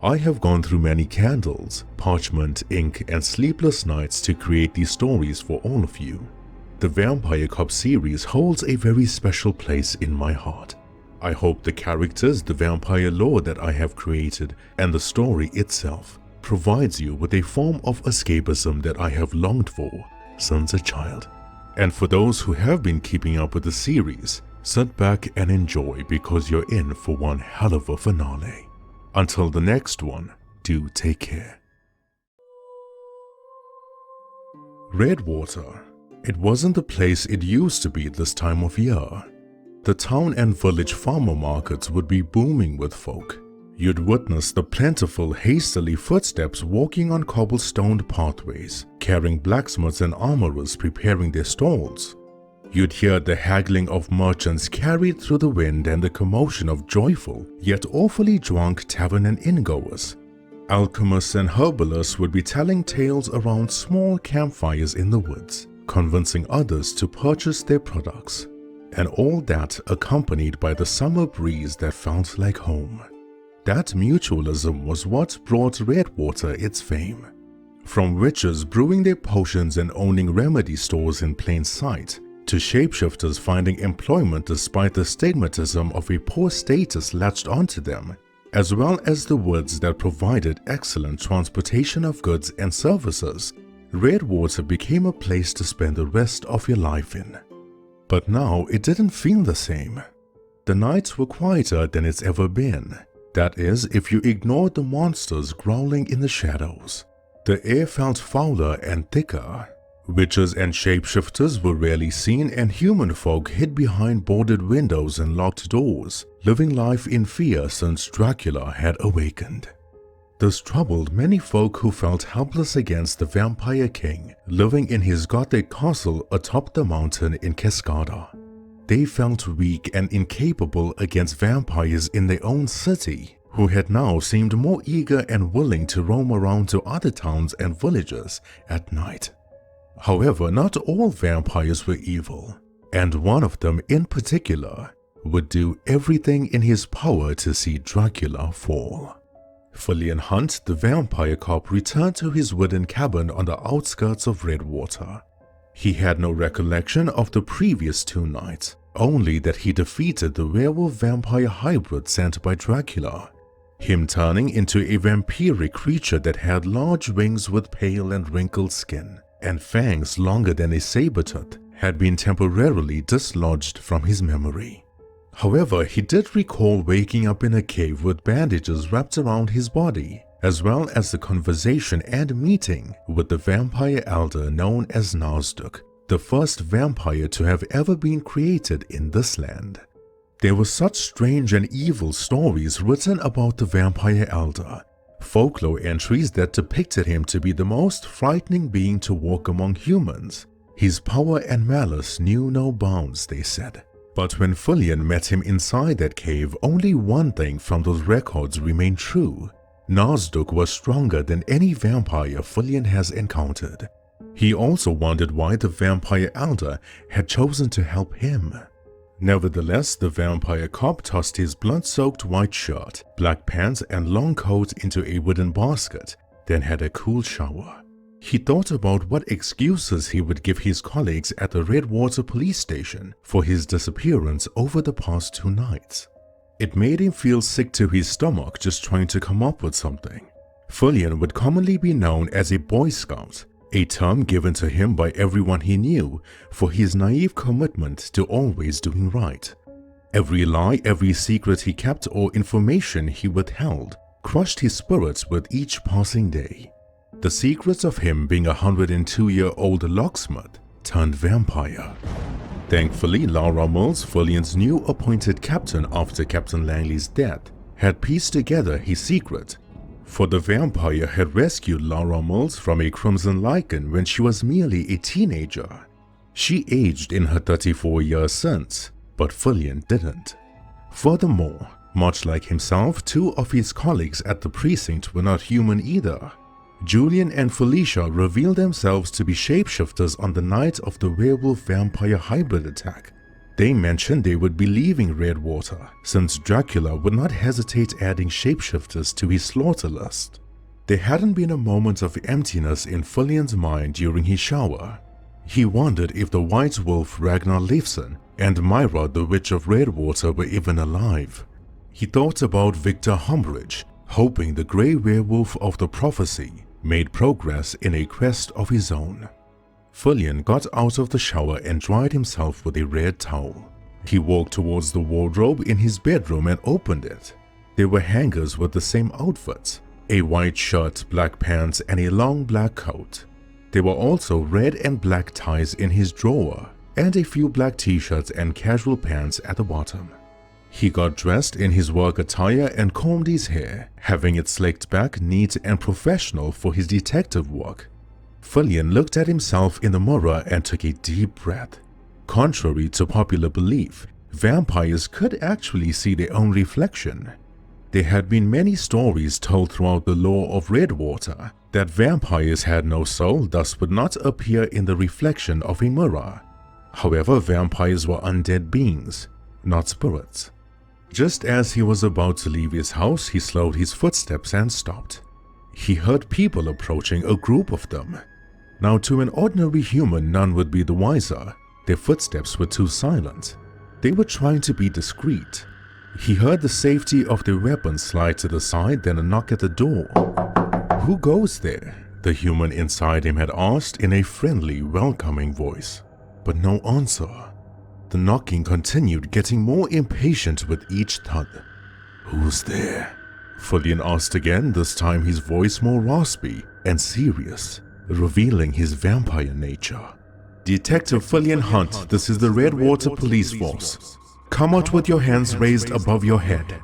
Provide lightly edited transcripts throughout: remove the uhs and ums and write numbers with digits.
I have gone through many candles, parchment, ink, and sleepless nights to create these stories for all of you. The Vampire Cop series holds a very special place in my heart. I hope the characters, the vampire lore that I have created, and the story itself provides you with a form of escapism that I have longed for since a child. And for those who have been keeping up with the series, sit back and enjoy because you're in for one hell of a finale. Until the next one, do take care. Redwater. It wasn't the place it used to be this time of year. The town and village farmer markets would be booming with folk. You'd witness the plentiful, hastily footsteps walking on cobblestoned pathways, carrying blacksmiths and armorers preparing their stalls. You'd hear the haggling of merchants carried through the wind and the commotion of joyful, yet awfully drunk tavern and inngoers. Alchemists and herbalists would be telling tales around small campfires in the woods, convincing others to purchase their products. And all that accompanied by the summer breeze that felt like home. That mutualism was what brought Redwater its fame. From witches brewing their potions and owning remedy stores in plain sight, to shapeshifters finding employment despite the stigmatism of a poor status latched onto them, as well as the woods that provided excellent transportation of goods and services, Redwater became a place to spend the rest of your life in. But now it didn't feel the same. The nights were quieter than it's ever been. That is, if you ignored the monsters growling in the shadows. The air felt fouler and thicker. Witches and shapeshifters were rarely seen, and human folk hid behind boarded windows and locked doors, living life in fear since Dracula had awakened. This troubled many folk who felt helpless against the Vampire King living in his gothic castle atop the mountain in Cascada. They felt weak and incapable against vampires in their own city, who had now seemed more eager and willing to roam around to other towns and villages at night. However, not all vampires were evil, and one of them in particular would do everything in his power to see Dracula fall. Fillian Hunt, the vampire cop, returned to his wooden cabin on the outskirts of Redwater. He had no recollection of the previous 2 nights, only that he defeated the werewolf-vampire hybrid sent by Dracula. Him turning into a vampiric creature that had large wings with pale and wrinkled skin, and fangs longer than a saber-tooth, had been temporarily dislodged from his memory. However, he did recall waking up in a cave with bandages wrapped around his body, as well as the conversation and meeting with the vampire elder known as Nazduk, the first vampire to have ever been created in this land. There were such strange and evil stories written about the vampire elder, folklore entries that depicted him to be the most frightening being to walk among humans. His power and malice knew no bounds, they said. But when Fillian met him inside that cave, only one thing from those records remained true. Nazduk was stronger than any vampire Fillian has encountered. He also wondered why the vampire elder had chosen to help him. Nevertheless, the vampire cop tossed his blood-soaked white shirt, black pants, and long coat into a wooden basket, then had a cool shower. He thought about what excuses he would give his colleagues at the Redwater police station for his disappearance over the past 2 nights. It made him feel sick to his stomach just trying to come up with something. Fillian would commonly be known as a Boy Scout, a term given to him by everyone he knew for his naive commitment to always doing right. Every lie, every secret he kept or information he withheld crushed his spirits with each passing day. The secrets of him being a 102-year-old locksmith turned vampire. Thankfully, Laura Mills, Fillian's new appointed captain after Captain Langley's death, had pieced together his secret. For the vampire had rescued Laura Mills from a crimson lichen when she was merely a teenager. She aged in her 34 years since, but Fillian didn't. Furthermore, much like himself, 2 of his colleagues at the precinct were not human either. Julian and Felicia revealed themselves to be shapeshifters on the night of the werewolf-vampire hybrid attack. They mentioned they would be leaving Redwater, since Dracula would not hesitate adding shapeshifters to his slaughter list. There hadn't been a moment of emptiness in Fillian's mind during his shower. He wondered if the White Wolf Ragnar Leifson and Myra the Witch of Redwater were even alive. He thought about Victor Humbridge, hoping the Grey Werewolf of the prophecy made progress in a quest of his own. Fillian got out of the shower and dried himself with a red towel. He walked towards the wardrobe in his bedroom and opened it. There were hangers with the same outfits, a white shirt, black pants, and a long black coat. There were also red and black ties in his drawer, and a few black t-shirts and casual pants at the bottom. He got dressed in his work attire and combed his hair, having it slicked back, neat and professional for his detective work. Fillian looked at himself in the mirror and took a deep breath. Contrary to popular belief, vampires could actually see their own reflection. There had been many stories told throughout the lore of Redwater that vampires had no soul, thus would not appear in the reflection of a mirror. However, vampires were undead beings, not spirits. Just as he was about to leave his house, he slowed his footsteps and stopped. He heard people approaching, a group of them. Now, to an ordinary human, none would be the wiser. Their footsteps were too silent. They were trying to be discreet. He heard the safety of their weapons slide to the side, then a knock at the door. "Who goes there?" the human inside him had asked in a friendly, welcoming voice. But no answer. The knocking continued, getting more impatient with each thud. "Who's there?" Fillian asked again, this time his voice more raspy and serious, revealing his vampire nature. "Detective Fillian Hunt, this is the Redwater Police Force. Come out with your hands raised above your head."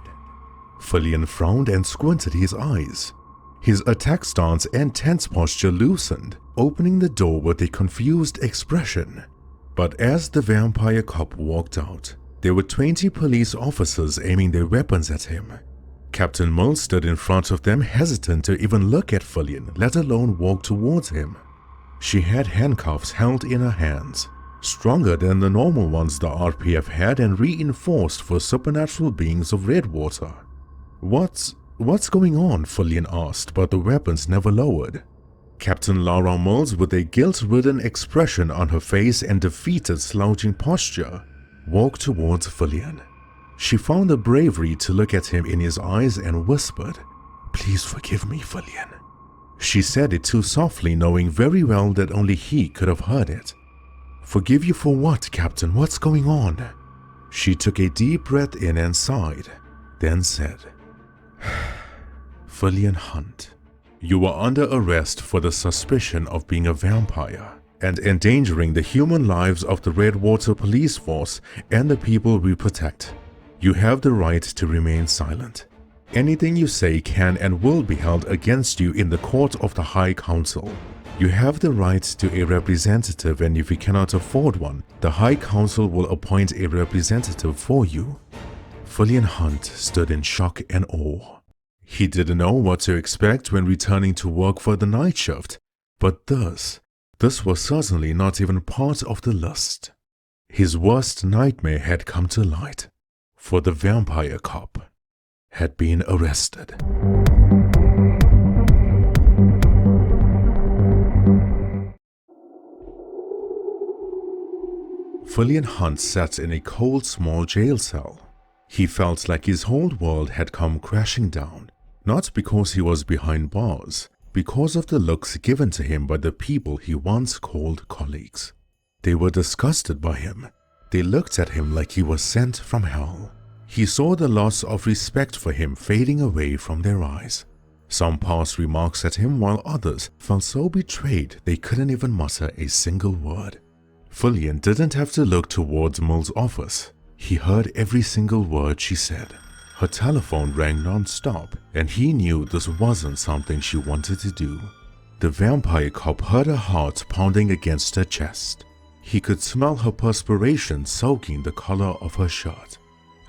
Fillian frowned and squinted his eyes. His attack stance and tense posture loosened, opening the door with a confused expression. But as the vampire cop walked out, there were 20 police officers aiming their weapons at him. Captain Mills stood in front of them, hesitant to even look at Fillian, let alone walk towards him. She had handcuffs held in her hands, stronger than the normal ones the RPF had and reinforced for supernatural beings of Redwater. What's going on?" Fillian asked, but the weapons never lowered. Captain Lara Mills, with a guilt-ridden expression on her face and defeated, slouching posture, walked towards Fillian. She found the bravery to look at him in his eyes and whispered, "Please forgive me, Fillian." She said it too softly, knowing very well that only he could have heard it. "Forgive you for what, Captain? What's going on?" She took a deep breath in and sighed, then said, "Fillian Hunt, you are under arrest for the suspicion of being a vampire and endangering the human lives of the Redwater Police Force and the people we protect. You have the right to remain silent. Anything you say can and will be held against you in the court of the High Council. You have the right to a representative, and if you cannot afford one, the High Council will appoint a representative for you." Fillian Hunt stood in shock and awe. He didn't know what to expect when returning to work for the night shift, but this was certainly not even part of the list. His worst nightmare had come to light, for the vampire cop had been arrested. Fillian Hunt sat in a cold, small jail cell. He felt like his whole world had come crashing down, not because he was behind bars, because of the looks given to him by the people he once called colleagues. They were disgusted by him. They looked at him like he was sent from hell. He saw the loss of respect for him fading away from their eyes. Some passed remarks at him, while others felt so betrayed they couldn't even mutter a single word. Fillian didn't have to look towards Mill's office. He heard every single word she said. Her telephone rang non-stop, and he knew this wasn't something she wanted to do. The vampire cop heard her heart pounding against her chest. He could smell her perspiration soaking the collar of her shirt.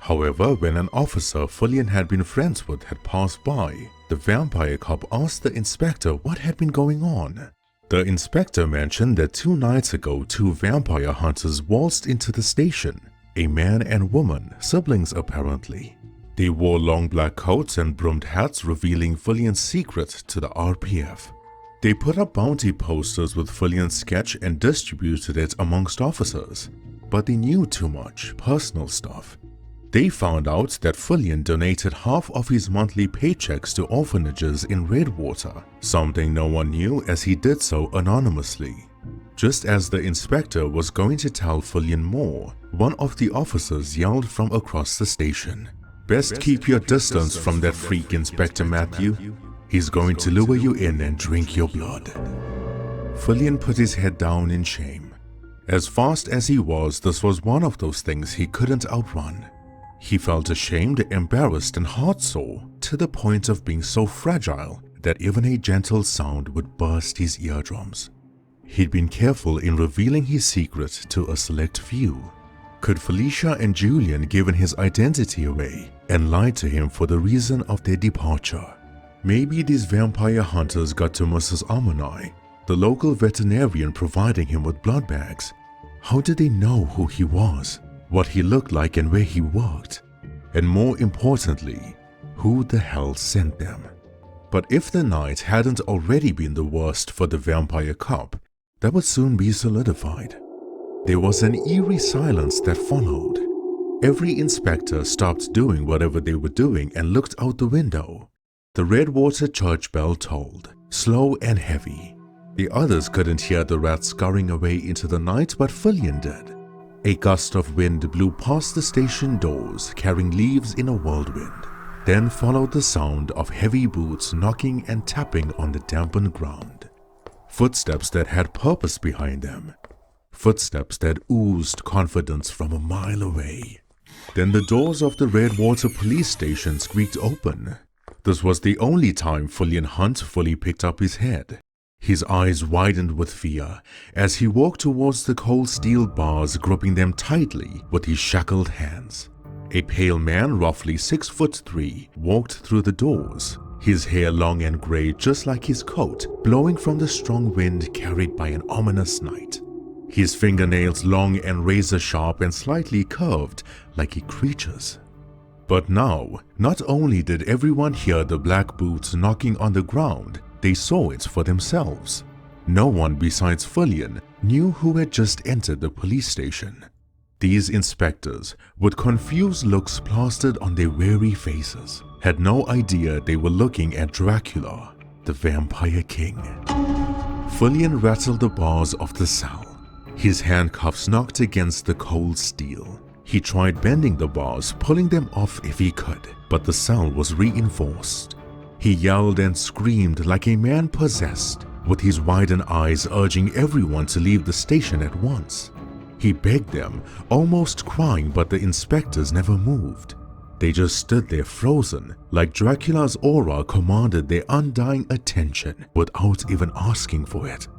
However, when an officer Fillian had been friends with had passed by, the vampire cop asked the inspector what had been going on. The inspector mentioned that 2 nights ago 2 vampire hunters waltzed into the station, a man and woman, siblings apparently. They wore long black coats and brimmed hats revealing Fillian's secret to the RPF. They put up bounty posters with Fillian's sketch and distributed it amongst officers. But they knew too much personal stuff. They found out that Fillian donated half of his monthly paychecks to orphanages in Redwater, something no one knew as he did so anonymously. Just as the inspector was going to tell Fillian more, one of the officers yelled from across the station, "Best keep your distance from that freak, Inspector Matthew. He's going to lure you in and drink your blood." Fillian put his head down in shame. As fast as he was, this was one of those things he couldn't outrun. He felt ashamed, embarrassed, and heartsore to the point of being so fragile that even a gentle sound would burst his eardrums. He'd been careful in revealing his secret to a select few. Could Felicia and Julian given his identity away and lied to him for the reason of their departure? Maybe these vampire hunters got to Mrs. Armonai, the local veterinarian providing him with blood bags. How did they know who he was, what he looked like and where he worked? And more importantly, who the hell sent them? But if the night hadn't already been the worst for the vampire cop, that would soon be solidified. There was an eerie silence that followed. Every inspector stopped doing whatever they were doing and looked out the window. The Redwater church bell tolled, slow and heavy. The others couldn't hear the rats scurrying away into the night, but Fillian did. A gust of wind blew past the station doors, carrying leaves in a whirlwind. Then followed the sound of heavy boots knocking and tapping on the dampened ground. Footsteps that had purpose behind them. Footsteps that oozed confidence from a mile away. Then the doors of the Redwater police station squeaked open. This was the only time Fillian Hunt fully picked up his head. His eyes widened with fear as he walked towards the cold steel bars, gripping them tightly with his shackled hands. A pale man, roughly 6'3", walked through the doors, his hair long and grey just like his coat, blowing from the strong wind carried by an ominous night. His fingernails long and razor-sharp and slightly curved like a creature's. But now, not only did everyone hear the black boots knocking on the ground, they saw it for themselves. No one besides Fillian knew who had just entered the police station. These inspectors, with confused looks plastered on their weary faces, had no idea they were looking at Dracula, the Vampire King. Fillian rattled the bars of the cell. His handcuffs knocked against the cold steel. He tried bending the bars, pulling them off if he could, but the cell was reinforced. He yelled and screamed like a man possessed, with his widened eyes urging everyone to leave the station at once. He begged them, almost crying, but the inspectors never moved. They just stood there frozen, like Dracula's aura commanded their undying attention without even asking for it.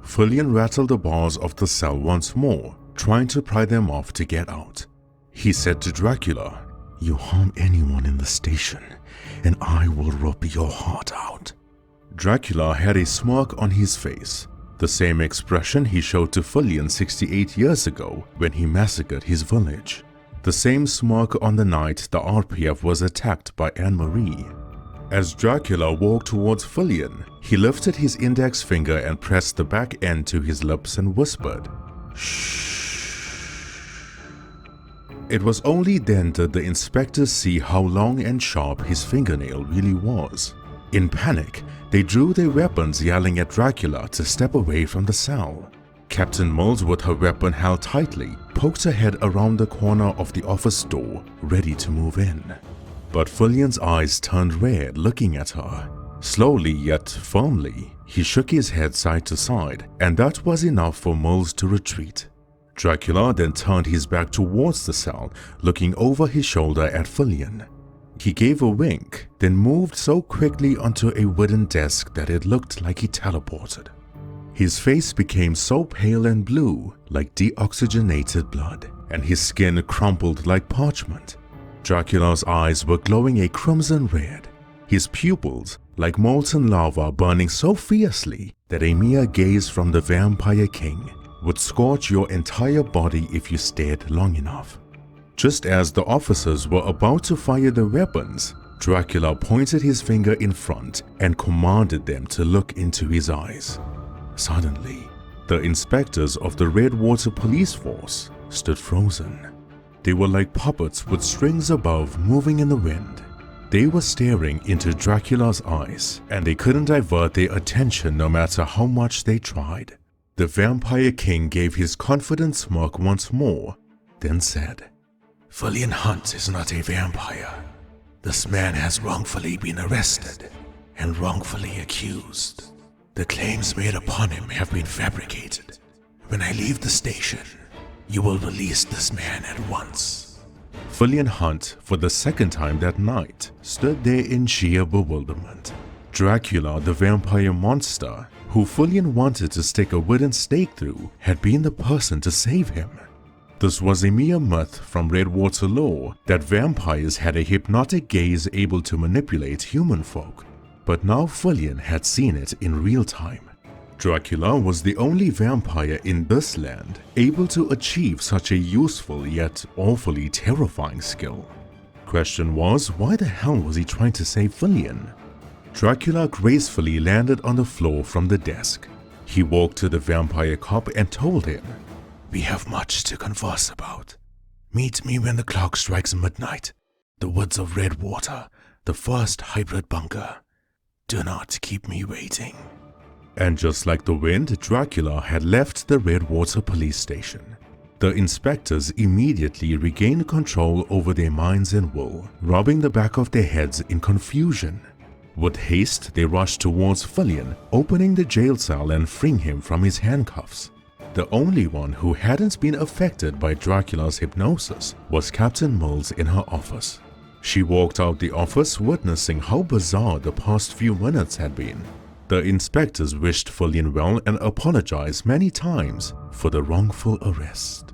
Fillian rattled the bars of the cell once more, trying to pry them off to get out. He said to Dracula, "You harm anyone in the station, and I will rip your heart out." Dracula had a smirk on his face, the same expression he showed to Fillian 68 years ago when he massacred his village. The same smirk on the night the RPF was attacked by Anne-Marie. As Dracula walked towards Fillian, he lifted his index finger and pressed the back end to his lips and whispered, "Shh." It was only then did the inspectors see how long and sharp his fingernail really was. In panic, they drew their weapons, yelling at Dracula to step away from the cell. Captain Mills, with her weapon held tightly, poked her head around the corner of the office door, ready to move in. But Fillian's eyes turned red looking at her. Slowly yet firmly, he shook his head side to side, and that was enough for Mills to retreat. Dracula then turned his back towards the cell, looking over his shoulder at Fillian. He gave a wink, then moved so quickly onto a wooden desk that it looked like he teleported. His face became so pale and blue, like deoxygenated blood, and his skin crumpled like parchment. Dracula's eyes were glowing a crimson red, his pupils like molten lava burning so fiercely that a mere gaze from the Vampire King would scorch your entire body if you stared long enough. Just as the officers were about to fire their weapons, Dracula pointed his finger in front and commanded them to look into his eyes. Suddenly, the inspectors of the Redwater police force stood frozen. They were like puppets with strings above moving in the wind. They were staring into Dracula's eyes, and they couldn't divert their attention no matter how much they tried. The Vampire King gave his confident smirk once more, then said, "Fillian Hunt is not a vampire. This man has wrongfully been arrested and wrongfully accused. The claims made upon him have been fabricated. When I leave the station, you will release this man at once." Fillian Hunt, for the second time that night, stood there in sheer bewilderment. Dracula, the vampire monster, who Fillian wanted to stick a wooden stake through, had been the person to save him. This was a mere myth from Redwater lore that vampires had a hypnotic gaze able to manipulate human folk, but now Fillian had seen it in real time. Dracula was the only vampire in this land able to achieve such a useful yet awfully terrifying skill. Question was, why the hell was he trying to save Fillian? Dracula gracefully landed on the floor from the desk. He walked to the vampire cop and told him, "We have much to converse about. Meet me when the clock strikes midnight. The woods of Redwater, the first hybrid bunker. Do not keep me waiting." And just like the wind, Dracula had left the Redwater police station. The inspectors immediately regained control over their minds and will, rubbing the back of their heads in confusion. With haste, they rushed towards Fillian, opening the jail cell and freeing him from his handcuffs. The only one who hadn't been affected by Dracula's hypnosis was Captain Mills in her office. She walked out the office witnessing how bizarre the past few minutes had been. The inspectors wished Fillian well and apologized many times for the wrongful arrest.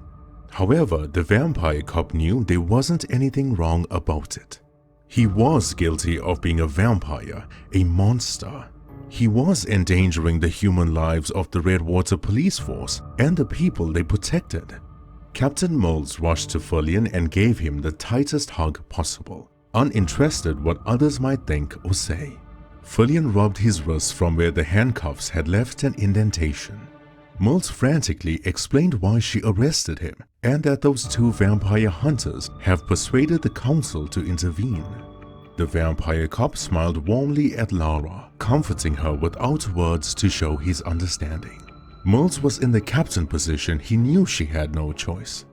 However, the vampire cop knew there wasn't anything wrong about it. He was guilty of being a vampire, a monster. He was endangering the human lives of the Redwater police force and the people they protected. Captain Mills rushed to Fillian and gave him the tightest hug possible, uninterested what others might think or say. Fillian rubbed his wrists from where the handcuffs had left an indentation. Mills frantically explained why she arrested him and that those two vampire hunters have persuaded the council to intervene. The vampire cop smiled warmly at Lara, comforting her without words to show his understanding. Mills was in the captain position. He knew she had no choice.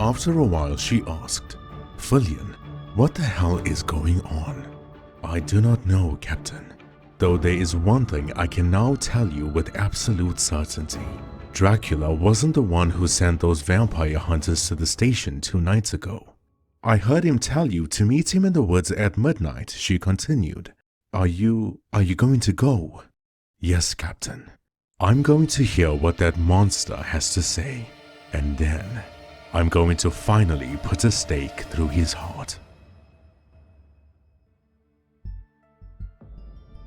After a while she asked, "Fillian, what the hell is going on?" "I do not know, Captain. Though there is one thing I can now tell you with absolute certainty. Dracula wasn't the one who sent those vampire hunters to the station 2 nights ago. I heard him tell you to meet him in the woods at midnight," she continued. Are you going to go?" "Yes, Captain. I'm going to hear what that monster has to say, and then I'm going to finally put a stake through his heart."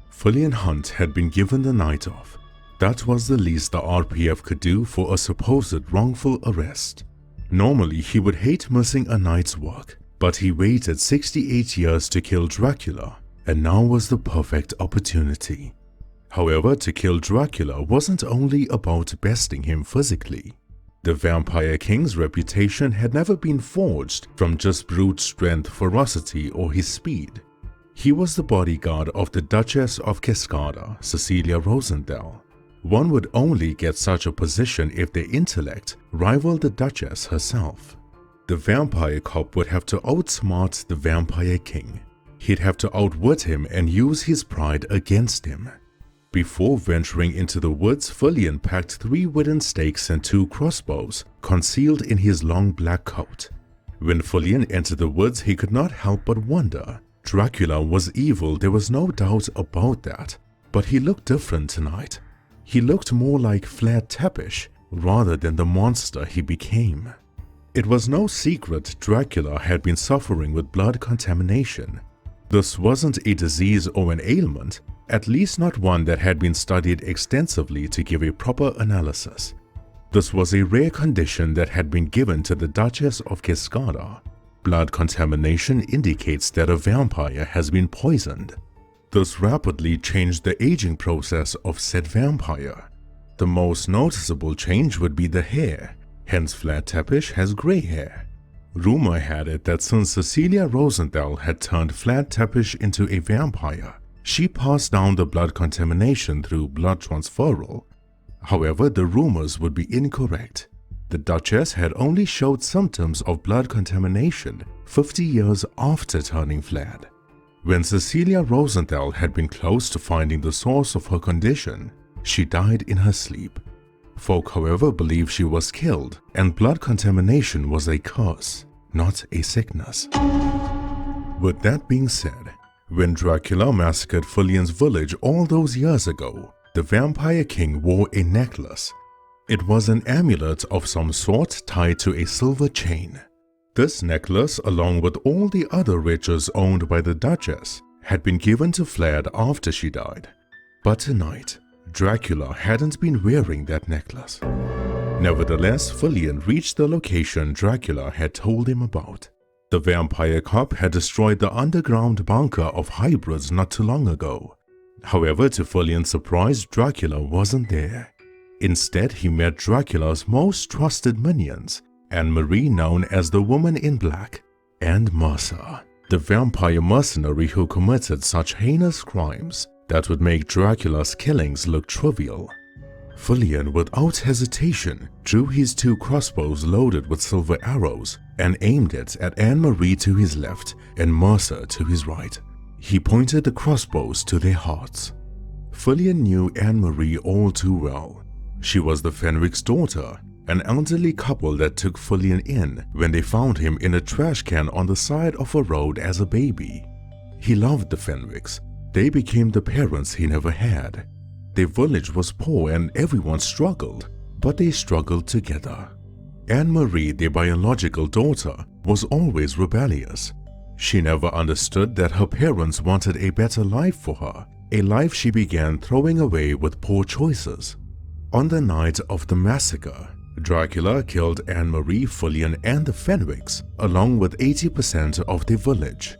Fillian Hunt had been given the night off. That was the least the RPF could do for a supposed wrongful arrest. Normally, he would hate missing a night's work, but he waited 68 years to kill Dracula, and now was the perfect opportunity. However, to kill Dracula wasn't only about besting him physically. The Vampire King's reputation had never been forged from just brute strength, ferocity, or his speed. He was the bodyguard of the Duchess of Cascada, Cecilia Rosendale. One would only get such a position if their intellect rivaled the Duchess herself. The vampire cop would have to outsmart the Vampire King. He'd have to outwit him and use his pride against him. Before venturing into the woods, Fillian packed 3 wooden stakes and 2 crossbows concealed in his long black coat. When Fillian entered the woods, he could not help but wonder. Dracula was evil, there was no doubt about that, but he looked different tonight. He looked more like Vlad Tepes rather than the monster he became. It was no secret Dracula had been suffering with blood contamination. This wasn't a disease or an ailment, at least not one that had been studied extensively to give a proper analysis. This was a rare condition that had been given to the Duchess of Cascada. Blood contamination indicates that a vampire has been poisoned. This rapidly changed the aging process of said vampire. The most noticeable change would be the hair, hence Vlad Tepes has gray hair. Rumor had it that since Cecilia Rosenthal had turned Vlad Tepes into a vampire, she passed down the blood contamination through blood transferal. However, the rumors would be incorrect. The Duchess had only showed symptoms of blood contamination 50 years after turning Vlad. When Cecilia Rosenthal had been close to finding the source of her condition, she died in her sleep. Folk, however, believe she was killed, and blood contamination was a curse, not a sickness. With that being said, when Dracula massacred Fillian's village all those years ago, the Vampire King wore a necklace. It was an amulet of some sort tied to a silver chain. This necklace, along with all the other riches owned by the Duchess, had been given to Vlad after she died. But tonight, Dracula hadn't been wearing that necklace. Nevertheless, Fillian reached the location Dracula had told him about. The vampire cop had destroyed the underground bunker of hybrids not too long ago. However, to Fillian's surprise, Dracula wasn't there. Instead, he met Dracula's most trusted minions, Anne-Marie, known as the Woman in Black, and Mercer, the vampire mercenary who committed such heinous crimes that would make Dracula's killings look trivial. Fillian, without hesitation, drew his 2 crossbows loaded with silver arrows and aimed it at Anne-Marie to his left and Mercer to his right. He pointed the crossbows to their hearts. Fillian knew Anne-Marie all too well. She was the Fenwick's daughter, an elderly couple that took Fillian in when they found him in a trash can on the side of a road as a baby. He loved the Fenwicks. They became the parents he never had. Their village was poor and everyone struggled, but they struggled together. Anne-Marie, their biological daughter, was always rebellious. She never understood that her parents wanted a better life for her, a life she began throwing away with poor choices. On the night of the massacre, Dracula killed Anne-Marie, Fillian, and the Fenwicks, along with 80% of their village.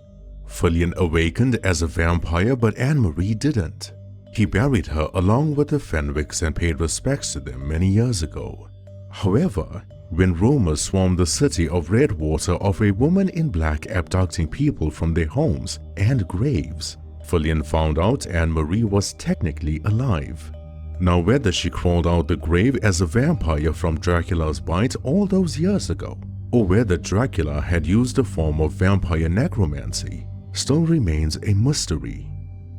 Fillian awakened as a vampire, but Anne-Marie didn't. He buried her along with the Fenwicks and paid respects to them many years ago. However, when rumors swarmed the city of Redwater of a woman in black abducting people from their homes and graves, Fillian found out Anne-Marie was technically alive. Now, whether she crawled out the grave as a vampire from Dracula's bite all those years ago, or whether Dracula had used a form of vampire necromancy, still remains a mystery.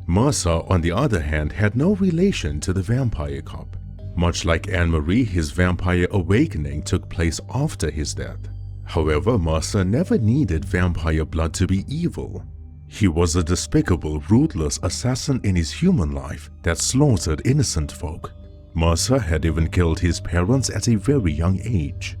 Mercer, on the other hand, had no relation to the vampire cop. Much like Anne-Marie, his vampire awakening took place after his death. However, Mercer never needed vampire blood to be evil. He was a despicable, ruthless assassin in his human life that slaughtered innocent folk. Mercer had even killed his parents at a very young age.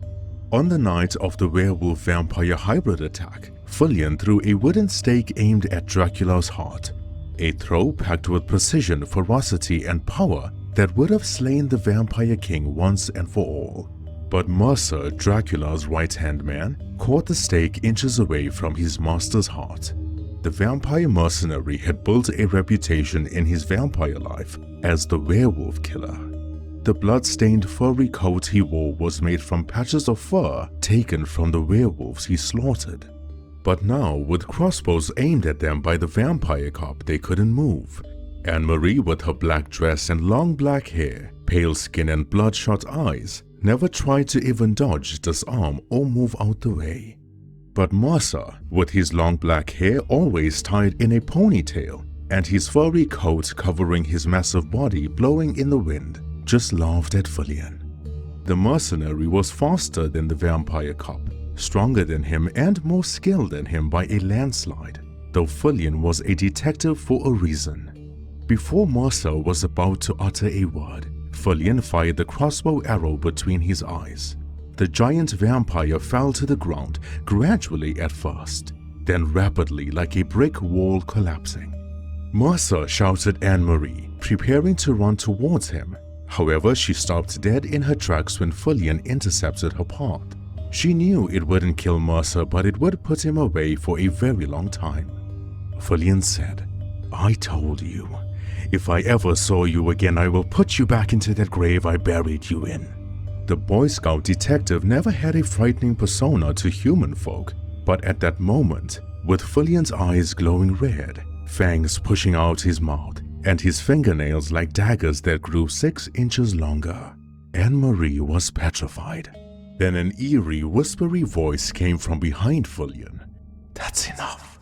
On the night of the werewolf-vampire hybrid attack, Fillian threw a wooden stake aimed at Dracula's heart. A throw packed with precision, ferocity, and power that would have slain the Vampire King once and for all. But Mercer, Dracula's right-hand man, caught the stake inches away from his master's heart. The vampire mercenary had built a reputation in his vampire life as the werewolf killer. The blood-stained furry coat he wore was made from patches of fur taken from the werewolves he slaughtered. But now, with crossbows aimed at them by the vampire cop, they couldn't move. Anne-Marie, with her black dress and long black hair, pale skin and bloodshot eyes, never tried to even dodge, disarm, or move out the way. But Mercer, with his long black hair always tied in a ponytail and his furry coat covering his massive body blowing in the wind, just laughed at Fillian. The mercenary was faster than the vampire cop, stronger than him and more skilled than him by a landslide, though Fillian was a detective for a reason. Before Mercer was about to utter a word, Fillian fired the crossbow arrow between his eyes. The giant vampire fell to the ground, gradually at first, then rapidly like a brick wall collapsing. Mercer shouted Anne-Marie, preparing to run towards him. However, she stopped dead in her tracks when Fillian intercepted her path. She knew it wouldn't kill Mercer, but it would put him away for a very long time. Fillian said, "I told you, if I ever saw you again, I will put you back into that grave I buried you in." The Boy Scout detective never had a frightening persona to human folk, but at that moment, with Fillian's eyes glowing red, fangs pushing out his mouth, and his fingernails like daggers that grew 6 inches longer, Anne-Marie was petrified. Then an eerie, whispery voice came from behind Fillian. "That's enough."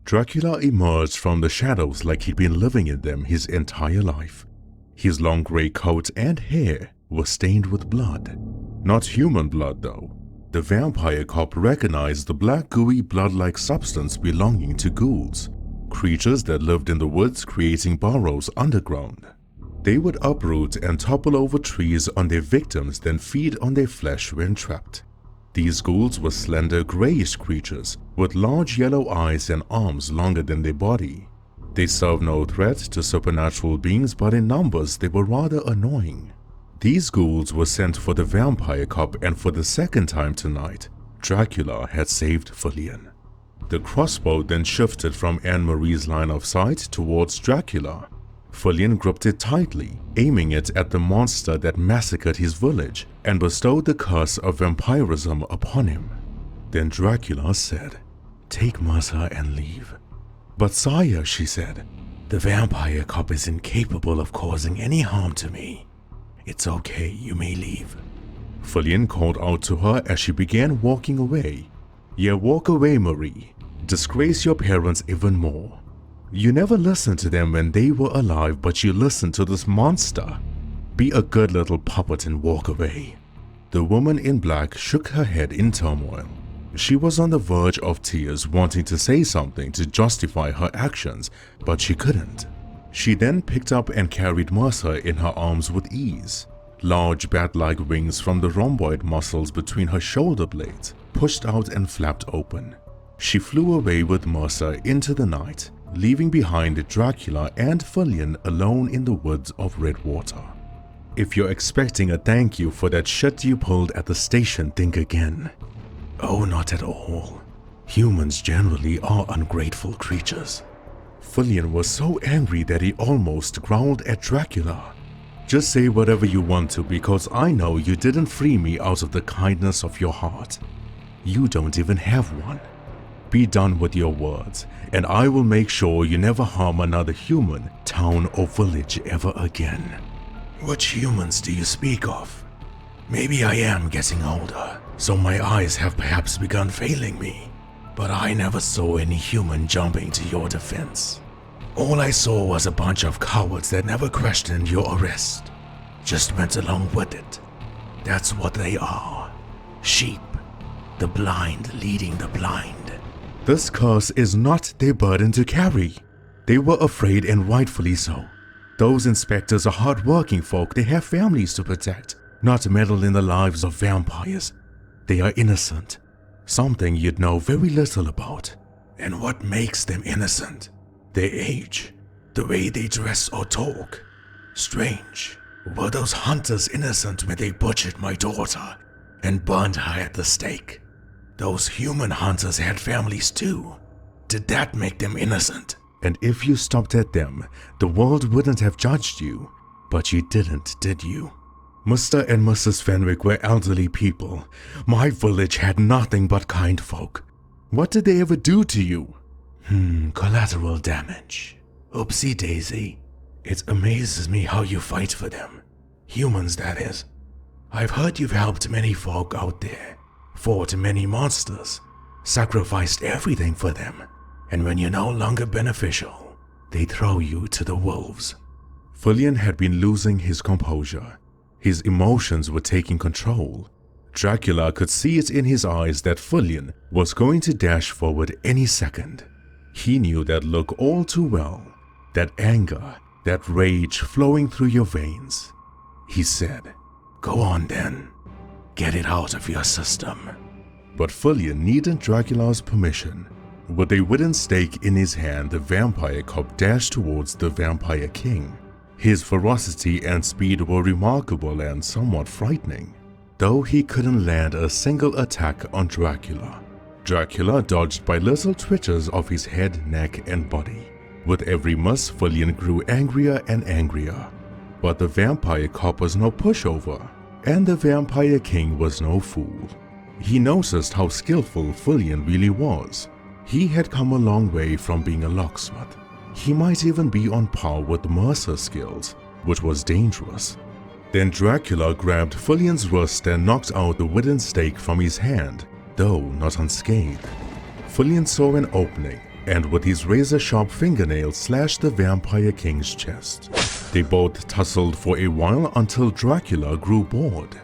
Dracula emerged from the shadows like he'd been living in them his entire life. His long gray coat and hair were stained with blood. Not human blood, though. The vampire cop recognized the black gooey blood-like substance belonging to ghouls, creatures that lived in the woods creating burrows underground. They would uproot and topple over trees on their victims, then feed on their flesh when trapped. These ghouls were slender, grayish creatures with large yellow eyes and arms longer than their body. They served no threat to supernatural beings, but in numbers they were rather annoying. These ghouls were sent for the vampire cop, and for the second time tonight, Dracula had saved Fillian. The crossbow then shifted from Anne-Marie's line of sight towards Dracula. Fillian gripped it tightly, aiming it at the monster that massacred his village and bestowed the curse of vampirism upon him. Then Dracula said, "Take Mercer and leave." "But sire," she said, "the vampire cop is incapable of causing any harm to me. It's okay, you may leave." Fillian called out to her as she began walking away. "Yeah, walk away, Marie. Disgrace your parents even more. You never listened to them when they were alive, but you listened to this monster. Be a good little puppet and walk away." The woman in black shook her head in turmoil. She was on the verge of tears, wanting to say something to justify her actions, but she couldn't. She then picked up and carried Mercer in her arms with ease. Large bat-like wings from the rhomboid muscles between her shoulder blades pushed out and flapped open. She flew away with Mercer into the night, leaving behind Dracula and Fillian alone in the woods of Redwater. If you're expecting a thank you for that shit you pulled at the station, think again. Oh, not at all. Humans generally are ungrateful creatures. Fillian was so angry that he almost growled at Dracula. "Just say whatever you want to, because I know you didn't free me out of the kindness of your heart. You don't even have one. Be done with your words, and I will make sure you never harm another human, town, or village ever again." "Which humans do you speak of? Maybe I am getting older, so my eyes have perhaps begun failing me, but I never saw any human jumping to your defense. All I saw was a bunch of cowards that never questioned your arrest, just went along with it. That's what they are. Sheep, the blind leading the blind. This curse is not their burden to carry. They were afraid, and rightfully so. Those inspectors are hard-working folk. They have families to protect, not to meddle in the lives of vampires. They are innocent, something you'd know very little about. And what makes them innocent? Their age, the way they dress or talk. Strange. Were those hunters innocent when they butchered my daughter and burned her at the stake? Those human hunters had families too. Did that make them innocent? And if you stopped at them, the world wouldn't have judged you. But you didn't, did you? Mr. and Mrs. Fenwick were elderly people. My village had nothing but kind folk. What did they ever do to you? Collateral damage. Oopsie daisy. It amazes me how you fight for them. Humans, that is. I've heard you've helped many folk out there. Fought many monsters, sacrificed everything for them, and when you're no longer beneficial, they throw you to the wolves." Fillian had been losing his composure. His emotions were taking control. Dracula could see it in his eyes that Fillian was going to dash forward any second. He knew that look all too well, that anger, that rage flowing through your veins. He said, "Go on then. Get it out of your system." But Fillian needed Dracula's permission. With a wooden stake in his hand, the vampire cop dashed towards the vampire king. His ferocity and speed were remarkable and somewhat frightening. though he couldn't land a single attack on Dracula. Dracula dodged by little twitches of his head, neck, and body. With every miss, Fillian grew angrier and angrier. But the vampire cop was no pushover, and the vampire king was no fool. He noticed how skillful Fillian really was. He had come a long way from being a locksmith. He might even be on par with Mercer's skills, which was dangerous. Then Dracula grabbed Fillian's wrist and knocked out the wooden stake from his hand, though not unscathed. Fillian saw an opening, and with his razor-sharp fingernails slashed the vampire king's chest. They both tussled for a while until Dracula grew bored.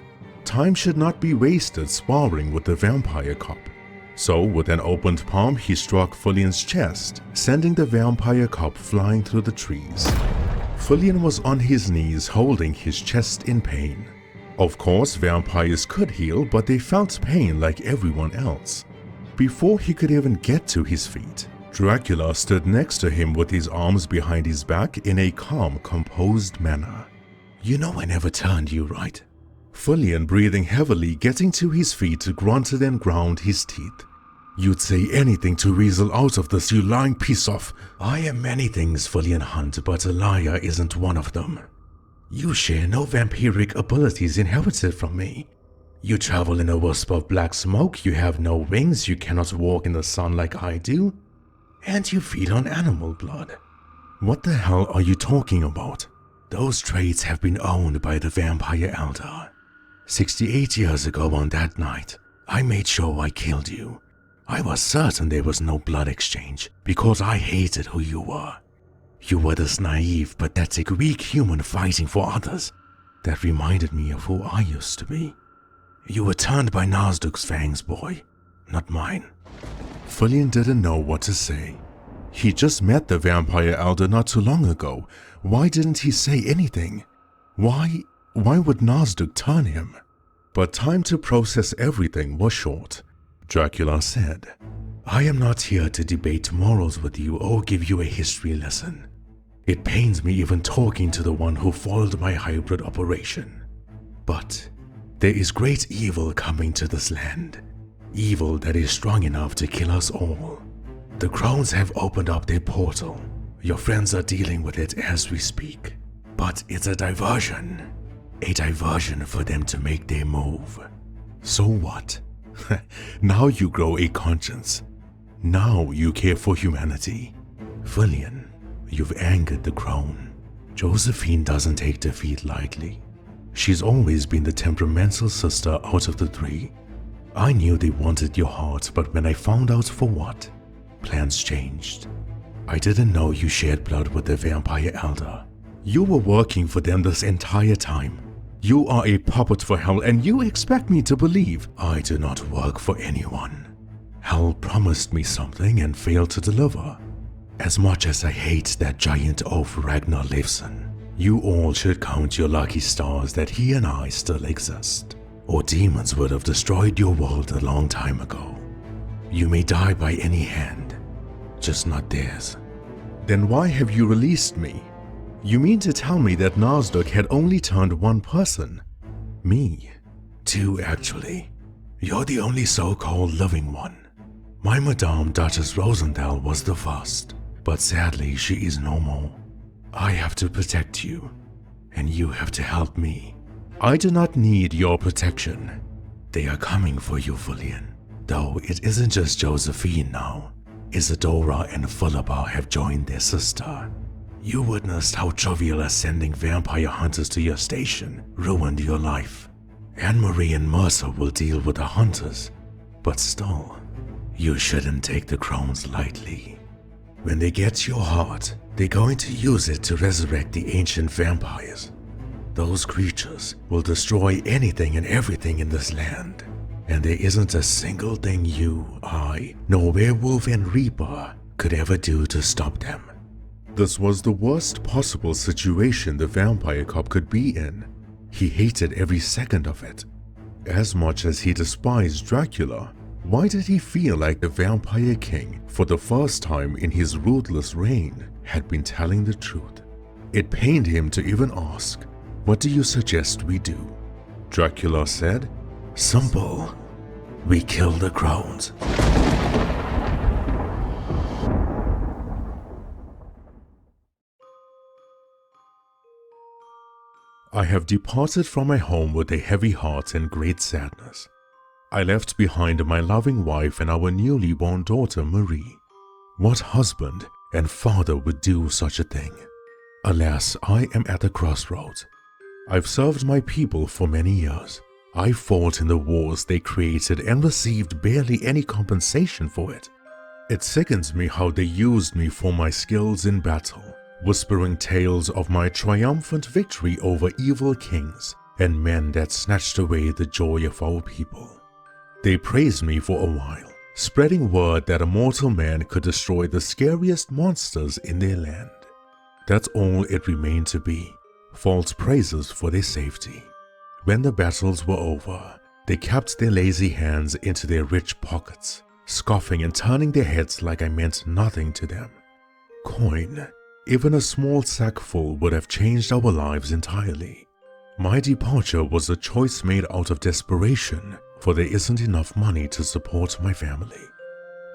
Time should not be wasted sparring with the vampire cop. So, with an opened palm, he struck Fillian's chest, sending the vampire cop flying through the trees. Fillian was on his knees holding his chest in pain. Of course, vampires could heal, but they felt pain like everyone else. Before he could even get to his feet, Dracula stood next to him with his arms behind his back in a calm, composed manner. "You know I never turned you, right?" Fillian, breathing heavily, getting to his feet, grunted and ground his teeth. "You'd say anything to weasel out of this, you lying piece of—" "I am many things, Fillian Hunt, but a liar isn't one of them. You share no vampiric abilities inherited from me. You travel in a wisp of black smoke, you have no wings, you cannot walk in the sun like I do, and you feed on animal blood." "What the hell are you talking about?" "Those traits have been owned by the vampire elder. 68 years ago on that night, I made sure I killed you. I was certain there was no blood exchange because I hated who you were. You were this naive, pathetic, weak human fighting for others. That reminded me of who I used to be. You were turned by Nazduk's fangs, boy, not mine." Fillian didn't know what to say. He just met the vampire elder not too long ago. Why didn't he say anything? Why would Nazduk turn him? But time to process everything was short. Dracula said, "I am not here to debate morals with you or give you a history lesson. It pains me even talking to the one who foiled my hybrid operation. But there is great evil coming to this land. Evil that is strong enough to kill us all. The Crones have opened up their portal. Your friends are dealing with it as we speak. But it's a diversion. A diversion for them to make their move. So what? Now you grow a conscience. Now you care for humanity. Fillian, you've angered the Crone. Josephine doesn't take defeat lightly. She's always been the temperamental sister out of the three. I knew they wanted your heart, but when I found out for what, plans changed. I didn't know you shared blood with the vampire elder. You were working for them this entire time. You are a puppet for Hell, and you expect me to believe I do not work for anyone. Hell promised me something and failed to deliver. As much as I hate that giant oaf Ragnar Leifson, you all should count your lucky stars that he and I still exist, or demons would have destroyed your world a long time ago. You may die by any hand, just not theirs." "Then why have you released me? You mean to tell me that Nazduk had only turned one person? Me?" "Two, actually. You're the only so-called living one. My Madame Duchess Rosendahl was the first, but sadly she is no more. I have to protect you, and you have to help me." "I do not need your protection." "They are coming for you, Fillian. Though it isn't just Josephine now. Isadora and Philippa have joined their sister. You witnessed how trivial sending vampire hunters to your station ruined your life. Anne-Marie and Mercer will deal with the hunters, but still, you shouldn't take the Crones lightly. When they get your heart, they're going to use it to resurrect the ancient vampires. Those creatures will destroy anything and everything in this land, and there isn't a single thing you, I, nor Werewolf and Reaper could ever do to stop them." This was the worst possible situation the vampire cop could be in. He hated every second of it. As much as he despised Dracula, why did he feel like the vampire king, for the first time in his ruthless reign, had been telling the truth? It pained him to even ask, "What do you suggest we do?" Dracula said, Simple. We kill the Crones. I have departed from my home with a heavy heart and great sadness. I left behind my loving wife and our newly born daughter Marie. What husband and father would do such a thing? Alas, I am at the crossroads. I've served my people for many years. I fought in the wars they created and received barely any compensation for it. It sickens me how they used me for my skills in battle, whispering tales of my triumphant victory over evil kings and men that snatched away the joy of our people. They praised me for a while, spreading word that a mortal man could destroy the scariest monsters in their land. That's all it remained to be, false praises for their safety. When the battles were over, they kept their lazy hands into their rich pockets, scoffing and turning their heads like I meant nothing to them. Coin, even a small sackful would have changed our lives entirely. My departure was a choice made out of desperation, for there isn't enough money to support my family.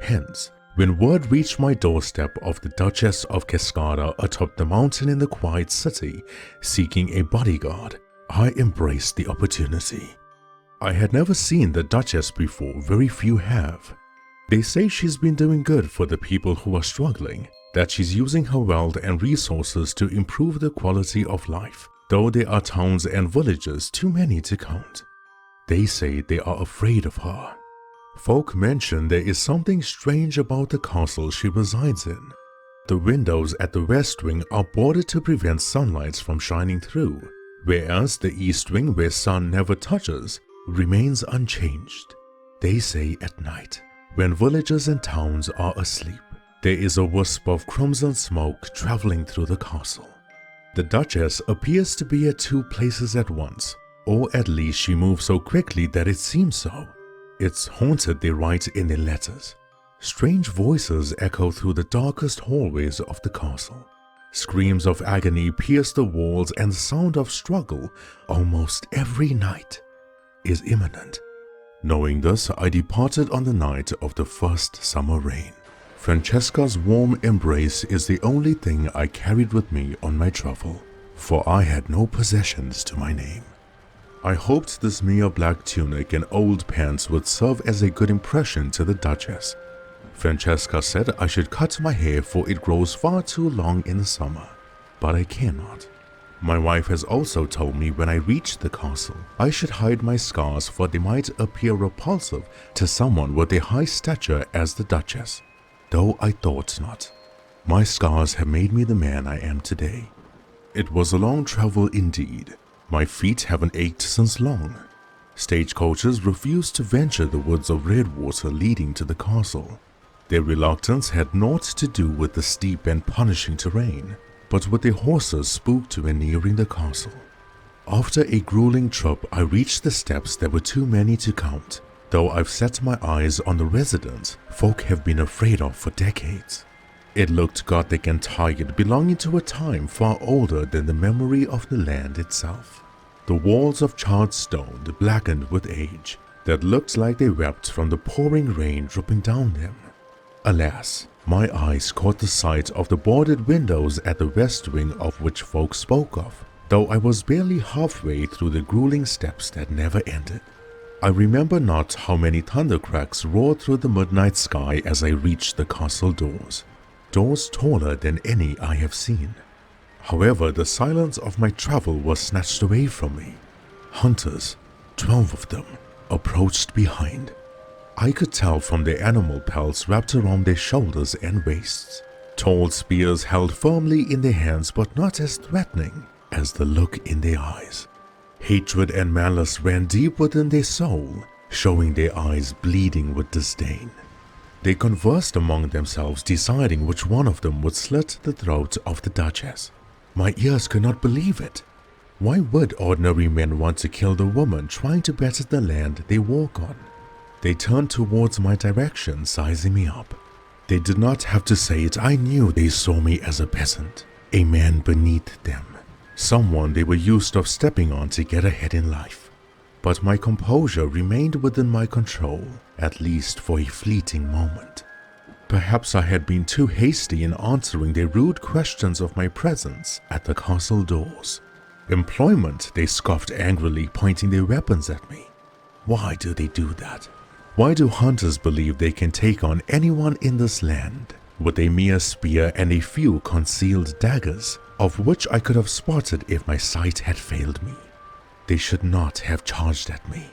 Hence, when word reached my doorstep of the Duchess of Cascada atop the mountain in the quiet city, seeking a bodyguard, I embraced the opportunity. I had never seen the Duchess before, very few have. They say she's been doing good for the people who are struggling, that she's using her wealth and resources to improve the quality of life, though there are towns and villages too many to count. They say they are afraid of her. Folk mention there is something strange about the castle she resides in. The windows at the west wing are boarded to prevent sunlight from shining through, whereas the east wing, where sun never touches, remains unchanged. They say at night, when villages and towns are asleep, there is a wisp of crimson smoke traveling through the castle. The Duchess appears to be at two places at once, or at least she moves so quickly that it seems so. It's haunted, they write in their letters. Strange voices echo through the darkest hallways of the castle. Screams of agony pierce the walls, and the sound of struggle almost every night is imminent. Knowing this, I departed on the night of the first summer rain. Francesca's warm embrace is the only thing I carried with me on my travel, for I had no possessions to my name. I hoped this mere black tunic and old pants would serve as a good impression to the Duchess. Francesca said I should cut my hair, for it grows far too long in the summer, but I cannot. My wife has also told me when I reach the castle, I should hide my scars, for they might appear repulsive to someone with a high stature as the Duchess, though I thought not. My scars have made me the man I am today. It was a long travel indeed. My feet haven't ached since long. Stagecoaches refused to venture the woods of Redwater leading to the castle. Their reluctance had naught to do with the steep and punishing terrain, but with the horses spooked when nearing the castle. After a grueling trip, I reached the steps that were too many to count, though I've set my eyes on the residence folk have been afraid of for decades. It looked gothic and tired, belonging to a time far older than the memory of the land itself. The walls of charred stone, blackened with age, that looked like they wept from the pouring rain dripping down them. Alas, my eyes caught the sight of the boarded windows at the west wing of which folk spoke of, though I was barely halfway through the grueling steps that never ended. I remember not how many thundercracks roared through the midnight sky as I reached the castle doors. Doors taller than any I have seen. However, the silence of my travel was snatched away from me. Hunters, 12 of them, approached behind. I could tell from their animal pelts wrapped around their shoulders and waists. Tall spears held firmly in their hands, but not as threatening as the look in their eyes. Hatred and malice ran deep within their soul, showing their eyes bleeding with disdain. They conversed among themselves, deciding which one of them would slit the throat of the Duchess. My ears could not believe it. Why would ordinary men want to kill the woman trying to better the land they walk on? They turned towards my direction, sizing me up. They did not have to say it. I knew they saw me as a peasant, a man beneath them, someone they were used to stepping on to get ahead in life. but my composure remained within my control, at least for a fleeting moment. Perhaps I had been too hasty in answering their rude questions of my presence at the castle doors. Employment, they scoffed angrily, pointing their weapons at me. Why do they do that? Why do hunters believe they can take on anyone in this land with a mere spear and a few concealed daggers, of which I could have spotted if my sight had failed me? They should not have charged at me.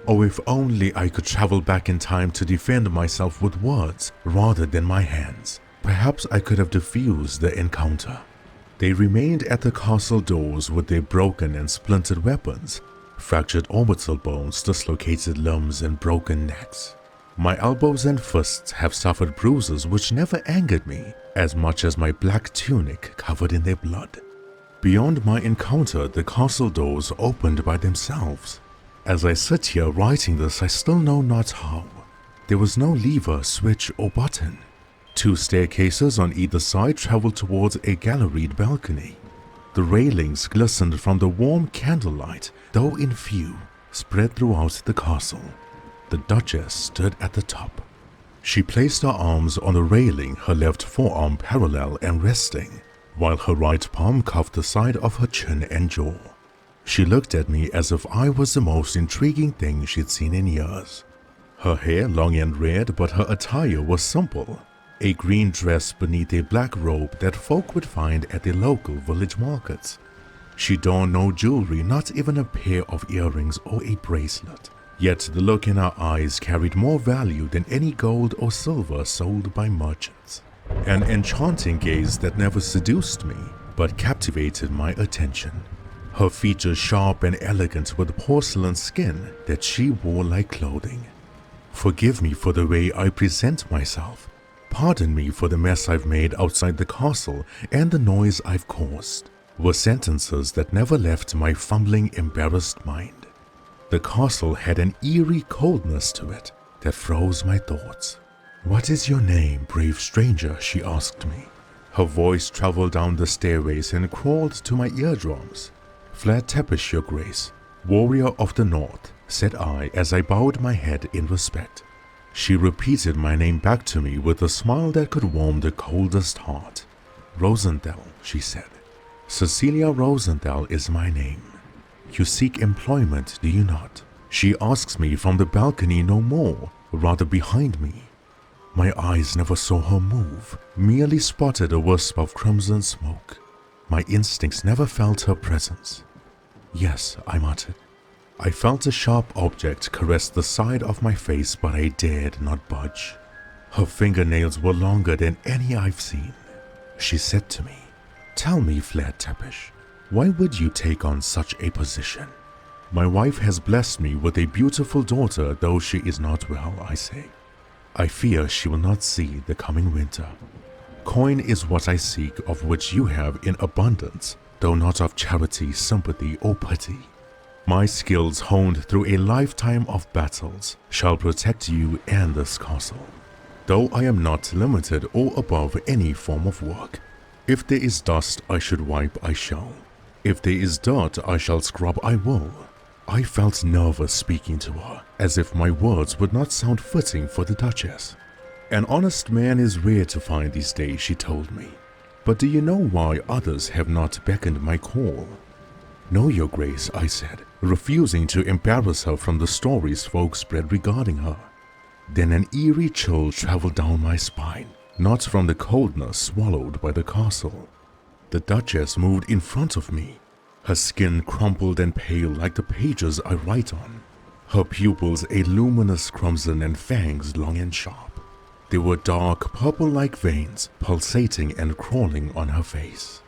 Oh, if only I could travel back in time to defend myself with words rather than my hands. Perhaps I could have defused the encounter. They remained at the castle doors with their broken and splintered weapons, fractured orbital bones, dislocated limbs, and broken necks. My elbows and fists have suffered bruises which never angered me as much as my black tunic covered in their blood. Beyond my encounter, the castle doors opened by themselves. As I sit here writing this, I still know not how. There was no lever, switch, or button. 2 staircases on either side traveled towards a galleried balcony. The railings glistened from the warm candlelight, though in few, spread throughout the castle. The duchess stood at the top. She placed her arms on the railing, her left forearm parallel and resting, while her right palm cuffed the side of her chin and jaw. She looked at me as if I was the most intriguing thing she'd seen in years. Her hair long and red, but her attire was simple. A green dress beneath a black robe that folk would find at the local village markets. She donned no jewelry, not even a pair of earrings or a bracelet. Yet the look in her eyes carried more value than any gold or silver sold by merchants. An enchanting gaze that never seduced me, but captivated my attention. Her features sharp and elegant with porcelain skin that she wore like clothing. Forgive me for the way I present myself. Pardon me for the mess I've made outside the castle and the noise I've caused, were sentences that never left my fumbling, embarrassed mind. The castle had an eerie coldness to it that froze my thoughts. "What is your name, brave stranger?" she asked me. Her voice traveled down the stairways and crawled to my eardrums. "Flat Tepish, your grace, warrior of the north," said I as I bowed my head in respect. She repeated my name back to me with a smile that could warm the coldest heart. "Rosenthal," she said. "Cecilia Rosenthal is my name. You seek employment, do you not?" She asks me from the balcony no more, rather behind me. My eyes never saw her move, merely spotted a wisp of crimson smoke. My instincts never felt her presence. "Yes," I muttered. I felt a sharp object caress the side of my face, but I dared not budge. Her fingernails were longer than any I've seen. She said to me, "Tell me, Flat Tepish, why would you take on such a position?" "My wife has blessed me with a beautiful daughter, though she is not well," I say. "I fear she will not see the coming winter. Coin is what I seek, of which you have in abundance, though not of charity, sympathy, or pity. My skills honed through a lifetime of battles shall protect you and this castle. Though I am not limited or above any form of work. If there is dust I should wipe, I shall. If there is dirt I shall scrub, I will." I felt nervous speaking to her, as if my words would not sound fitting for the Duchess. "An honest man is rare to find these days," she told me. "But do you know why others have not beckoned my call?" "No, your grace," I said, refusing to embarrass her from the stories folks spread regarding her. Then an eerie chill traveled down my spine, not from the coldness swallowed by the castle. The Duchess moved in front of me, her skin crumpled and pale like the pages I write on, her pupils a luminous crimson and fangs long and sharp. There were dark, purple-like veins pulsating and crawling on her face.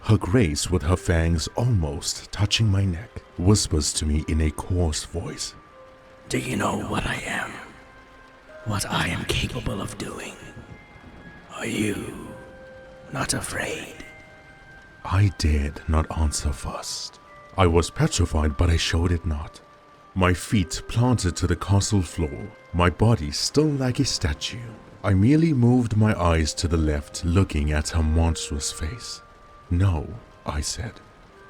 Her grace, with her fangs almost touching my neck, whispers to me in a coarse voice, "Do you know what I am? What I am capable of doing? Are you not afraid?" I dared not answer first. I was petrified, but I showed it not. My feet planted to the castle floor, my body still like a statue. I merely moved my eyes to the left, looking at her monstrous face. "No," I said.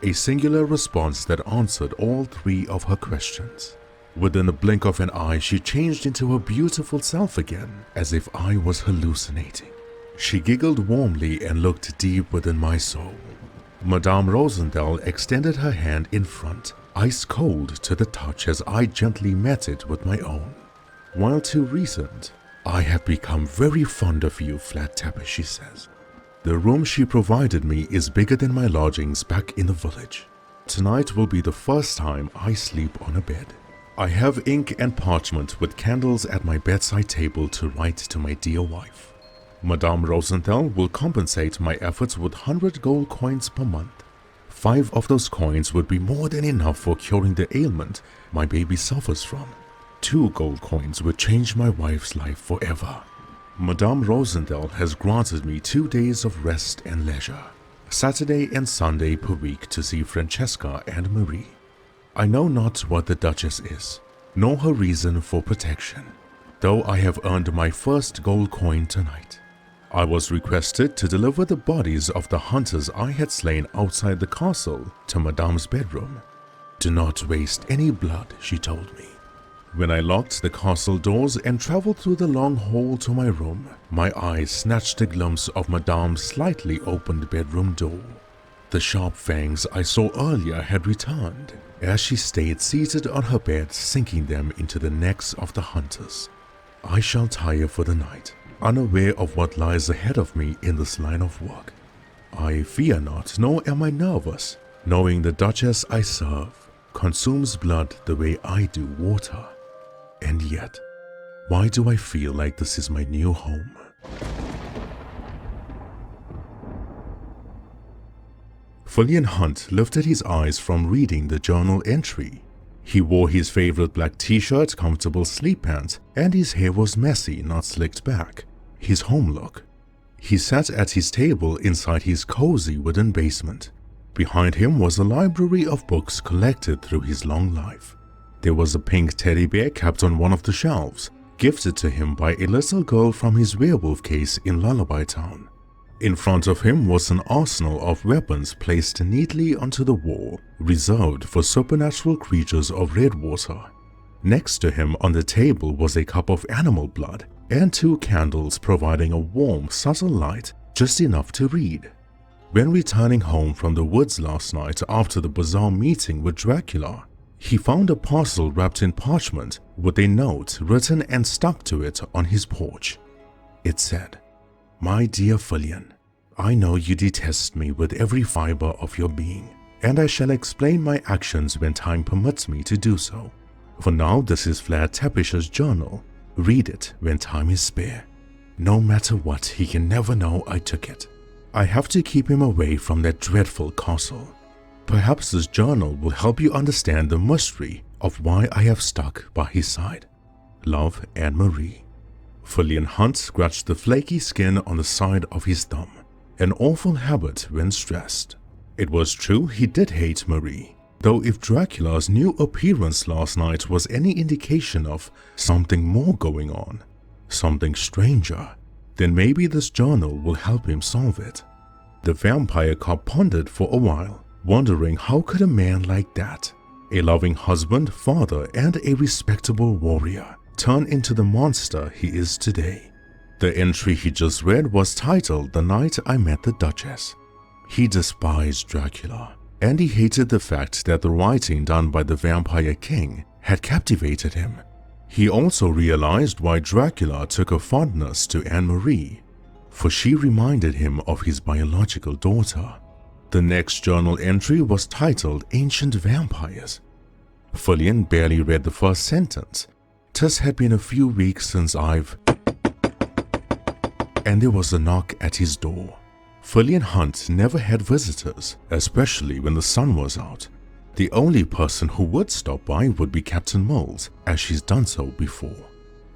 a singular response that answered all three of her questions. Within a blink of an eye, she changed into her beautiful self again, as if I was hallucinating. She giggled warmly and looked deep within my soul. Madame Rosenthal extended her hand in front, ice cold to the touch as I gently met it with my own. While too recent, I have become very fond of you, Flat Tapper, she says. The room she provided me is bigger than my lodgings back in the village. Tonight will be the first time I sleep on a bed. I have ink and parchment with candles at my bedside table to write to my dear wife. Madame Rosenthal will compensate my efforts with 100 gold coins per month. 5 of those coins would be more than enough for curing the ailment my baby suffers from. 2 gold coins would change my wife's life forever. Madame Rosenthal has granted me 2 days of rest and leisure, Saturday and Sunday per week, to see Francesca and Marie. I know not what the Duchess is, nor her reason for protection, though I have earned my first gold coin tonight. I was requested to deliver the bodies of the hunters I had slain outside the castle to Madame's bedroom. Do not waste any blood, she told me. When I locked the castle doors and traveled through the long hall to my room, my eyes snatched a glimpse of Madame's slightly opened bedroom door. The sharp fangs I saw earlier had returned, as she stayed seated on her bed, sinking them into the necks of the hunters. I shall tire for the night, unaware of what lies ahead of me in this line of work. I fear not, nor am I nervous, knowing the Duchess I serve consumes blood the way I do water. And yet, why do I feel like this is my new home? Fillian Hunt lifted his eyes from reading the journal entry. He wore his favorite black t-shirt, comfortable sleep pants, and his hair was messy, not slicked back. His home look. He sat at his table inside his cozy wooden basement. Behind him was a library of books collected through his long life. There was a pink teddy bear kept on one of the shelves, gifted to him by a little girl from his werewolf case in Lullaby Town. In front of him was an arsenal of weapons placed neatly onto the wall, reserved for supernatural creatures of Redwater. Next to him on the table was a cup of animal blood and 2 candles providing a warm, subtle light just enough to read. When returning home from the woods last night after the bizarre meeting with Dracula, he found a parcel wrapped in parchment with a note written and stuck to it on his porch. It said, "My dear Fillian, I know you detest me with every fiber of your being, and I shall explain my actions when time permits me to do so. For now, this is Flat Tappish's journal. Read it when time is spare. No matter what, he can never know I took it. I have to keep him away from that dreadful castle. Perhaps this journal will help you understand the mystery of why I have stuck by his side. Love, Anne Marie." Fillian Hunt scratched the flaky skin on the side of his thumb, an awful habit when stressed. It was true, he did hate Marie, though if Dracula's new appearance last night was any indication of something more going on, something stranger, then maybe this journal will help him solve it. The vampire cop pondered for a while, wondering how could a man like that, a loving husband, father, and a respectable warrior, turn into the monster he is today. The entry he just read was titled "The Night I Met the Duchess." He despised Dracula, and he hated the fact that the writing done by the Vampire King had captivated him. He also realized why Dracula took a fondness to Anne Marie, for she reminded him of his biological daughter. The next journal entry was titled "Ancient Vampires." Fillian barely read the first sentence. "'Tis had been a few weeks since I've..." And there was a knock at his door. Fillian Hunt never had visitors, especially when the sun was out. The only person who would stop by would be Captain Moles, as she's done so before.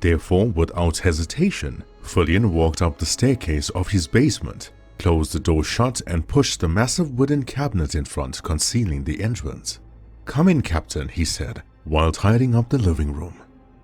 Therefore, without hesitation, Fillian walked up the staircase of his basement, closed the door shut, and pushed the massive wooden cabinet in front, concealing the entrance. "Come in, Captain," he said, while tidying up the living room.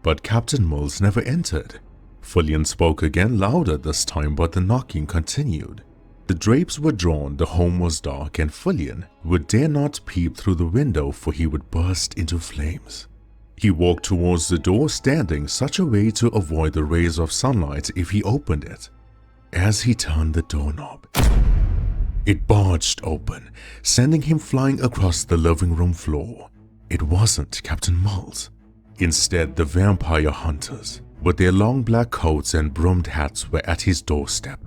But Captain Moles never entered. Fillian spoke again, louder this time, but the knocking continued. The drapes were drawn, the home was dark, and Fillian would dare not peep through the window for he would burst into flames. He walked towards the door, standing such a way to avoid the rays of sunlight if he opened it. As he turned the doorknob, it barged open, sending him flying across the living room floor. It wasn't Captain Mulls. Instead, the vampire hunters, with their long black coats and broomed hats, were at his doorstep.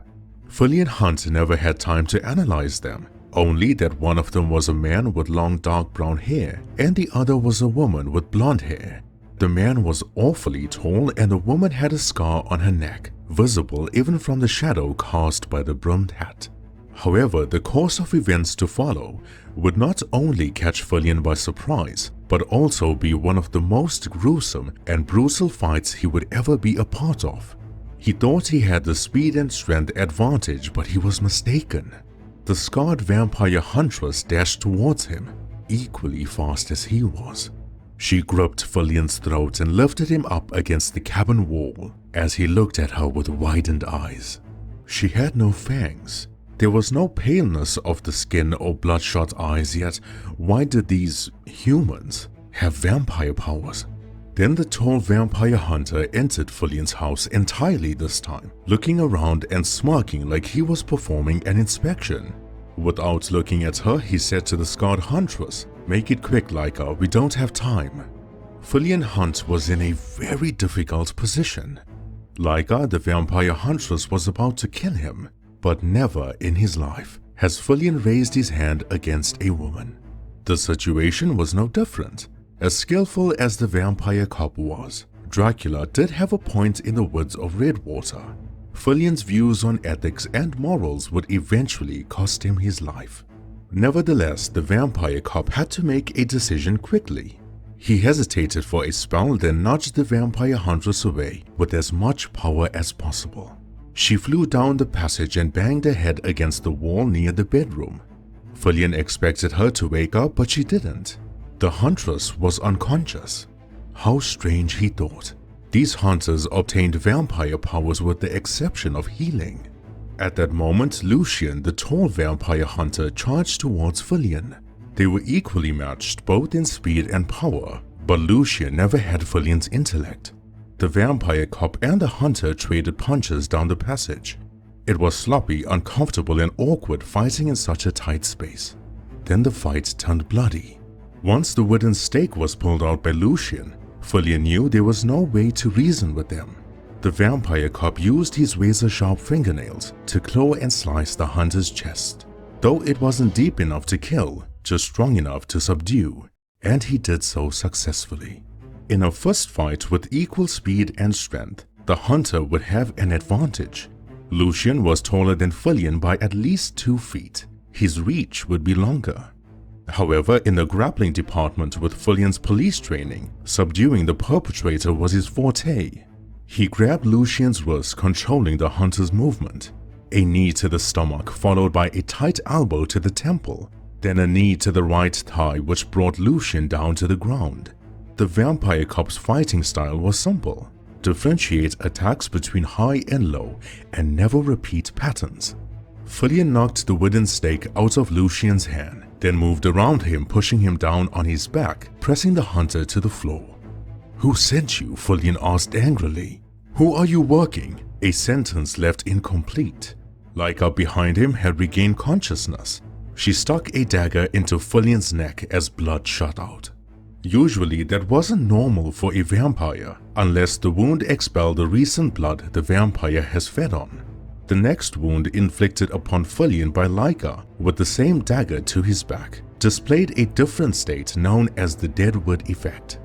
Fillian Hunt never had time to analyze them, only that one of them was a man with long dark brown hair and the other was a woman with blonde hair. The man was awfully tall and the woman had a scar on her neck, visible even from the shadow cast by the broomed hat. However, the course of events to follow would not only catch Fillian by surprise, but also be one of the most gruesome and brutal fights he would ever be a part of. He thought he had the speed and strength advantage, but he was mistaken. The scarred vampire huntress dashed towards him, equally fast as he was. She gripped Fillian's throat and lifted him up against the cabin wall as he looked at her with widened eyes. She had no fangs. There was no paleness of the skin or bloodshot eyes, yet why did these humans have vampire powers? Then the tall vampire hunter entered Fillian's house entirely this time, looking around and smirking like he was performing an inspection. Without looking at her, he said to the scarred huntress, "Make it quick, Laika, we don't have time." Fillian Hunt was in a very difficult position. Laika, the vampire huntress, was about to kill him, but never in his life has Fillian raised his hand against a woman. The situation was no different. As skillful as the vampire cop was, Dracula did have a point in the woods of Redwater. Fillian's views on ethics and morals would eventually cost him his life. Nevertheless, the vampire cop had to make a decision quickly. He hesitated for a spell, then nudged the vampire huntress away with as much power as possible. She flew down the passage and banged her head against the wall near the bedroom. Fillian expected her to wake up, but she didn't. The huntress was unconscious. How strange, he thought. These hunters obtained vampire powers with the exception of healing. At that moment, Lucian, the tall vampire hunter, charged towards Fillian. They were equally matched both in speed and power, but Lucian never had Fillian's intellect. The vampire cop and the hunter traded punches down the passage. It was sloppy, uncomfortable, and awkward fighting in such a tight space. Then the fight turned bloody. Once the wooden stake was pulled out by Lucian, Fillian knew there was no way to reason with them. The vampire cop used his razor-sharp fingernails to claw and slice the hunter's chest, though it wasn't deep enough to kill, just strong enough to subdue, and he did so successfully. In a fist fight with equal speed and strength, the hunter would have an advantage. Lucian was taller than Fillian by at least 2 feet. His reach would be longer. However, in the grappling department with Fillian's police training, subduing the perpetrator was his forte. He grabbed Lucian's wrist, controlling the hunter's movement. A knee to the stomach, followed by a tight elbow to the temple, then a knee to the right thigh, which brought Lucian down to the ground. The vampire cop's fighting style was simple: differentiate attacks between high and low, and never repeat patterns. Fillian knocked the wooden stake out of Lucian's hand, then moved around him, pushing him down on his back, pressing the hunter to the floor. "Who sent you?" Fillian asked angrily. "Who are you working?" A sentence left incomplete. Laika behind him had regained consciousness. She stuck a dagger into Fillian's neck as blood shot out. Usually that wasn't normal for a vampire, unless the wound expelled the recent blood the vampire has fed on. The next wound inflicted upon Fillian by Laika with the same dagger to his back displayed a different state known as the deadwood effect.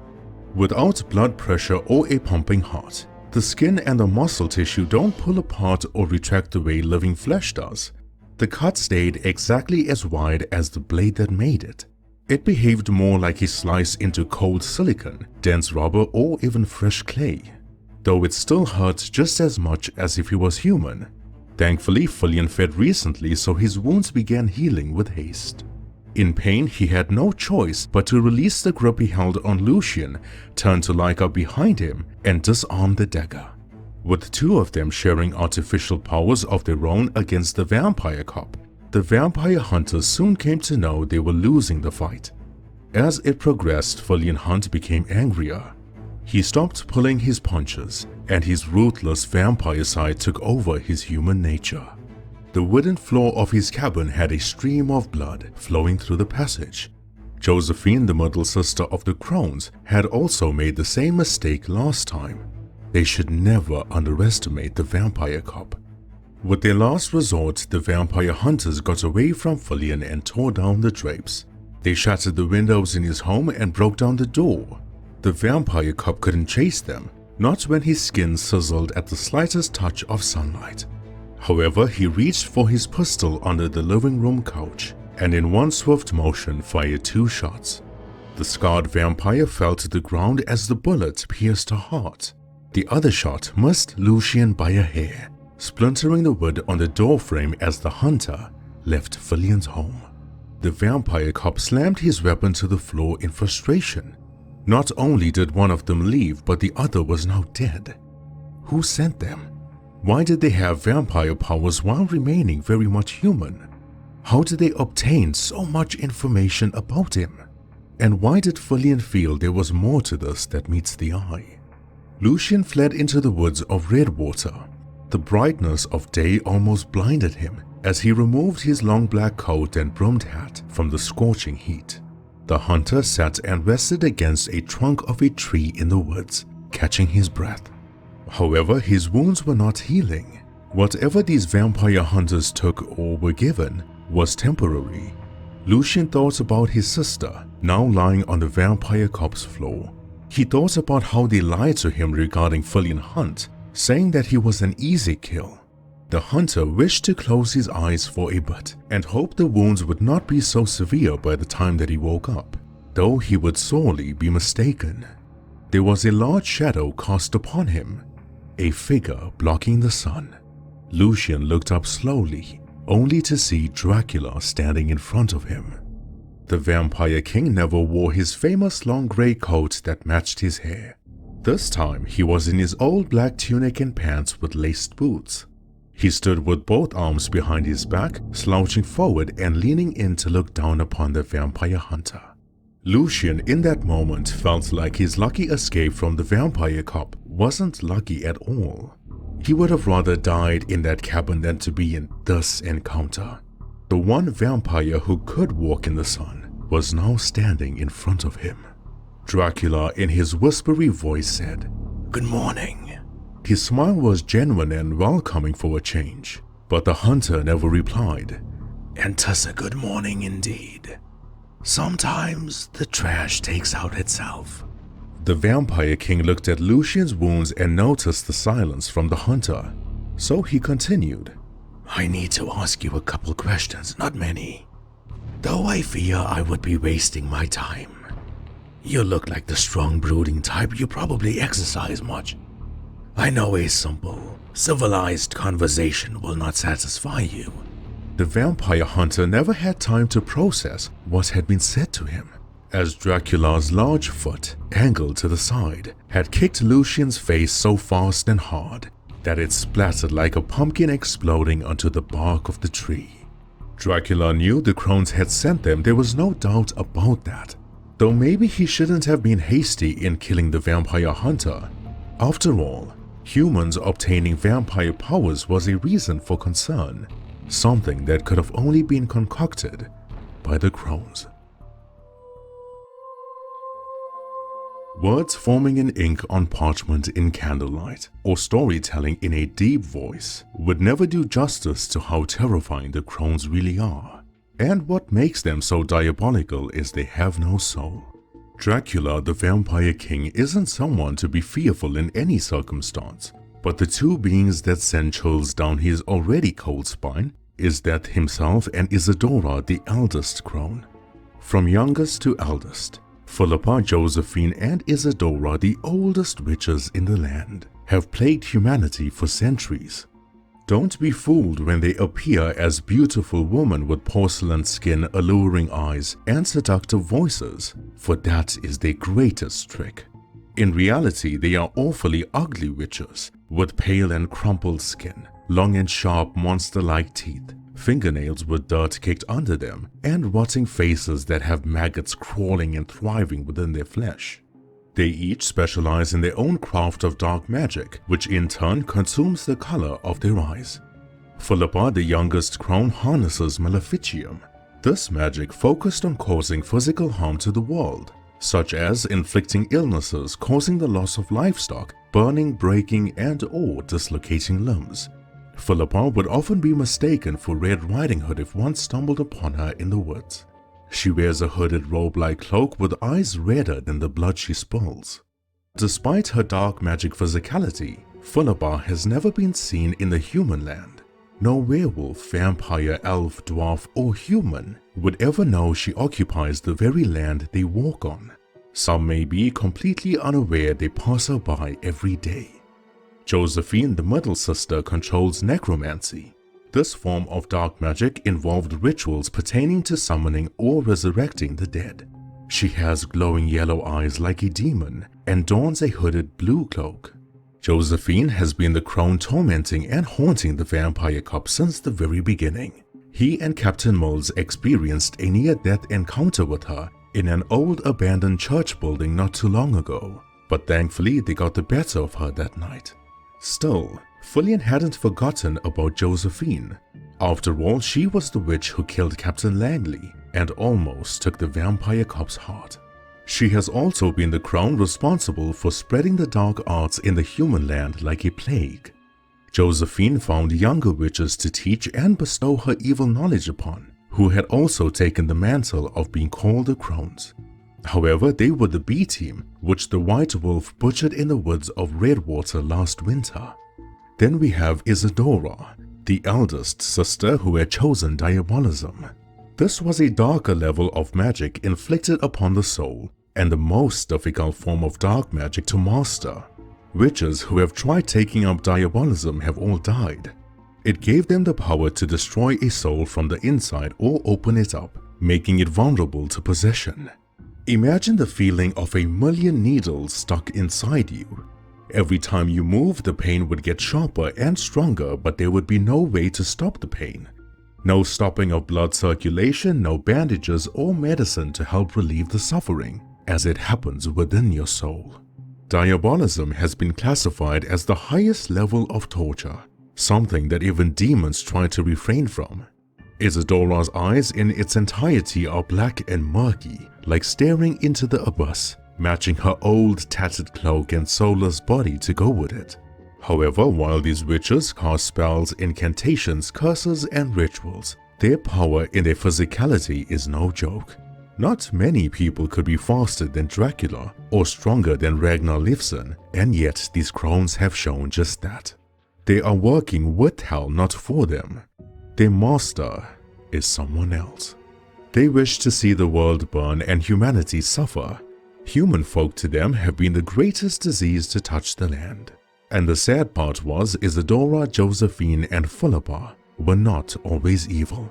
Without blood pressure or a pumping heart, the skin and the muscle tissue don't pull apart or retract the way living flesh does. The cut stayed exactly as wide as the blade that made it. It behaved more like a slice into cold silicon, dense rubber, or even fresh clay, though it still hurt just as much as if he was human. Thankfully, Fillian fed recently, so his wounds began healing with haste. In pain, he had no choice but to release the grip he held on Lucian, turn to Laika behind him, and disarm the dagger. with two of them sharing artificial powers of their own against the vampire cop. The vampire hunters soon came to know they were losing the fight. As it progressed, Fillian Hunt became angrier. He stopped pulling his punches, and his ruthless vampire side took over his human nature. The wooden floor of his cabin had a stream of blood flowing through the passage. Josephine, the middle sister of the Crones, had also made the same mistake last time. They should never underestimate the vampire cop. With their last resort, the vampire hunters got away from Fillian and tore down the drapes. They shattered the windows in his home and broke down the door. The vampire cop couldn't chase them, not when his skin sizzled at the slightest touch of sunlight. However, he reached for his pistol under the living room couch and in one swift motion fired 2 shots. The scarred vampire fell to the ground as the bullet pierced her heart. The other shot missed Lucian by a hair, splintering the wood on the doorframe as the hunter left Fillian's home. The vampire cop slammed his weapon to the floor in frustration. Not only did one of them leave, but the other was now dead. Who sent them? Why did they have vampire powers while remaining very much human? How did they obtain so much information about him? And why did Fillian feel there was more to this that meets the eye? Lucian fled into the woods of Redwater. The brightness of day almost blinded him as he removed his long black coat and brimmed hat from the scorching heat. The hunter sat and rested against a trunk of a tree in the woods, catching his breath. However, his wounds were not healing. Whatever these vampire hunters took or were given was temporary. Lucian thought about his sister, now lying on the vampire cop's floor. He thought about how they lied to him regarding Fillian Hunt, saying that he was an easy kill. The hunter wished to close his eyes for a bit and hoped the wounds would not be so severe by the time that he woke up, though he would sorely be mistaken. There was a large shadow cast upon him, a figure blocking the sun. Lucian looked up slowly, only to see Dracula standing in front of him. The vampire king never wore his famous long grey coat that matched his hair. This time he was in his old black tunic and pants with laced boots. He stood with both arms behind his back, slouching forward and leaning in to look down upon the vampire hunter. Lucian in that moment felt like his lucky escape from the vampire cop wasn't lucky at all. He would have rather died in that cabin than to be in this encounter. The one vampire who could walk in the sun was now standing in front of him. Dracula in his whispery voice said, "Good morning." His smile was genuine and welcoming for a change, but the hunter never replied. "And 'tis a good morning indeed. Sometimes the trash takes out itself." The vampire king looked at Lucian's wounds and noticed the silence from the hunter, so he continued, "I need to ask you a couple questions, not many. Though I fear I would be wasting my time. You look like the strong brooding type. You probably exercise much. I know a simple, civilized conversation will not satisfy you." The vampire hunter never had time to process what had been said to him, as Dracula's large foot, angled to the side, had kicked Lucian's face so fast and hard that it splattered like a pumpkin exploding onto the bark of the tree. Dracula knew the Crones had sent them, there was no doubt about that, though maybe he shouldn't have been hasty in killing the vampire hunter. After all, humans obtaining vampire powers was a reason for concern, something that could have only been concocted by the Crones. Words forming in ink on parchment in candlelight, or storytelling in a deep voice, would never do justice to how terrifying the Crones really are. And what makes them so diabolical is they have no soul. Dracula, the vampire king, isn't someone to be fearful in any circumstance, but the two beings that send chills down his already cold spine is Death himself and Isadora, the eldest Crone. From youngest to eldest, Philippa, Josephine, and Isadora, the oldest witches in the land, have plagued humanity for centuries. Don't be fooled when they appear as beautiful women with porcelain skin, alluring eyes, and seductive voices, for that is their greatest trick. In reality, they are awfully ugly witches, with pale and crumpled skin, long and sharp monster-like teeth, fingernails with dirt kicked under them, and rotting faces that have maggots crawling and thriving within their flesh. They each specialize in their own craft of dark magic, which in turn consumes the color of their eyes. Philippa, the youngest Crone, harnesses maleficium. This magic focused on causing physical harm to the world, such as inflicting illnesses, causing the loss of livestock, burning, breaking, and/or dislocating limbs. Philippa would often be mistaken for Red Riding Hood if one stumbled upon her in the woods. She wears a hooded robe-like cloak with eyes redder than the blood she spills. Despite her dark magic physicality, Philippa has never been seen in the human land. No werewolf, vampire, elf, dwarf, or human would ever know she occupies the very land they walk on. Some may be completely unaware they pass her by every day. Josephine, the middle sister, controls necromancy. This form of dark magic involved rituals pertaining to summoning or resurrecting the dead. She has glowing yellow eyes like a demon and dons a hooded blue cloak. Josephine has been the Crone tormenting and haunting the vampire cop since the very beginning. He and Captain Mills experienced a near-death encounter with her in an old abandoned church building not too long ago, but thankfully they got the better of her that night. Still, Fillian hadn't forgotten about Josephine. After all, she was the witch who killed Captain Langley and almost took the vampire cop's heart. She has also been the Crone responsible for spreading the dark arts in the human land like a plague. Josephine found younger witches to teach and bestow her evil knowledge upon, who had also taken the mantle of being called the Crones. However, they were the B team, which the White Wolf butchered in the woods of Redwater last winter. Then we have Isadora, the eldest sister who had chosen diabolism. This was a darker level of magic inflicted upon the soul, and the most difficult form of dark magic to master. Witches who have tried taking up diabolism have all died. It gave them the power to destroy a soul from the inside or open it up, making it vulnerable to possession. Imagine the feeling of a million needles stuck inside you. Every time you move, the pain would get sharper and stronger, but there would be no way to stop the pain. No stopping of blood circulation, no bandages or medicine to help relieve the suffering, as it happens within your soul. Diabolism has been classified as the highest level of torture, something that even demons try to refrain from. Isadora's eyes in its entirety are black and murky, like staring into the abyss, matching her old tattered cloak and soulless body to go with it. However, while these witches cast spells, incantations, curses, and rituals, their power in their physicality is no joke. Not many people could be faster than Dracula or stronger than Ragnar Leifsson, and yet these Crones have shown just that. They are working with hell, not for them. Their master is someone else. They wish to see the world burn and humanity suffer. Human folk to them have been the greatest disease to touch the land. And the sad part was Isadora, Josephine, and Philippa were not always evil.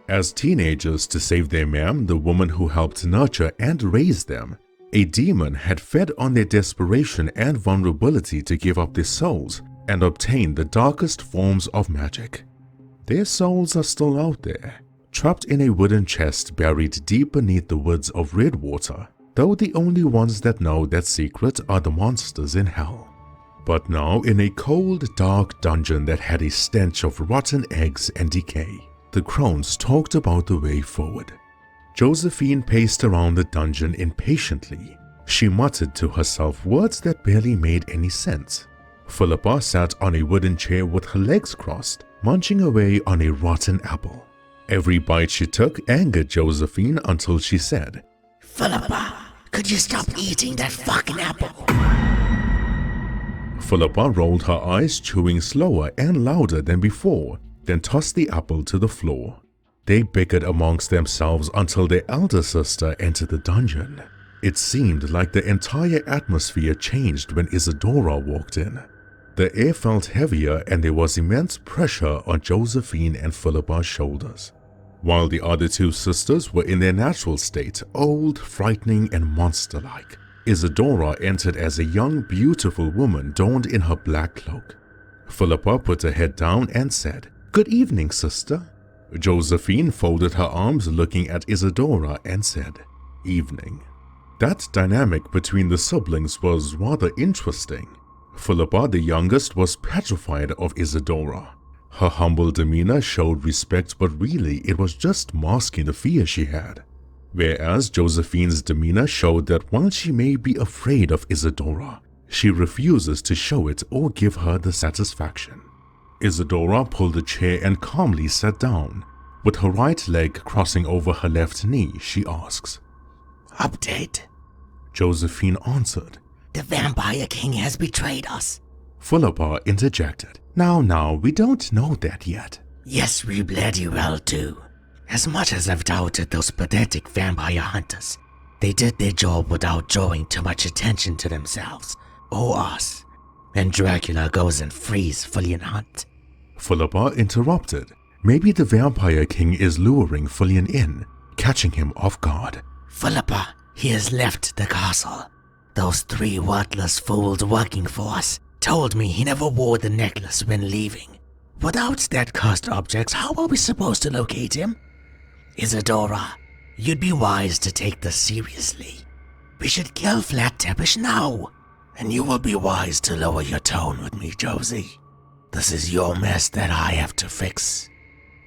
As teenagers, to save their ma'am, the woman who helped nurture and raise them, a demon had fed on their desperation and vulnerability to give up their souls and obtain the darkest forms of magic. Their souls are still out there, trapped in a wooden chest buried deep beneath the woods of Redwater, though the only ones that know that secret are the monsters in hell. But now, in a cold, dark dungeon that had a stench of rotten eggs and decay, the Crones talked about the way forward. Josephine paced around the dungeon impatiently. She muttered to herself words that barely made any sense. Philippa sat on a wooden chair with her legs crossed, munching away on a rotten apple. Every bite she took angered Josephine until she said, "Philippa, could you stop eating that fucking apple?" Philippa rolled her eyes, chewing slower and louder than before, then tossed the apple to the floor. They bickered amongst themselves until their elder sister entered the dungeon. It seemed like the entire atmosphere changed when Isadora walked in. The air felt heavier and there was immense pressure on Josephine and Philippa's shoulders. While the other two sisters were in their natural state, old, frightening, and monster-like. Isadora entered as a young, beautiful woman donned in her black cloak. Philippa put her head down and said, "Good evening, sister." Josephine folded her arms looking at Isadora and said, "Evening." That dynamic between the siblings was rather interesting. Philippa, the youngest, was petrified of Isadora. Her humble demeanor showed respect, but really it was just masking the fear she had. Whereas Josephine's demeanor showed that while she may be afraid of Isadora, she refuses to show it or give her the satisfaction. Isadora pulled a chair and calmly sat down. With her right leg crossing over her left knee, she asks, "Update." Josephine answered. "The Vampire King has betrayed us." Philippa interjected, Now, we don't know that yet." "Yes, we bloody well do. As much as I've doubted those pathetic vampire hunters, they did their job without drawing too much attention to themselves, or us. And Dracula goes and frees Fillian Hunt." Philippa interrupted. Maybe the Vampire King is luring Fillian in, catching him off guard. "Philippa, he has left the castle. Those 3 worthless fools working for us told me he never wore the necklace when leaving. Without that cursed object, how are we supposed to locate him? Isadora, you'd be wise to take this seriously. We should kill Flat Tepish now, and you will be wise to lower your tone with me, Josie. This is your mess that I have to fix.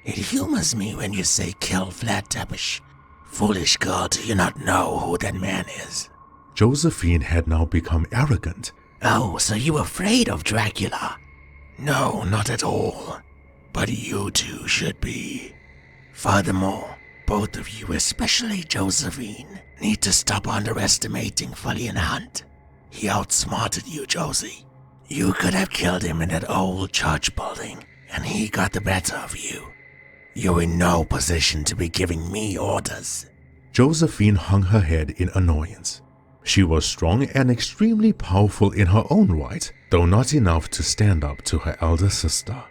It humors me when you say kill Flat Tepish. Foolish girl, do you not know who that man is?" Josephine had now become arrogant. "Oh, so you're afraid of Dracula?" "No, not at all. But you two should be. Furthermore, both of you, especially Josephine, need to stop underestimating Fillian Hunt. He outsmarted you, Josie. You could have killed him in that old church building, and he got the better of you. You're in no position to be giving me orders." Josephine hung her head in annoyance. She was strong and extremely powerful in her own right, though not enough to stand up to her elder sister.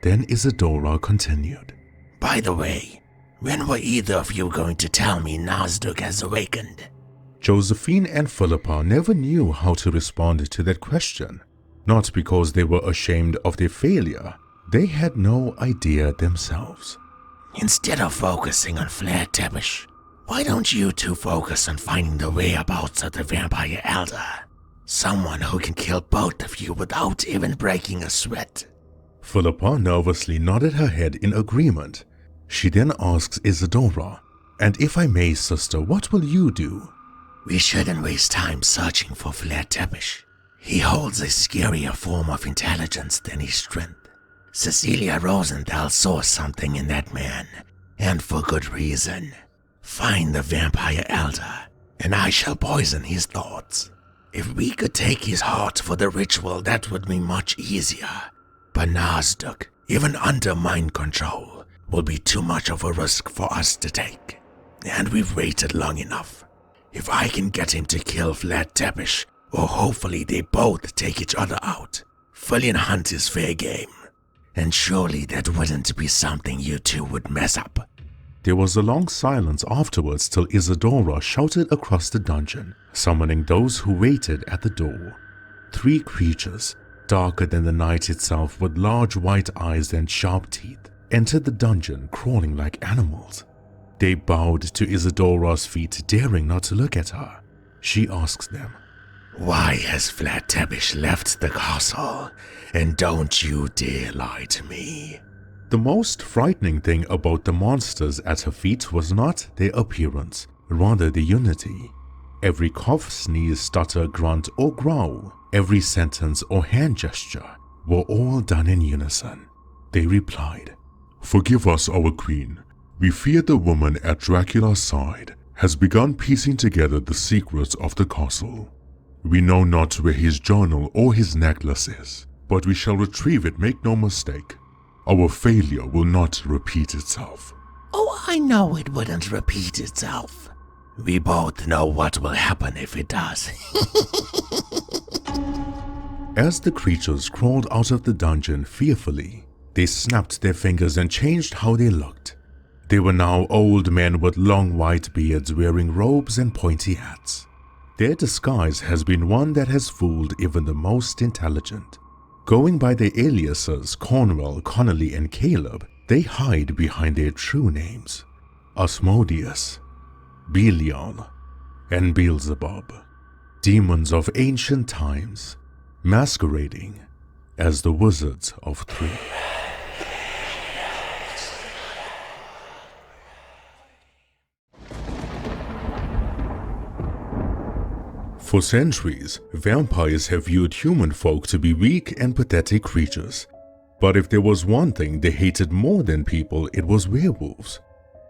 Then Isadora continued. "By the way, when were either of you going to tell me Nasdaq has awakened?" Josephine and Philippa never knew how to respond to that question. Not because they were ashamed of their failure, they had no idea themselves. "Instead of focusing on Flat Tepish, why don't you two focus on finding the whereabouts of the Vampire Elder? Someone who can kill both of you without even breaking a sweat." Philippa nervously nodded her head in agreement. She then asks Isadora, "And if I may, sister, what will you do?" "We shouldn't waste time searching for Flat Tepish. He holds a scarier form of intelligence than his strength. Cecilia Rosenthal saw something in that man, and for good reason. Find the Vampire Elder, and I shall poison his thoughts. If we could take his heart for the ritual, that would be much easier. But Nasdaq, even under mind control, will be too much of a risk for us to take. And we've waited long enough. If I can get him to kill Flat Tepish, or hopefully they both take each other out, Fillian Hunt is fair game. And surely that wouldn't be something you two would mess up." There was a long silence afterwards till Isadora shouted across the dungeon, summoning those who waited at the door. 3 creatures, darker than the night itself with large white eyes and sharp teeth, entered the dungeon crawling like animals. They bowed to Isadora's feet, daring not to look at her. She asks them, "Why has Flat Tepish left the castle? And don't you dare lie to me." The most frightening thing about the monsters at her feet was not their appearance, rather the unity. Every cough, sneeze, stutter, grunt, or growl, every sentence or hand gesture were all done in unison. They replied, "Forgive us, our queen. We fear the woman at Dracula's side has begun piecing together the secrets of the castle. We know not where his journal or his necklace is, but we shall retrieve it, make no mistake. Our failure will not repeat itself." "Oh, I know it wouldn't repeat itself. We both know what will happen if it does." As the creatures crawled out of the dungeon fearfully, they snapped their fingers and changed how they looked. They were now old men with long white beards wearing robes and pointy hats. Their disguise has been one that has fooled even the most intelligent. Going by their aliases Cornwell, Connolly, and Caleb, they hide behind their true names: Asmodeus, Belial, and Beelzebub, demons of ancient times, masquerading as the Wizards of Three. For centuries, vampires have viewed human folk to be weak and pathetic creatures. But if there was one thing they hated more than people, it was werewolves.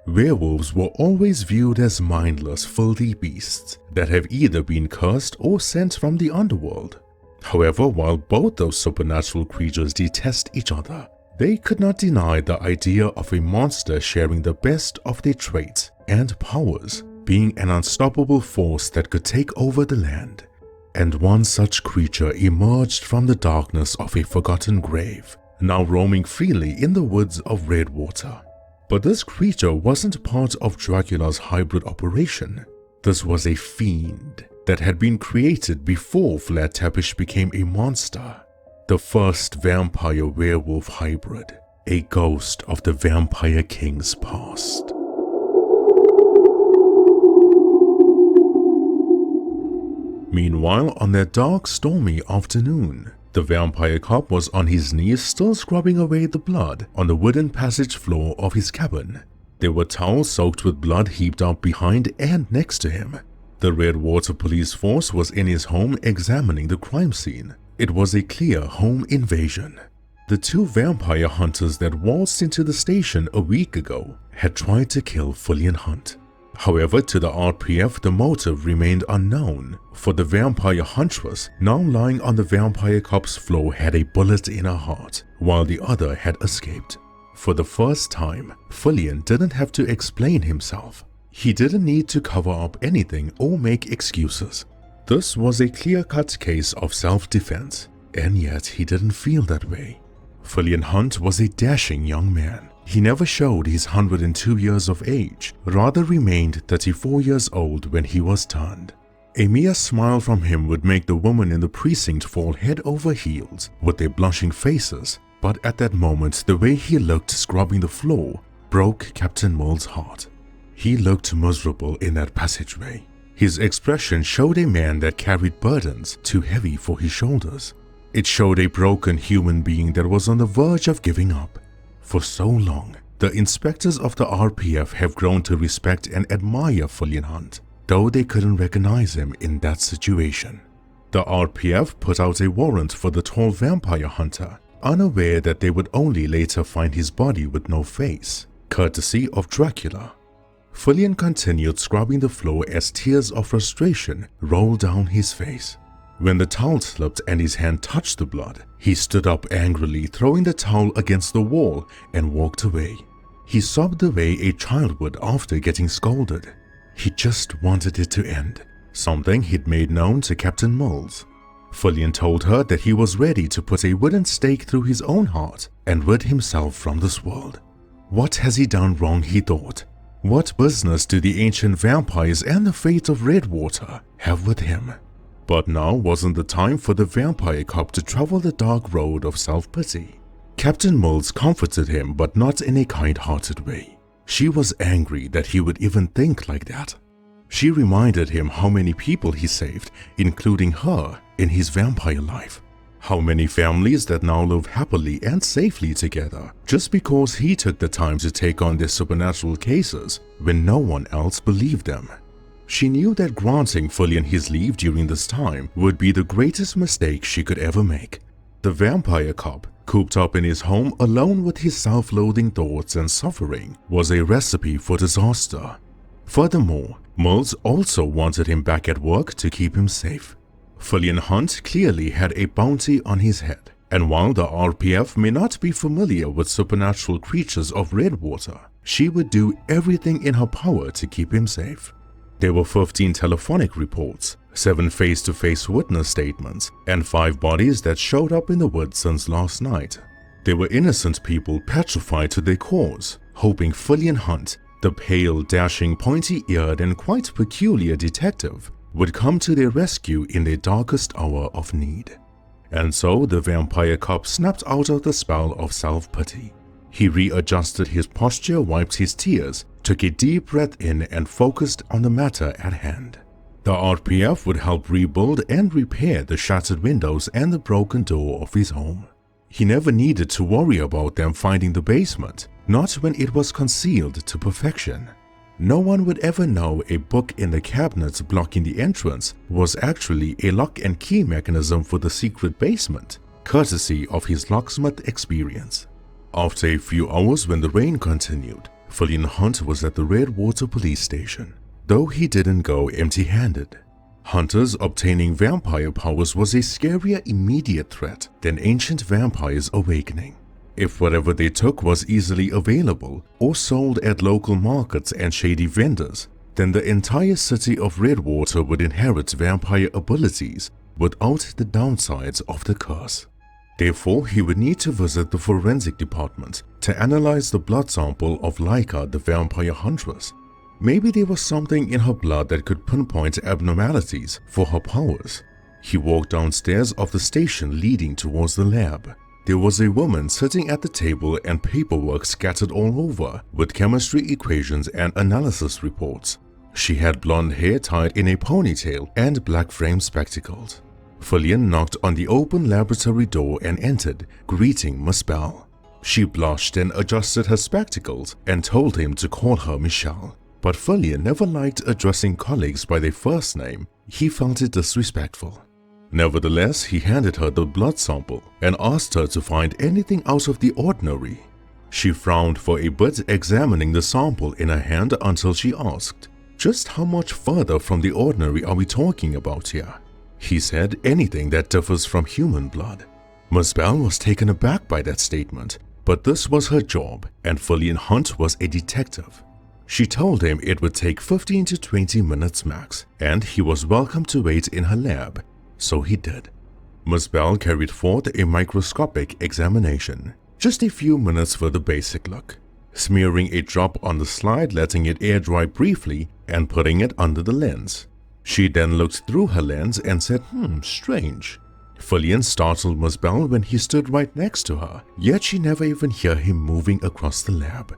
Werewolves were always viewed as mindless, filthy beasts that have either been cursed or sent from the underworld. However, while both those supernatural creatures detest each other, they could not deny the idea of a monster sharing the best of their traits and powers, being an unstoppable force that could take over the land. And one such creature emerged from the darkness of a forgotten grave, now roaming freely in the woods of Redwater. But this creature wasn't part of Dracula's hybrid operation. This was a fiend that had been created before Vlad Tepes became a monster. The first vampire-werewolf hybrid, a ghost of the Vampire King's past. Meanwhile, on that dark, stormy afternoon, the vampire cop was on his knees still scrubbing away the blood on the wooden passage floor of his cabin. There were towels soaked with blood heaped up behind and next to him. The Redwater police force was in his home examining the crime scene. It was a clear home invasion. The two vampire hunters that waltzed into the station a week ago had tried to kill Fillian Hunt. However, to the RPF, the motive remained unknown, for the vampire huntress, now lying on the vampire cop's floor, had a bullet in her heart, while the other had escaped. For the first time, Fillian didn't have to explain himself. He didn't need to cover up anything or make excuses. This was a clear-cut case of self-defense, and yet he didn't feel that way. Fillian Hunt was a dashing young man. He never showed his 102 years of age, rather remained 34 years old when he was turned. A mere smile from him would make the women in the precinct fall head over heels with their blushing faces, but at that moment the way he looked scrubbing the floor broke Captain Mill's heart. He looked miserable in that passageway. His expression showed a man that carried burdens too heavy for his shoulders. It showed a broken human being that was on the verge of giving up. For so long, the inspectors of the RPF have grown to respect and admire Fillian Hunt, though they couldn't recognize him in that situation. The RPF put out a warrant for the tall vampire hunter, unaware that they would only later find his body with no face, courtesy of Dracula. Fillian continued scrubbing the floor as tears of frustration rolled down his face. When the towel slipped and his hand touched the blood, he stood up angrily, throwing the towel against the wall and walked away. He sobbed the way a child would after getting scolded. He just wanted it to end, something he'd made known to Captain Mills. Fillian told her that he was ready to put a wooden stake through his own heart and rid himself from this world. What has he done wrong, he thought? What business do the ancient vampires and the fate of Redwater have with him? But now wasn't the time for the vampire cop to travel the dark road of self-pity. Captain Mills comforted him, but not in a kind-hearted way. She was angry that he would even think like that. She reminded him how many people he saved, including her, in his vampire life. How many families that now live happily and safely together just because he took the time to take on their supernatural cases when no one else believed them. She knew that granting Fillian his leave during this time would be the greatest mistake she could ever make. The vampire cop, cooped up in his home alone with his self-loathing thoughts and suffering, was a recipe for disaster. Furthermore, Mills also wanted him back at work to keep him safe. Fillian Hunt clearly had a bounty on his head, and while the RPF may not be familiar with supernatural creatures of Redwater, she would do everything in her power to keep him safe. There were 15 telephonic reports, 7 face-to-face witness statements, and 5 bodies that showed up in the woods since last night. There were innocent people petrified to their cores, hoping Fillian Hunt, the pale, dashing, pointy-eared and quite peculiar detective, would come to their rescue in their darkest hour of need. And so the vampire cop snapped out of the spell of self-pity. He readjusted his posture, wiped his tears, took a deep breath in and focused on the matter at hand. The RPF would help rebuild and repair the shattered windows and the broken door of his home. He never needed to worry about them finding the basement, not when it was concealed to perfection. No one would ever know a book in the cabinet blocking the entrance was actually a lock and key mechanism for the secret basement, courtesy of his locksmith experience. After a few hours, when the rain continued, Fillian Hunt was at the Redwater police station, though he didn't go empty-handed. Hunters obtaining vampire powers was a scarier immediate threat than ancient vampires awakening. If whatever they took was easily available or sold at local markets and shady vendors, then the entire city of Redwater would inherit vampire abilities without the downsides of the curse. Therefore, he would need to visit the forensic department to analyze the blood sample of Laika, the vampire huntress. Maybe there was something in her blood that could pinpoint abnormalities for her powers. He walked downstairs of the station leading towards the lab. There was a woman sitting at the table and paperwork scattered all over with chemistry equations and analysis reports. She had blonde hair tied in a ponytail and black frame spectacles. Fillian knocked on the open laboratory door and entered, greeting Miss Bell. She blushed and adjusted her spectacles and told him to call her Michelle. But Fillian never liked addressing colleagues by their first name. He felt it disrespectful. Nevertheless, he handed her the blood sample and asked her to find anything out of the ordinary. She frowned for a bit, examining the sample in her hand until she asked, "Just how much further from the ordinary are we talking about here?" He said, "Anything that differs from human blood." Miss Bell was taken aback by that statement, but this was her job and Fillian Hunt was a detective. She told him it would take 15 to 20 minutes max, and he was welcome to wait in her lab. So he did. Miss Bell carried forth a microscopic examination, just a few minutes for the basic look, smearing a drop on the slide, letting it air dry briefly, and putting it under the lens. She then looked through her lens and said, strange. Fillian startled Miss Bell when he stood right next to her, yet she never even heard him moving across the lab.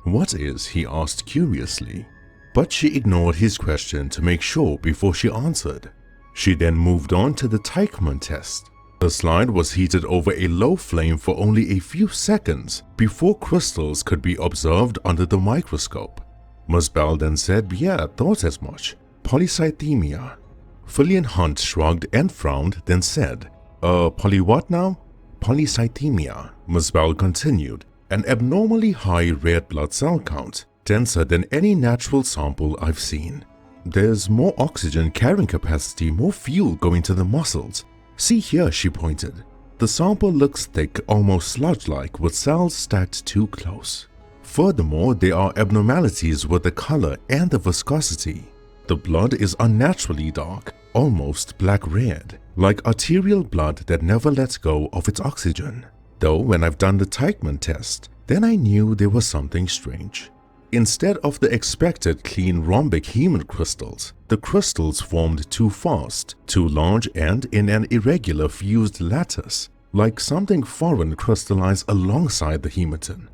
"What is?" he asked curiously. But she ignored his question to make sure before she answered. She then moved on to the Teichmann test. The slide was heated over a low flame for only a few seconds before crystals could be observed under the microscope. Miss Bell then said, "Yeah, thought as much. Polycythemia." Fillian Hunt shrugged and frowned, then said, Poly what now?" "Polycythemia," Miss Bell continued, "an abnormally high red blood cell count, denser than any natural sample I've seen. There's more oxygen carrying capacity, more fuel going to the muscles. See here," she pointed. "The sample looks thick, almost sludge-like, with cells stacked too close. Furthermore, there are abnormalities with the color and the viscosity. The blood is unnaturally dark, almost black-red, like arterial blood that never lets go of its oxygen. Though when I've done the Teichmann test, then I knew there was something strange. Instead of the expected clean rhombic heme crystals, the crystals formed too fast, too large, and in an irregular fused lattice, like something foreign crystallized alongside the hematin.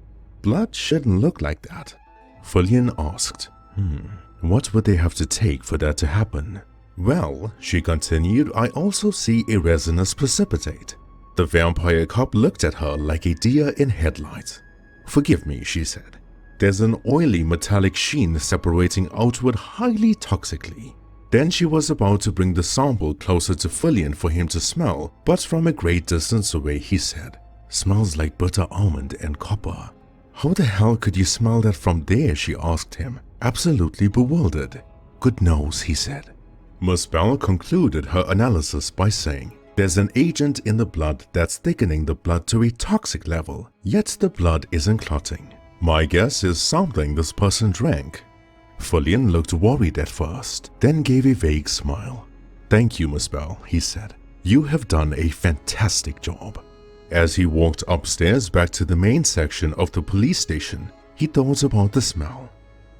Blood shouldn't look like that." Fillian asked, "What would they have to take for that to happen?" "Well," she continued, "I also see a resinous precipitate." The vampire cop looked at her like a deer in headlights. "Forgive me," she said. "There's an oily metallic sheen separating outward highly toxically." Then she was about to bring the sample closer to Fillian for him to smell, but from a great distance away he said, "Smells like bitter almond and copper." "How the hell could you smell that from there?" she asked him, absolutely bewildered. "Good nose," he said. Miss Bell concluded her analysis by saying, "There's an agent in the blood that's thickening the blood to a toxic level, yet the blood isn't clotting. My guess is something this person drank." Fillian looked worried at first, then gave a vague smile. "Thank you, Miss Bell," he said. "You have done a fantastic job." As he walked upstairs back to the main section of the police station, he thought about the smell.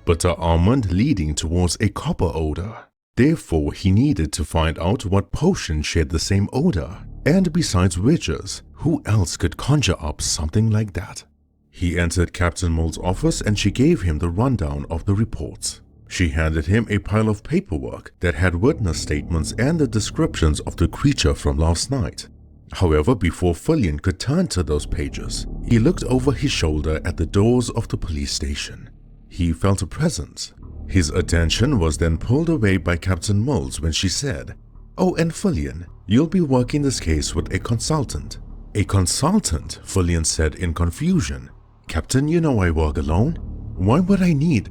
Bitter almond leading towards a copper odor. Therefore, he needed to find out what potion shared the same odor, and besides witches, who else could conjure up something like that? He entered Captain Mole's office and she gave him the rundown of the reports. She handed him a pile of paperwork that had witness statements and the descriptions of the creature from last night. However, before Fillian could turn to those pages, he looked over his shoulder at the doors of the police station. He felt a presence. His attention was then pulled away by Captain Moles when she said, "Oh, and Fillian, you'll be working this case with a consultant." "A consultant?" Fillian said in confusion. "Captain, you know I work alone. Why would I need—"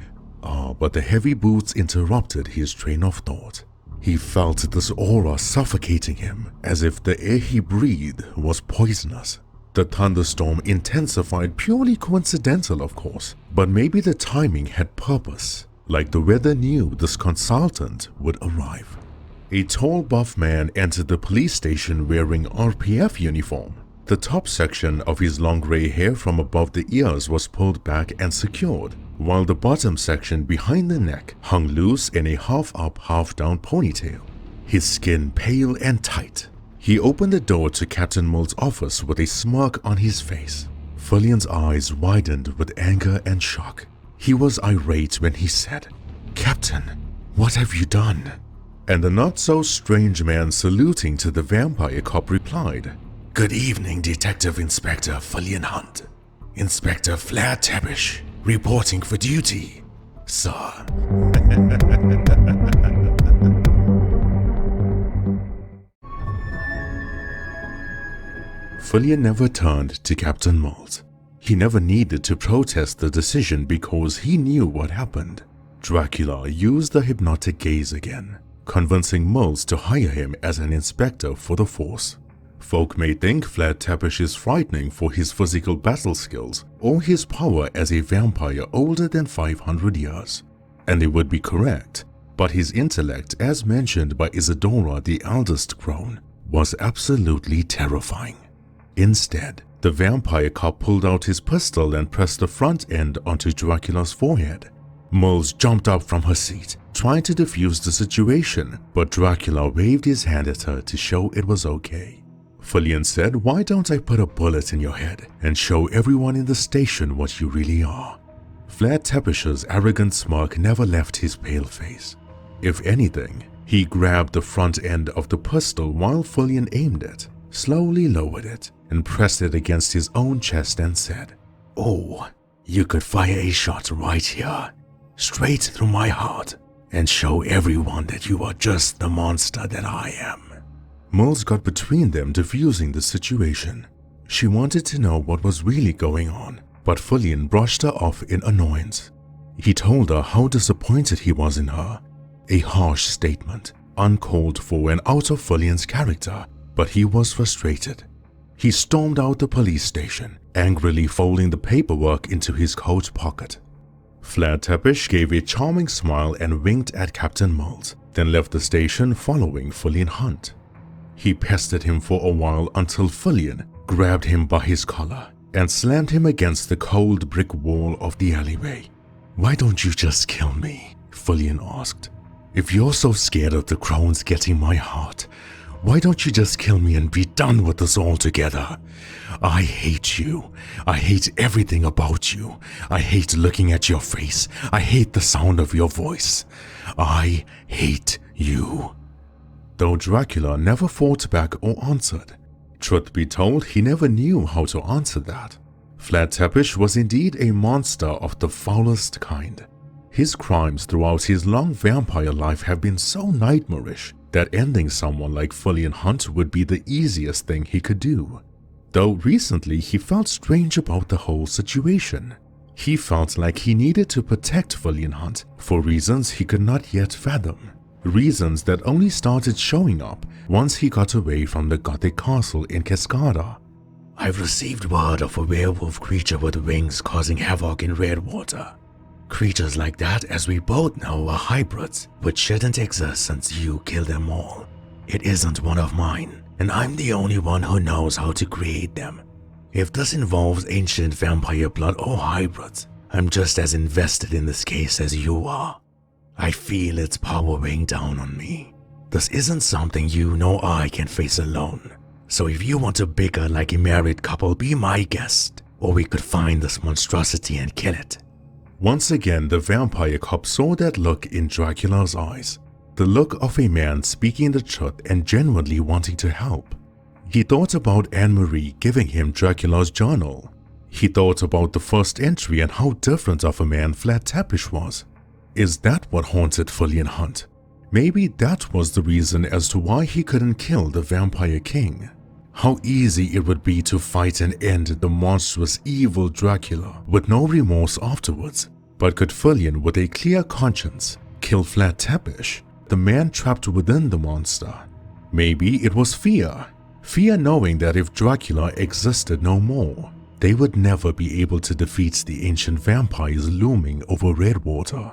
but the heavy boots interrupted his train of thought. He felt this aura suffocating him, as if the air he breathed was poisonous. The thunderstorm intensified, purely coincidental of course, but maybe the timing had purpose, like the weather knew this consultant would arrive. A tall buff man entered the police station wearing RPF uniform. The top section of his long grey hair from above the ears was pulled back and secured, while the bottom section behind the neck hung loose in a half-up, half-down ponytail. His skin pale and tight. He opened the door to Captain Mole's office with a smirk on his face. Fillian's eyes widened with anger and shock. He was irate when he said, "Captain, what have you done?" And the not-so-strange man saluting to the vampire cop replied, "Good evening, Detective Inspector Fillian Hunt. Inspector Flair Tabish, reporting for duty, sir." Fillian never turned to Captain Moles. He never needed to protest the decision because he knew what happened. Dracula used the hypnotic gaze again, convincing Moles to hire him as an inspector for the force. Folk may think Flair Tabish is frightening for his physical battle skills or his power as a vampire older than 500 years. And they would be correct, but his intellect, as mentioned by Isadora the eldest Crone, was absolutely terrifying. Instead, the vampire cop pulled out his pistol and pressed the front end onto Dracula's forehead. Moles jumped up from her seat, trying to defuse the situation, but Dracula waved his hand at her to show it was okay. Fillian said, "Why don't I put a bullet in your head and show everyone in the station what you really are?" Flair Tabish's arrogant smirk never left his pale face. If anything, he grabbed the front end of the pistol while Fillian aimed it, slowly lowered it, and pressed it against his own chest and said, "Oh, you could fire a shot right here, straight through my heart, and show everyone that you are just the monster that I am." Moles got between them, diffusing the situation. She wanted to know what was really going on, but Fillian brushed her off in annoyance. He told her how disappointed he was in her. A harsh statement, uncalled for and out of Fillian's character, but he was frustrated. He stormed out the police station, angrily folding the paperwork into his coat pocket. Flair Tabish gave a charming smile and winked at Captain Moles, then left the station following Fillian Hunt. He pestered him for a while until Fillian grabbed him by his collar and slammed him against the cold brick wall of the alleyway. "Why don't you just kill me?" Fillian asked. "If you're so scared of the Crones getting my heart, why don't you just kill me and be done with this altogether? I hate you. I hate everything about you. I hate looking at your face. I hate the sound of your voice. I hate you." Though Dracula never fought back or answered. Truth be told, he never knew how to answer that. Flair Tabish was indeed a monster of the foulest kind. His crimes throughout his long vampire life have been so nightmarish that ending someone like Fillian Hunt would be the easiest thing he could do. Though recently he felt strange about the whole situation. He felt like he needed to protect Fillian Hunt for reasons he could not yet fathom. Reasons that only started showing up once he got away from the Gothic castle in Cascada. "I've received word of a werewolf creature with wings causing havoc in Redwater. Creatures like that, as we both know, are hybrids, which shouldn't exist since you killed them all. It isn't one of mine, and I'm the only one who knows how to create them. If this involves ancient vampire blood or hybrids, I'm just as invested in this case as you are." I feel its power weighing down on me. This isn't something you nor I can face alone. So if you want to bicker like a married couple, be my guest, or we could find this monstrosity and kill it. Once again, the vampire cop saw that look in Dracula's eyes. The look of a man speaking the truth and genuinely wanting to help. He thought about Anne-Marie giving him Dracula's journal. He thought about the first entry and how different of a man Vlad Tepes was. Is that what haunted Fillian Hunt? Maybe that was the reason as to why he couldn't kill the Vampire King. How easy it would be to fight and end the monstrous evil Dracula with no remorse afterwards. But could Fillian, with a clear conscience, kill Vlad Tepes, the man trapped within the monster? Maybe it was fear. Fear knowing that if Dracula existed no more, they would never be able to defeat the ancient vampires looming over Redwater.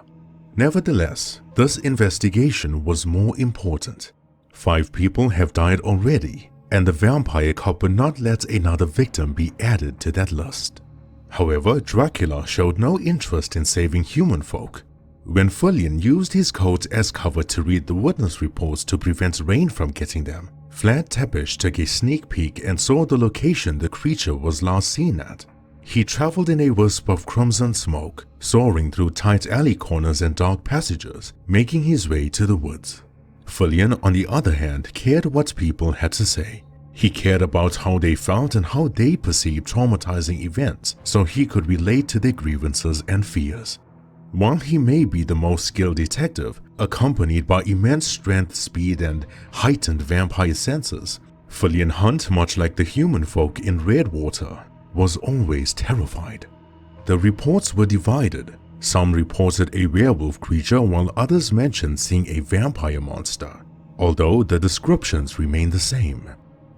Nevertheless, this investigation was more important. 5 people have died already, and the vampire cop would not let another victim be added to that list. However, Dracula showed no interest in saving human folk. When Fillian used his coat as cover to read the witness reports to prevent rain from getting them, Vlad Tepes took a sneak peek and saw the location the creature was last seen at. He traveled in a wisp of crimson smoke, soaring through tight alley corners and dark passages, making his way to the woods. Fillian, on the other hand, cared what people had to say. He cared about how they felt and how they perceived traumatizing events, so he could relate to their grievances and fears. While he may be the most skilled detective, accompanied by immense strength, speed, and heightened vampire senses, Fillian Hunt, much like the human folk in Redwater, was always terrified. The reports were divided. Some reported a werewolf creature while others mentioned seeing a vampire monster, although the descriptions remained the same.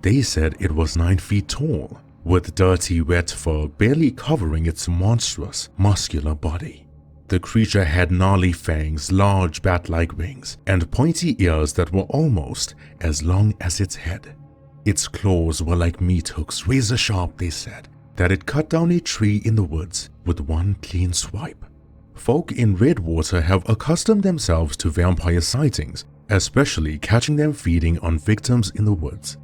They said it was 9 feet tall, with dirty wet fur barely covering its monstrous, muscular body. The creature had gnarly fangs, large bat-like wings, and pointy ears that were almost as long as its head. Its claws were like meat hooks, razor sharp, they said, that it cut down a tree in the woods with one clean swipe. Folk in Redwater have accustomed themselves to vampire sightings, especially catching them feeding on victims in the woods.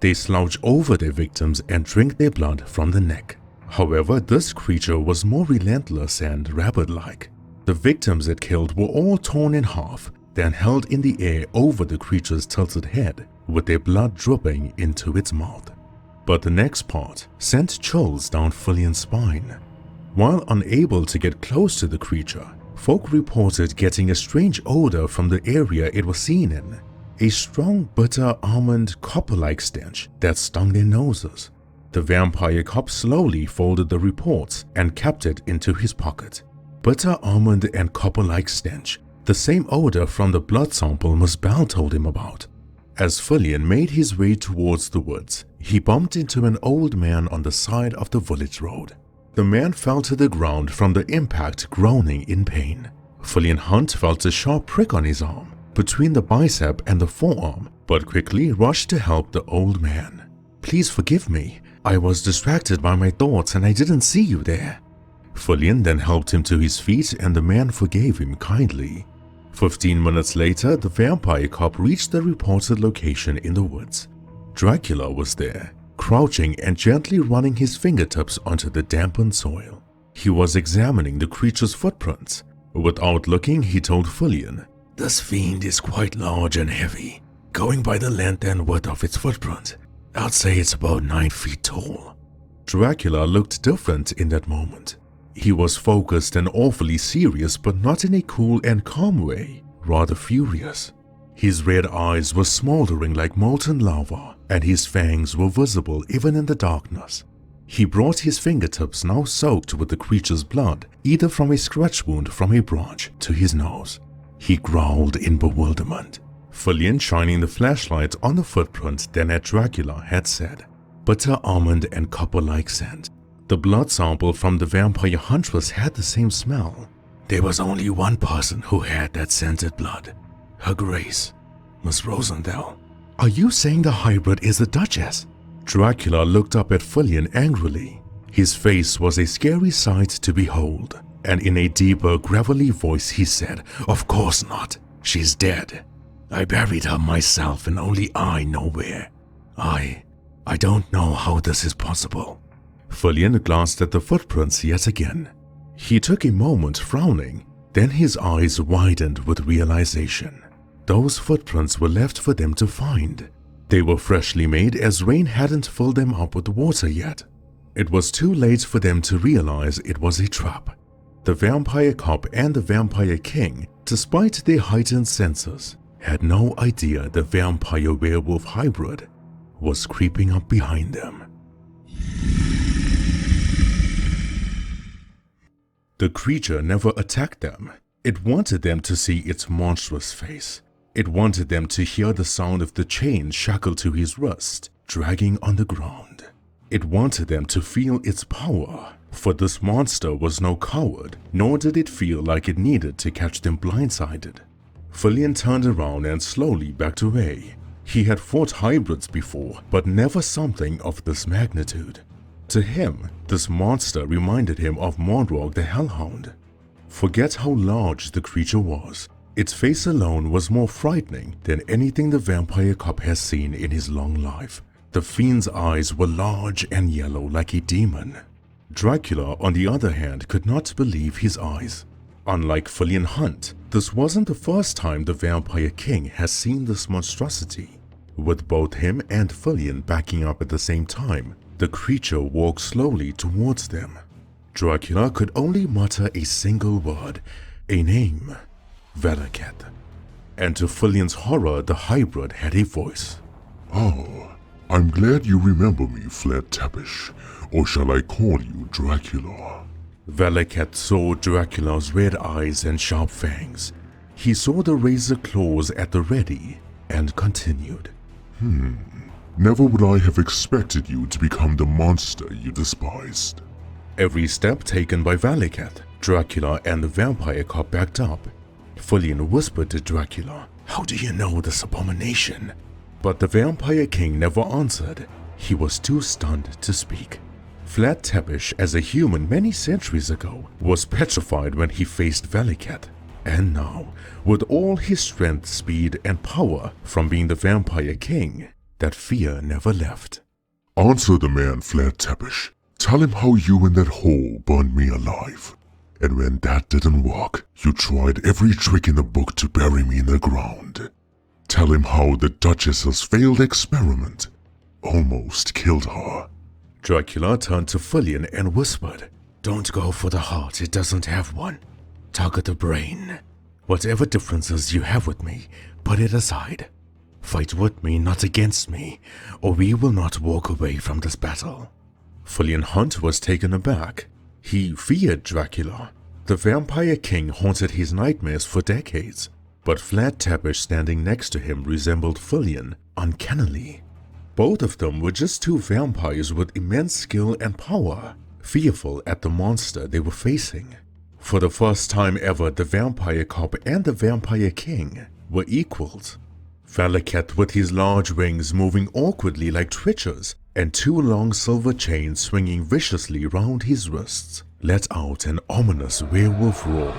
They slouch over their victims and drink their blood from the neck. However, this creature was more relentless and rabbit-like. The victims it killed were all torn in half, then held in the air over the creature's tilted head, with their blood dripping into its mouth. But the next part sent chills down Fillian's spine. While unable to get close to the creature, folk reported getting a strange odor from the area it was seen in, a strong, bitter, almond, copper-like stench that stung their noses. The vampire cop slowly folded the reports and kept it into his pocket. Bitter almond and copper-like stench, the same odor from the blood sample Miss Bell told him about. As Fillian made his way towards the woods, he bumped into an old man on the side of the village road. The man fell to the ground from the impact, groaning in pain. Fillian Hunt felt a sharp prick on his arm, between the bicep and the forearm, but quickly rushed to help the old man. "Please forgive me. I was distracted by my thoughts and I didn't see you there." Fillian then helped him to his feet and the man forgave him kindly. 15 minutes later, the vampire cop reached the reported location in the woods. Dracula was there, crouching and gently running his fingertips onto the dampened soil. He was examining the creature's footprints. Without looking, he told Fillian, "This fiend is quite large and heavy. Going by the length and width of its footprint, I'd say it's about 9 feet tall." Dracula looked different in that moment. He was focused and awfully serious, but not in a cool and calm way, rather furious. His red eyes were smoldering like molten lava, and his fangs were visible even in the darkness. He brought his fingertips, now soaked with the creature's blood, either from a scratch wound from a branch, to his nose. He growled in bewilderment. Fillian, shining the flashlight on the footprint, then at Dracula, had said, "Bitter almond and copper-like scent." The blood sample from the vampire huntress had the same smell. "There was only one person who had that scented blood. Her Grace, Miss Rosendale." "Are you saying the hybrid is the Duchess?" Dracula looked up at Fillian angrily. His face was a scary sight to behold. and in a deeper, gravelly voice he said, "Of course not. She's dead. I buried her myself and only I know where. I don't know how this is possible." Fillian glanced at the footprints yet again. He took a moment frowning, then his eyes widened with realization. Those footprints were left for them to find. They were freshly made as rain hadn't filled them up with water yet. It was too late for them to realize it was a trap. The vampire cop and the vampire king, despite their heightened senses, had no idea the vampire-werewolf hybrid was creeping up behind them. The creature never attacked them. It wanted them to see its monstrous face. It wanted them to hear the sound of the chain shackled to his wrist, dragging on the ground. It wanted them to feel its power, for this monster was no coward, nor did it feel like it needed to catch them blindsided. Fillian turned around and slowly backed away. He had fought hybrids before, but never something of this magnitude. To him, this monster reminded him of Mordrag the Hellhound. Forget how large the creature was. Its face alone was more frightening than anything the vampire cop has seen in his long life. The fiend's eyes were large and yellow like a demon. Dracula, on the other hand, could not believe his eyes. Unlike Fillian Hunt, this wasn't the first time the Vampire King has seen this monstrosity. With both him and Fillian backing up at the same time, the creature walked slowly towards them. Dracula could only mutter a single word, a name, Valaketh. And to Fillian's horror, the hybrid had a voice. "Oh, I'm glad you remember me, Flat Tepish, or shall I call you Dracula?" Valaketh saw Dracula's red eyes and sharp fangs. He saw the razor claws at the ready and continued. Never would I have expected you to become the monster you despised." Every step taken by Valaketh, Dracula and the vampire cop backed up. Fillian whispered to Dracula, "How do you know this abomination?" But the Vampire King never answered. He was too stunned to speak. Flat Tepish, as a human many centuries ago, was petrified when he faced Valaketh. And now, with all his strength, speed, and power from being the Vampire King, that fear never left. "Answer the man, Flat Tepish. Tell him how you in that hole burned me alive. And when that didn't work, you tried every trick in the book to bury me in the ground. Tell him how the duchess's failed experiment almost killed her." Dracula turned to Fillian and whispered, "Don't go for the heart, it doesn't have one. Target the brain. Whatever differences you have with me, put it aside. Fight with me, not against me, or we will not walk away from this battle." Fillian Hunt was taken aback. He feared Dracula. The Vampire King haunted his nightmares for decades, but Flat Tepish standing next to him resembled Fillian uncannily. Both of them were just two vampires with immense skill and power, fearful at the monster they were facing. For the first time ever, the Vampire Cop and the Vampire King were equals. Valaketh, with his large wings moving awkwardly like twitchers and two long silver chains swinging viciously round his wrists, let out an ominous werewolf roar.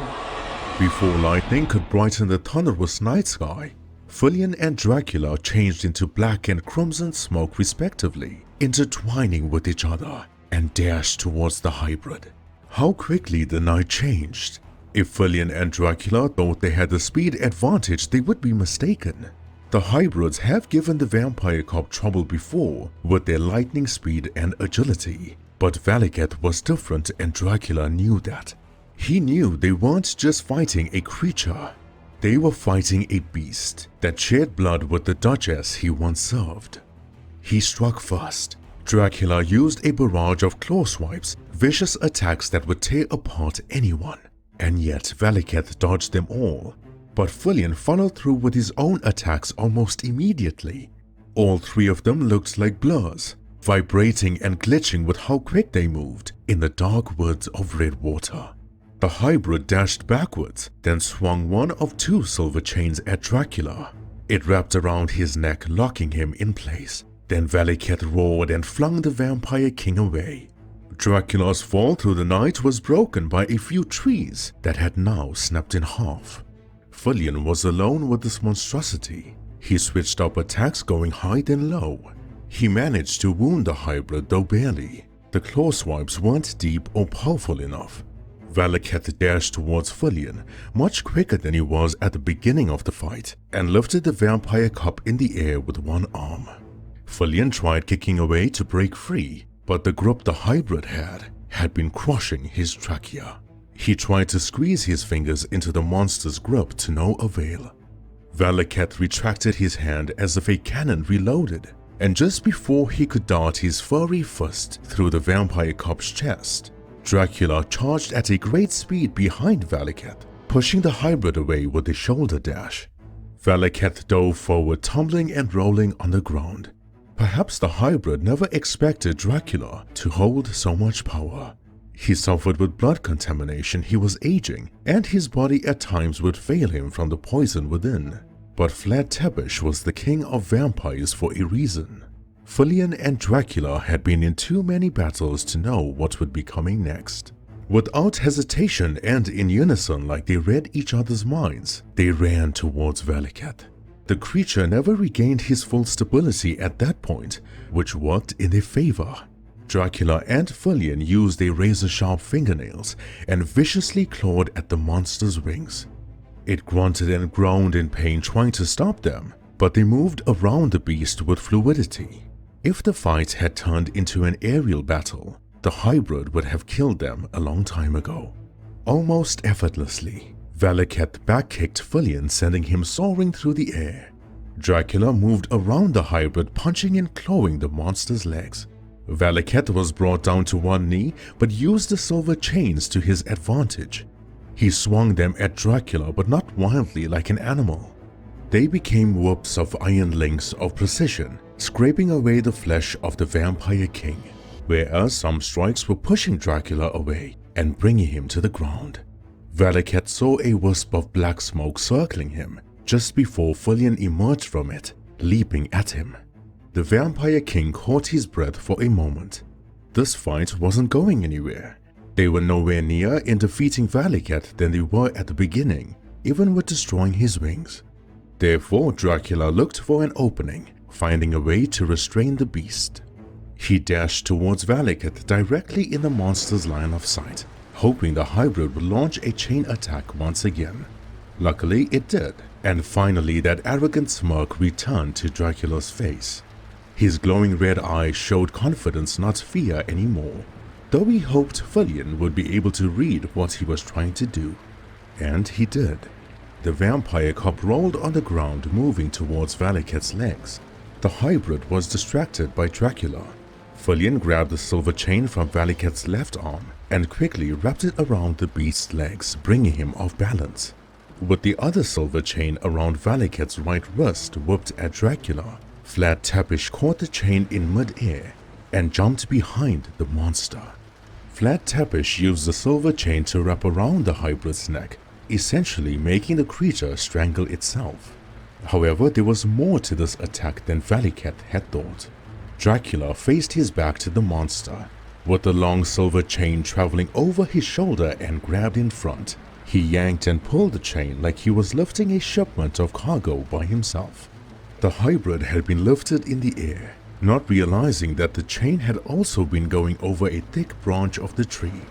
Before lightning could brighten the thunderous night sky, Fillian and Dracula changed into black and crimson smoke respectively, intertwining with each other, and dashed towards the hybrid. How quickly the night changed. If Fillian and Dracula thought they had the speed advantage, they would be mistaken. The hybrids have given the Vampire Cop trouble before with their lightning speed and agility, but Valaketh was different and Dracula knew that. He knew they weren't just fighting a creature. They were fighting a beast that shared blood with the duchess he once served. He struck first. Dracula used a barrage of claw swipes, vicious attacks that would tear apart anyone. And yet Valaketh dodged them all. But Fillian followed through with his own attacks almost immediately. All three of them looked like blurs, vibrating and glitching with how quick they moved in the dark woods of Redwater. The hybrid dashed backwards, then swung one of two silver chains at Dracula. It wrapped around his neck, locking him in place. Then Valaketh roared and flung the Vampire King away. Dracula's fall through the night was broken by a few trees that had now snapped in half. Fillian was alone with this monstrosity. He switched up attacks, going high then low. He managed to wound the hybrid, though barely. The claw swipes weren't deep or powerful enough. Valaketh dashed towards Fillian much quicker than he was at the beginning of the fight and lifted the vampire cup in the air with one arm. Fillian tried kicking away to break free, but the grip the hybrid had been crushing his trachea. He tried to squeeze his fingers into the monster's grip to no avail. Valaketh retracted his hand as if a cannon reloaded, and just before he could dart his furry fist through the vampire cup's chest, Dracula charged at a great speed behind Valaketh, pushing the hybrid away with a shoulder dash. Valaketh dove forward, tumbling and rolling on the ground. Perhaps the hybrid never expected Dracula to hold so much power. He suffered with blood contamination, he was aging, and his body at times would fail him from the poison within. But Vlad Tepes was the king of vampires for a reason. Fillian and Dracula had been in too many battles to know what would be coming next. Without hesitation and in unison, like they read each other's minds, they ran towards Valaketh. The creature never regained his full stability at that point, which worked in their favor. Dracula and Fillian used their razor-sharp fingernails and viciously clawed at the monster's wings. It grunted and groaned in pain, trying to stop them, but they moved around the beast with fluidity. If the fight had turned into an aerial battle, the hybrid would have killed them a long time ago. Almost effortlessly, Valaketh back-kicked Fillian, sending him soaring through the air. Dracula moved around the hybrid, punching and clawing the monster's legs. Valaketh was brought down to one knee, but used the silver chains to his advantage. He swung them at Dracula, but not wildly like an animal. They became whoops of iron links of precision, scraping away the flesh of the vampire king, whereas some strikes were pushing Dracula away and bringing him to the ground. Valaketh saw a wisp of black smoke circling him just before Fillian emerged from it, leaping at him. The vampire king caught his breath for a moment. This fight wasn't going anywhere. They were nowhere near in defeating Valaketh than they were at the beginning, even with destroying his wings. Therefore, Dracula looked for an opening, finding a way to restrain the beast. He dashed towards Valaketh directly in the monster's line of sight, hoping the hybrid would launch a chain attack once again. Luckily, it did, and finally that arrogant smirk returned to Dracula's face. His glowing red eyes showed confidence, not fear anymore, though he hoped Fillian would be able to read what he was trying to do. And he did. The vampire cup rolled on the ground, moving towards Valaketh's legs. The hybrid was distracted by Dracula. Fillian grabbed the silver chain from Valaketh's left arm and quickly wrapped it around the beast's legs, bringing him off balance. With the other silver chain around Valaketh's right wrist whipped at Dracula, Vlad Tepes caught the chain in mid-air and jumped behind the monster. Vlad Tepes used the silver chain to wrap around the hybrid's neck, essentially making the creature strangle itself. However, there was more to this attack than Valaketh had thought. Dracula faced his back to the monster, with the long silver chain traveling over his shoulder and grabbed in front. He yanked and pulled the chain like he was lifting a shipment of cargo by himself. The hybrid had been lifted in the air, not realizing that the chain had also been going over a thick branch of the tree.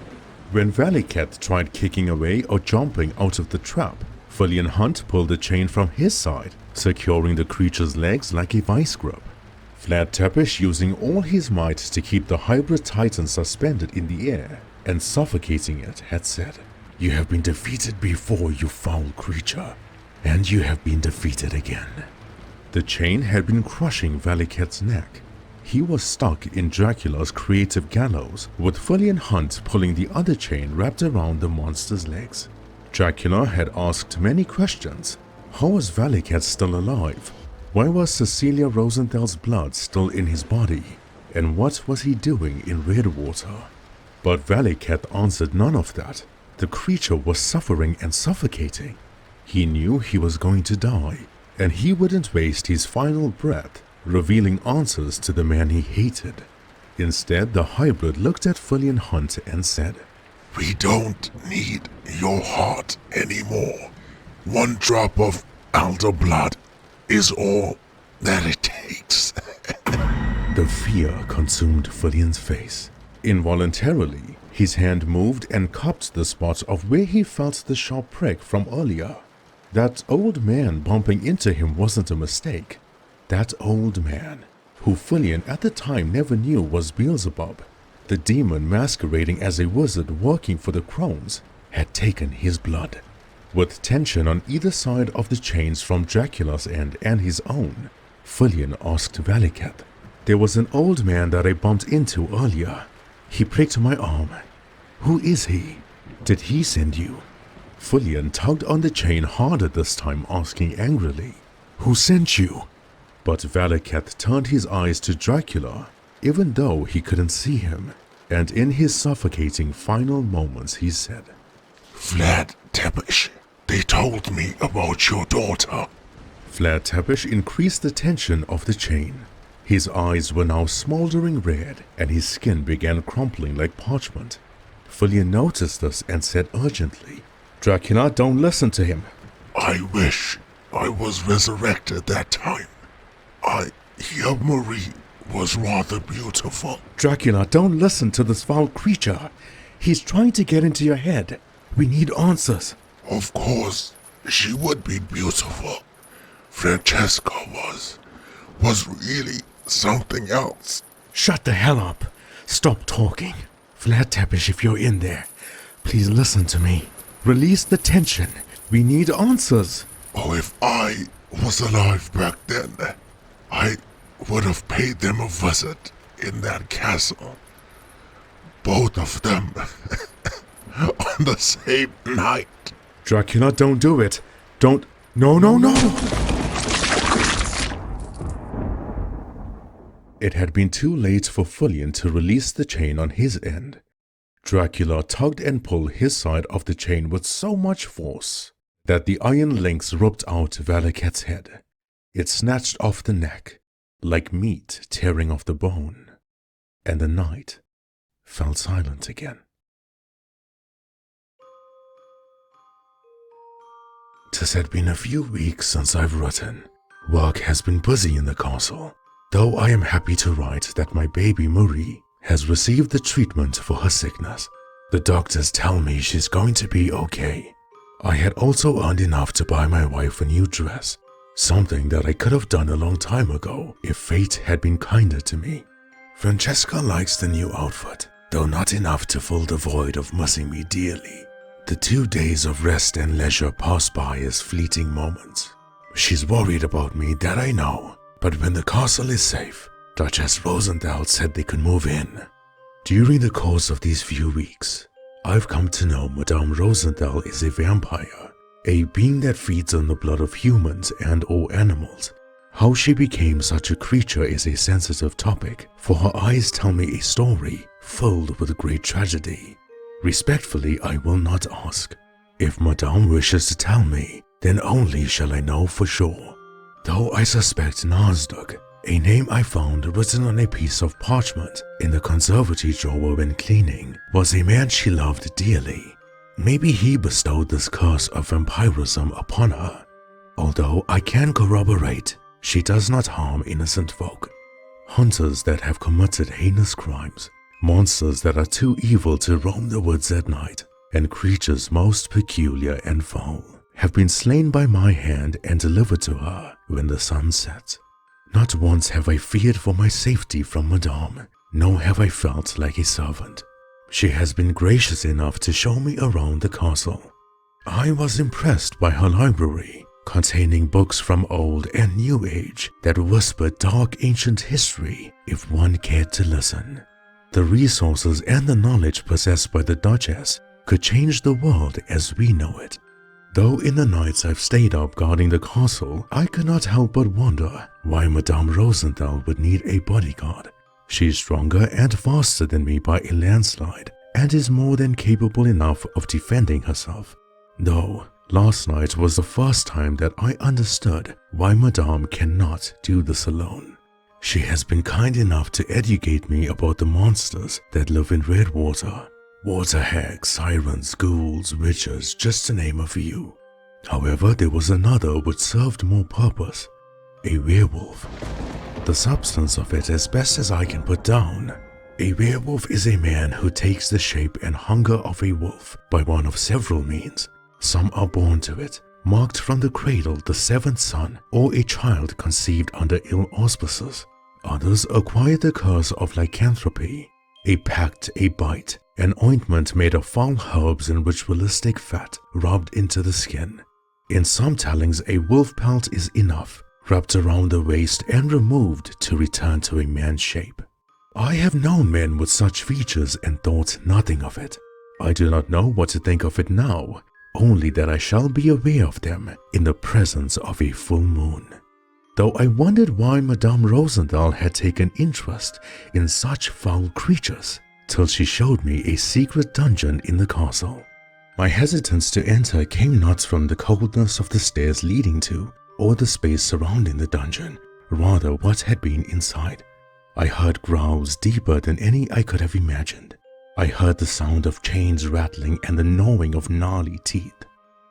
When Valaketh tried kicking away or jumping out of the trap, Fillian Hunt pulled the chain from his side, securing the creature's legs like a vice grip. Vlad Tepes, using all his might to keep the hybrid titan suspended in the air and suffocating it, had said, "You have been defeated before, you foul creature, and you have been defeated again." The chain had been crushing Valaketh's neck. He was stuck in Dracula's creative gallows, with Fillian Hunt pulling the other chain wrapped around the monster's legs. Dracula had asked many questions. How was Valaketh still alive? Why was Cecilia Rosenthal's blood still in his body? And what was he doing in Redwater? But Valaketh answered none of that. The creature was suffering and suffocating. He knew he was going to die, and he wouldn't waste his final breath revealing answers to the man he hated. Instead, the hybrid looked at Fillian Hunt and said, "We don't need your heart anymore. One drop of elder blood is all that it takes." The fear consumed Fillian's face. Involuntarily, his hand moved and cupped the spot of where he felt the sharp prick from earlier. That old man bumping into him wasn't a mistake. That old man, who Fillian at the time never knew was Beelzebub, the demon masquerading as a wizard working for the Crones, had taken his blood. With tension on either side of the chains from Dracula's end and his own, Fillian asked Valicath, "There was an old man that I bumped into earlier. He pricked my arm. Who is he? Did he send you?" Fillian tugged on the chain harder this time, asking angrily, "Who sent you?" But Valicath turned his eyes to Dracula, even though he couldn't see him, and in his suffocating final moments he said, "Vlad Tepesh, they told me about your daughter." Vlad Tepesh increased the tension of the chain. His eyes were now smoldering red, and his skin began crumpling like parchment. Fillian noticed this and said urgently, "Dracula, don't listen to him." "I wish I was resurrected that time. I hear Marie was rather beautiful." "Dracula, don't listen to this foul creature. He's trying to get into your head. We need answers." "Of course, she would be beautiful. Francesca was really something else." "Shut the hell up. Stop talking. Vlad Tepesh, if you're in there, please listen to me. Release the tension. We need answers." "Oh, if I was alive back then, I would have paid them a visit in that castle. Both of them on the same night." "Dracula, don't do it. Don't. No, no, no." It had been too late for Fillian to release the chain on his end. Dracula tugged and pulled his side of the chain with so much force that the iron links ripped out Valicath's head. It snatched off the neck, like meat tearing off the bone, and the night fell silent again. Tis had been a few weeks since I've written. Work has been busy in the castle, though I am happy to write that my baby Marie has received the treatment for her sickness. The doctors tell me she's going to be okay. I had also earned enough to buy my wife a new dress, something that I could have done a long time ago if fate had been kinder to me. Francesca likes the new outfit, though not enough to fill the void of missing me dearly. The 2 days of rest and leisure pass by as fleeting moments. She's worried about me, that I know, but when the castle is safe, Duchess Rosenthal said they could move in. During the course of these few weeks, I've come to know Madame Rosenthal is a vampire, a being that feeds on the blood of humans and or animals. How she became such a creature is a sensitive topic, for her eyes tell me a story filled with great tragedy. Respectfully, I will not ask. If Madame wishes to tell me, then only shall I know for sure. Though I suspect Nasdaq, a name I found written on a piece of parchment in the conservatory drawer when cleaning, was a man she loved dearly. Maybe he bestowed this curse of vampirism upon her. Although I can corroborate, she does not harm innocent folk. Hunters that have committed heinous crimes, monsters that are too evil to roam the woods at night, and creatures most peculiar and foul, have been slain by my hand and delivered to her when the sun sets. Not once have I feared for my safety from Madame, nor have I felt like a servant. She has been gracious enough to show me around the castle. I was impressed by her library, containing books from old and new age that whispered dark ancient history if one cared to listen. The resources and the knowledge possessed by the Duchess could change the world as we know it. Though in the nights I've stayed up guarding the castle, I could not help but wonder why Madame Rosenthal would need a bodyguard. She is stronger and faster than me by a landslide, and is more than capable enough of defending herself. Though, last night was the first time that I understood why Madame cannot do this alone. She has been kind enough to educate me about the monsters that live in Redwater. Water hags, sirens, ghouls, witches, just to name a few. However, there was another which served more purpose. A werewolf. The substance of it as best as I can put down. A werewolf is a man who takes the shape and hunger of a wolf by one of several means. Some are born to it, marked from the cradle the seventh son, or a child conceived under ill auspices. Others acquire the curse of lycanthropy, a pact, a bite, an ointment made of foul herbs and ritualistic fat rubbed into the skin. In some tellings, a wolf pelt is enough, wrapped around the waist and removed to return to a man's shape. I have known men with such features and thought nothing of it. I do not know what to think of it now, only that I shall be aware of them in the presence of a full moon. Though I wondered why Madame Rosendahl had taken interest in such foul creatures, till she showed me a secret dungeon in the castle. My hesitance to enter came not from the coldness of the stairs leading to, or the space surrounding the dungeon, rather what had been inside. I heard growls deeper than any I could have imagined. I heard the sound of chains rattling and the gnawing of gnarly teeth.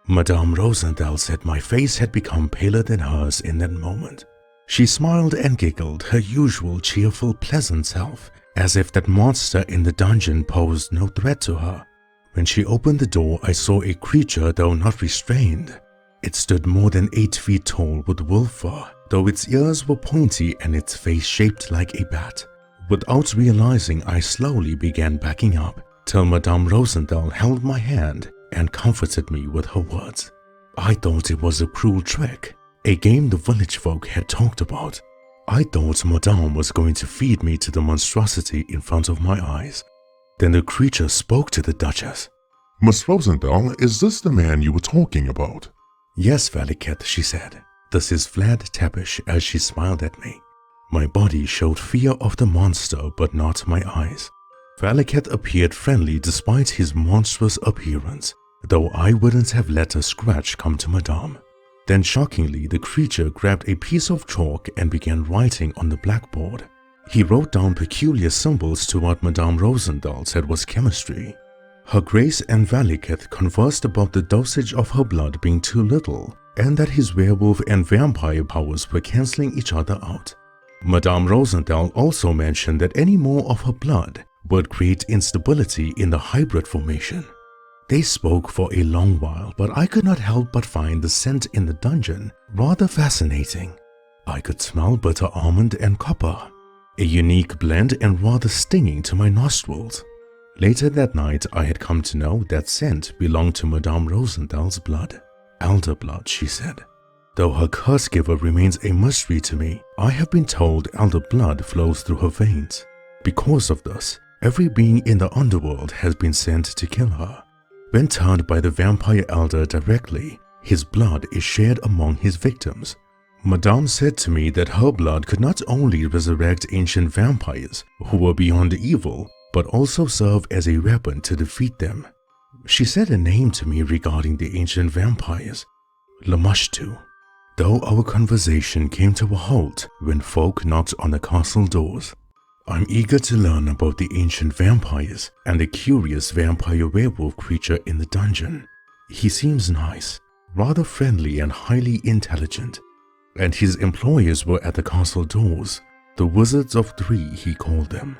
Madame Rosendahl said my face had become paler than hers in that moment. She smiled and giggled, her usual cheerful, pleasant self, as if that monster in the dungeon posed no threat to her. When she opened the door, I saw a creature, though not restrained. It stood more than 8 feet tall with wolf fur, though its ears were pointy and its face shaped like a bat. Without realizing, I slowly began backing up, till Madame Rosendahl held my hand and comforted me with her words. I thought it was a cruel trick, a game the village folk had talked about. I thought Madame was going to feed me to the monstrosity in front of my eyes. Then the creature spoke to the Duchess. Miss Rosendahl, is this the man you were talking about? Yes, Valiket, she said. This is Vlad Tepish, as she smiled at me. My body showed fear of the monster, but not my eyes. Valiket appeared friendly despite his monstrous appearance, though I wouldn't have let a scratch come to Madame. Then shockingly, the creature grabbed a piece of chalk and began writing on the blackboard. He wrote down peculiar symbols to what Madame Rosendahl said was chemistry. Her Grace and Valiket conversed about the dosage of her blood being too little, and that his werewolf and vampire powers were cancelling each other out. Madame Rosendahl also mentioned that any more of her blood would create instability in the hybrid formation. They spoke for a long while, but I could not help but find the scent in the dungeon rather fascinating. I could smell bitter almond and copper, a unique blend and rather stinging to my nostrils. Later that night, I had come to know that scent belonged to Madame Rosendahl's blood. Elder blood, she said. Though her curse giver remains a mystery to me, I have been told elder blood flows through her veins. Because of this, every being in the underworld has been sent to kill her. When turned by the vampire elder directly, his blood is shared among his victims. Madame said to me that her blood could not only resurrect ancient vampires who were beyond evil, but also serve as a weapon to defeat them. She said a name to me regarding the ancient vampires, Lamashtu. Though our conversation came to a halt when folk knocked on the castle doors. I'm eager to learn about the ancient vampires and the curious vampire werewolf creature in the dungeon. He seems nice, rather friendly and highly intelligent. And his employers were at the castle doors, the Wizards of Three he called them.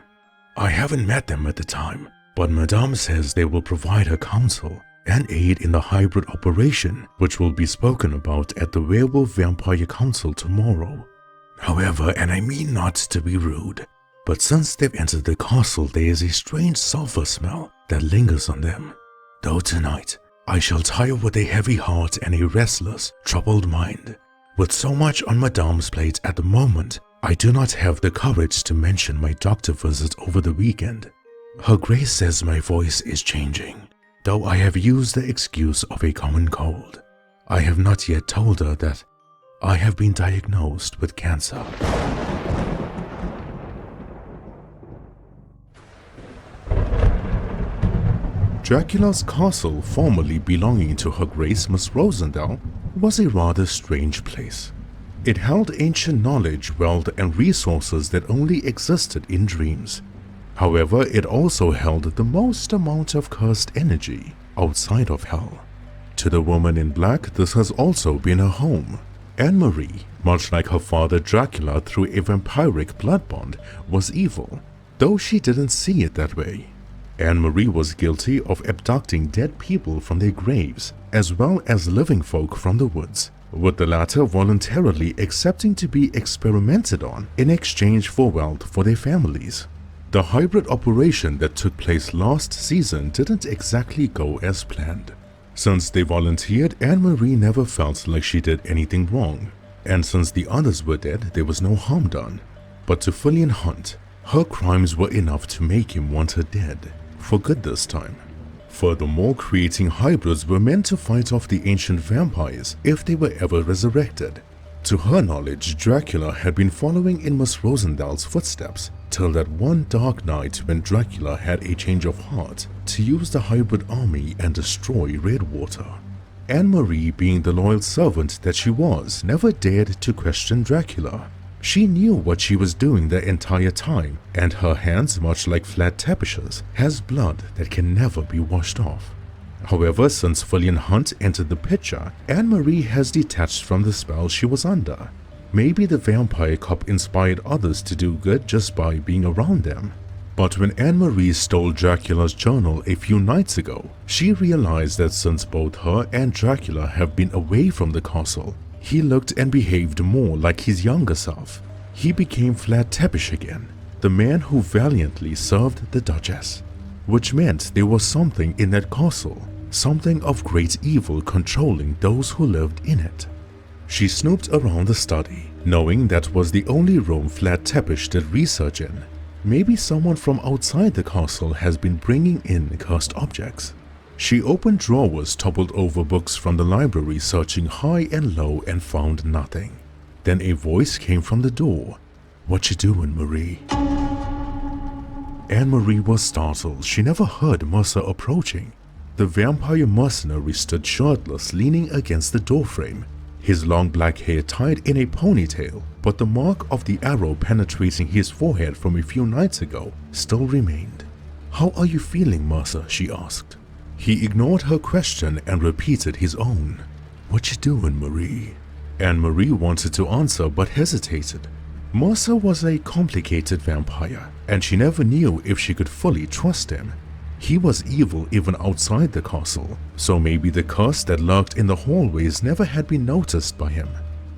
I haven't met them at the time, but Madame says they will provide her counsel and aid in the hybrid operation which will be spoken about at the Werewolf-Vampire Council tomorrow. However, and I mean not to be rude, but since they've entered the castle there is a strange sulfur smell that lingers on them. Though tonight, I shall tire with a heavy heart and a restless, troubled mind. With so much on Madame's plate at the moment, I do not have the courage to mention my doctor visit over the weekend. Her Grace says my voice is changing, though I have used the excuse of a common cold. I have not yet told her that I have been diagnosed with cancer. Dracula's castle, formerly belonging to Her Grace Miss Rosendahl, was a rather strange place. It held ancient knowledge, wealth, and resources that only existed in dreams. However, it also held the most amount of cursed energy outside of hell. To the woman in black, this has also been her home. Anne-Marie, much like her father Dracula through a vampiric blood bond, was evil, though she didn't see it that way. Anne-Marie was guilty of abducting dead people from their graves, as well as living folk from the woods, with the latter voluntarily accepting to be experimented on in exchange for wealth for their families. The hybrid operation that took place last season didn't exactly go as planned. Since they volunteered, Anne-Marie never felt like she did anything wrong, and since the others were dead, there was no harm done. But to Fillian Hunt, her crimes were enough to make him want her dead, for good this time. Furthermore, creating hybrids were meant to fight off the ancient vampires if they were ever resurrected. To her knowledge, Dracula had been following in Miss Rosendal's footsteps till that one dark night when Dracula had a change of heart to use the hybrid army and destroy Redwater. Anne-Marie, being the loyal servant that she was, never dared to question Dracula. She knew what she was doing the entire time, and her hands, much like flat tapishes, has blood that can never be washed off. However, since Fillian Hunt entered the picture, Anne-Marie has detached from the spell she was under. Maybe the vampire cop inspired others to do good just by being around them. But when Anne-Marie stole Dracula's journal a few nights ago, she realized that since both her and Dracula have been away from the castle, he looked and behaved more like his younger self. He became flat tapish again, the man who valiantly served the duchess. Which meant there was something in that castle, something of great evil controlling those who lived in it. She snooped around the study, knowing that was the only room Flat Tapish did research in. Maybe someone from outside the castle has been bringing in cursed objects. She opened drawers, toppled over books from the library, searching high and low, and found nothing. Then a voice came from the door. "What you doing, Marie?" Anne-Marie was startled. She never heard Mercer approaching. The vampire mercenary stood shirtless, leaning against the doorframe, his long black hair tied in a ponytail, but the mark of the arrow penetrating his forehead from a few nights ago still remained. "How are you feeling, Mercer?" she asked. He ignored her question and repeated his own. "What you doing, Marie?" Anne-Marie wanted to answer but hesitated. Mercer was a complicated vampire, and she never knew if she could fully trust him. He was evil even outside the castle, so maybe the curse that lurked in the hallways never had been noticed by him.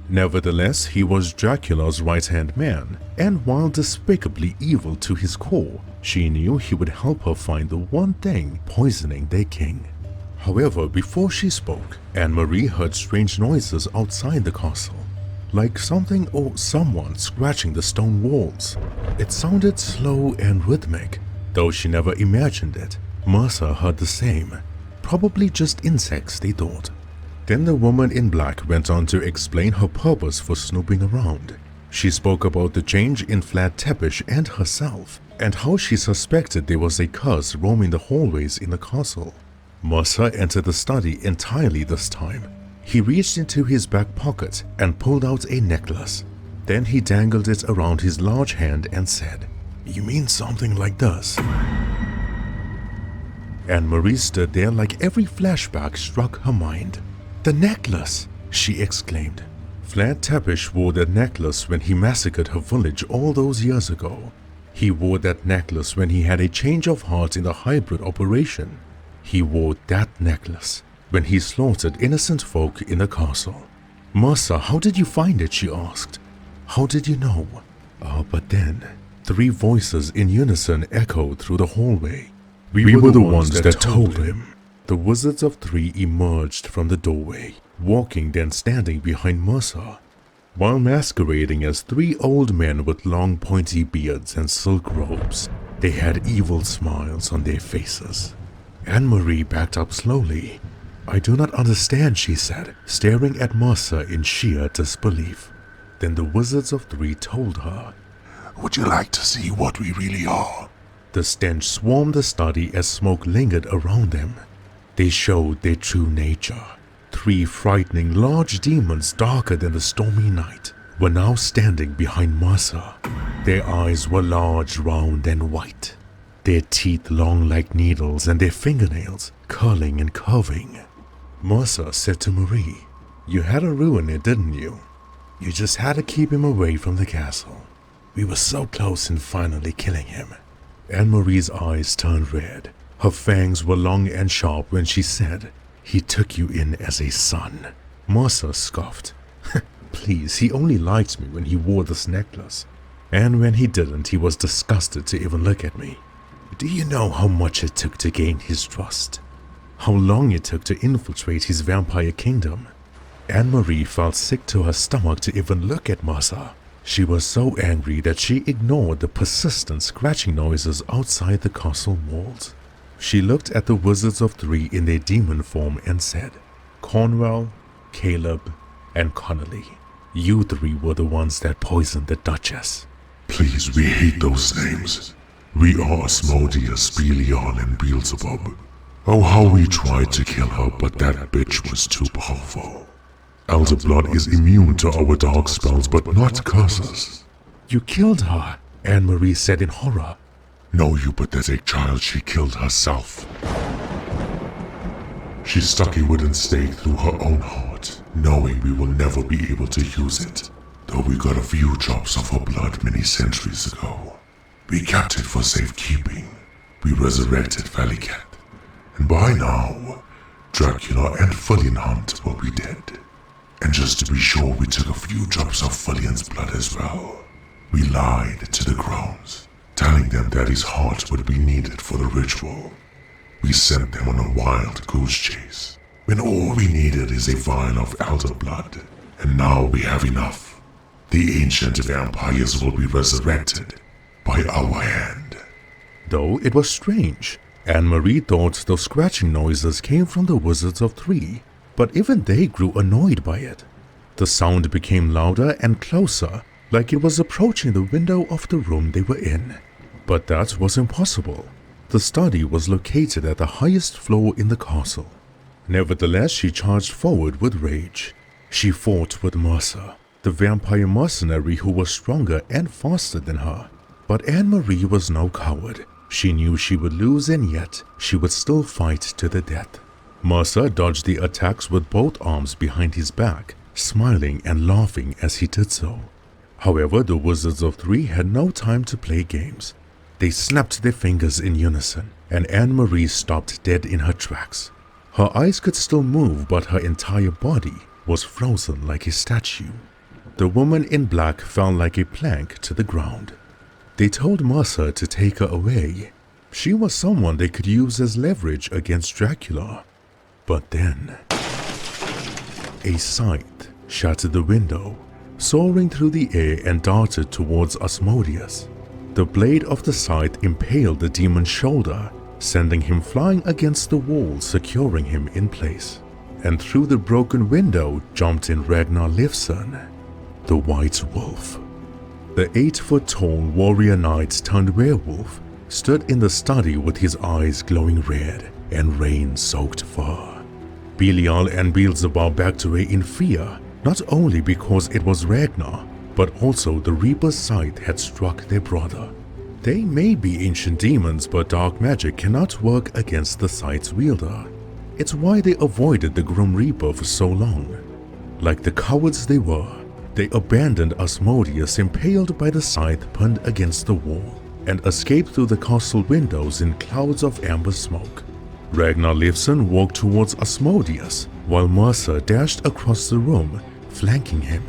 Nevertheless, he was Dracula's right-hand man, and while despicably evil to his core, she knew he would help her find the one thing poisoning their king. However, before she spoke, Anne-Marie heard strange noises outside the castle, like something or someone scratching the stone walls. It sounded slow and rhythmic, though she never imagined it. Mercer heard the same. Probably just insects, they thought. Then the woman in black went on to explain her purpose for snooping around. She spoke about the change in Flat Tapish and herself, and how she suspected there was a curse roaming the hallways in the castle. Mercer entered the study entirely this time. He reached into his back pocket and pulled out a necklace. Then he dangled it around his large hand and said, "You mean something like this?" Anne-Marie stood there like every flashback struck her mind. "The necklace!" she exclaimed. Flat Tapish wore that necklace when he massacred her village all those years ago. He wore that necklace when he had a change of heart in the hybrid operation. He wore that necklace when he slaughtered innocent folk in the castle. "Mercer, how did you find it?" she asked. "How did you know?" But then, 3 voices in unison echoed through the hallway. We were the ones that told him." The Wizards of 3 emerged from the doorway, walking then standing behind Mercer, while masquerading as 3 old men with long pointy beards and silk robes. They had evil smiles on their faces. Anne-Marie backed up slowly. "I do not understand," she said, staring at Mercer in sheer disbelief. Then the Wizards of 3 told her, "Would you like to see what we really are?" The stench swarmed the study as smoke lingered around them. They showed their true nature. 3 frightening large demons darker than the stormy night. were now standing behind Mercer. Their eyes were large, round, and white, their teeth long like needles and their fingernails curling and curving. Mercer said to Marie, "You had to ruin it, didn't you? You just had to keep him away from the castle. We were so close in finally killing him." Anne-Marie's eyes turned red. Her fangs were long and sharp when she said, "He took you in as a son." Mercer scoffed. "Please, he only liked me when he wore this necklace. And when he didn't, he was disgusted to even look at me. Do you know how much it took to gain his trust? How long it took to infiltrate his vampire kingdom?" Anne-Marie felt sick to her stomach to even look at Mercer. She was so angry that she ignored the persistent scratching noises outside the castle walls. She looked at the Wizards of Three in their demon form and said, "Cornwell, Caleb, and Connolly, you three were the ones that poisoned the Duchess." Please, we hate those names. We are Asmodeus, Belial, and Beelzebub. Oh, how we tried to kill her, but that bitch was too powerful. Elder Blood is immune to our dark spells, but not curses. "You killed her," Anne-Marie said in horror. No, you pathetic child, she killed herself. She stuck a wooden stake through her own heart, knowing we will never be able to use it, though we got a few drops of her blood many centuries ago. We kept it for safekeeping. We resurrected Valleycat, and by now, Dracula and Fillian Hunt will be dead. And just to be sure, we took a few drops of Fillian's blood as well. We lied to the Crones, telling them that his heart would be needed for the ritual. We sent them on a wild goose chase, when all we needed is a vial of elder blood, and now we have enough. The ancient vampires will be resurrected by our hand. Though it was strange, Anne-Marie thought those scratching noises came from the Wizards of Three, but even they grew annoyed by it. The sound became louder and closer, like it was approaching the window of the room they were in. But that was impossible. The study was located at the highest floor in the castle. Nevertheless, she charged forward with rage. She fought with Mercer, the vampire mercenary who was stronger and faster than her. But Anne-Marie was no coward. She knew she would lose, and yet she would still fight to the death. Mercer dodged the attacks with both arms behind his back, smiling and laughing as he did so. However, the Wizards of Three had no time to play games. They snapped their fingers in unison, and Anne-Marie stopped dead in her tracks. Her eyes could still move, but her entire body was frozen like a statue. The woman in black fell like a plank to the ground. They told Mercer to take her away. She was someone they could use as leverage against Dracula. But then, a scythe shattered the window, soaring through the air and darted towards Asmodeus. The blade of the scythe impaled the demon's shoulder, sending him flying against the wall, securing him in place. And through the broken window jumped in Ragnar Leifsson, the White Wolf. The 8-foot-tall warrior knight turned werewolf stood in the study with his eyes glowing red and rain-soaked fur. Belial and Beelzebub backed away in fear, not only because it was Ragnar, but also the Reaper's scythe had struck their brother. They may be ancient demons, but dark magic cannot work against the scythe's wielder. It's why they avoided the Grim Reaper for so long. Like the cowards they were, they abandoned Asmodeus impaled by the scythe pinned against the wall, and escaped through the castle windows in clouds of amber smoke. Ragnar Leifsson walked towards Asmodeus, while Mercer dashed across the room, flanking him.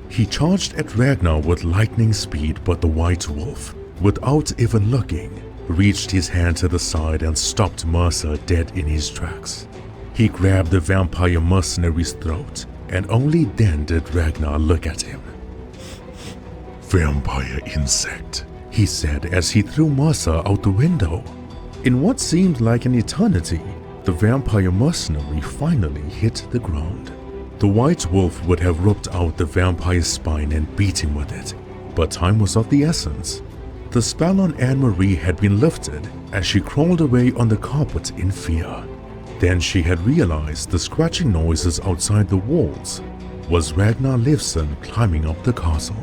He charged at Ragnar with lightning speed, but the White Wolf, without even looking, reached his hand to the side and stopped Mercer dead in his tracks. He grabbed the vampire mercenary's throat, and only then did Ragnar look at him. "Vampire insect," he said as he threw Mercer out the window. In what seemed like an eternity, the vampire mercenary finally hit the ground. The White Wolf would have ripped out the vampire's spine and beat him with it, but time was of the essence. The spell on Anne-Marie had been lifted as she crawled away on the carpet in fear. Then she had realized the scratching noises outside the walls. was Ragnar Leifsson climbing up the castle.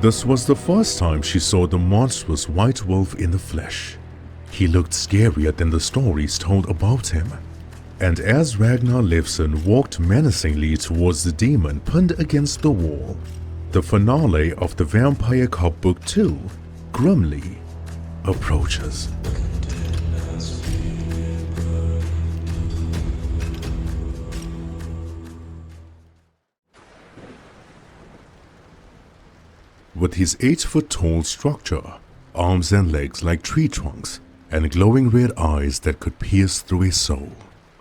This was the first time she saw the monstrous white wolf in the flesh. He looked scarier than the stories told about him. And as Ragnar Leifsson walked menacingly towards the demon pinned against the wall, the finale of the Vampire Cop Book 2 grimly approaches. With his 8-foot-tall structure, arms and legs like tree trunks, and glowing red eyes that could pierce through a soul,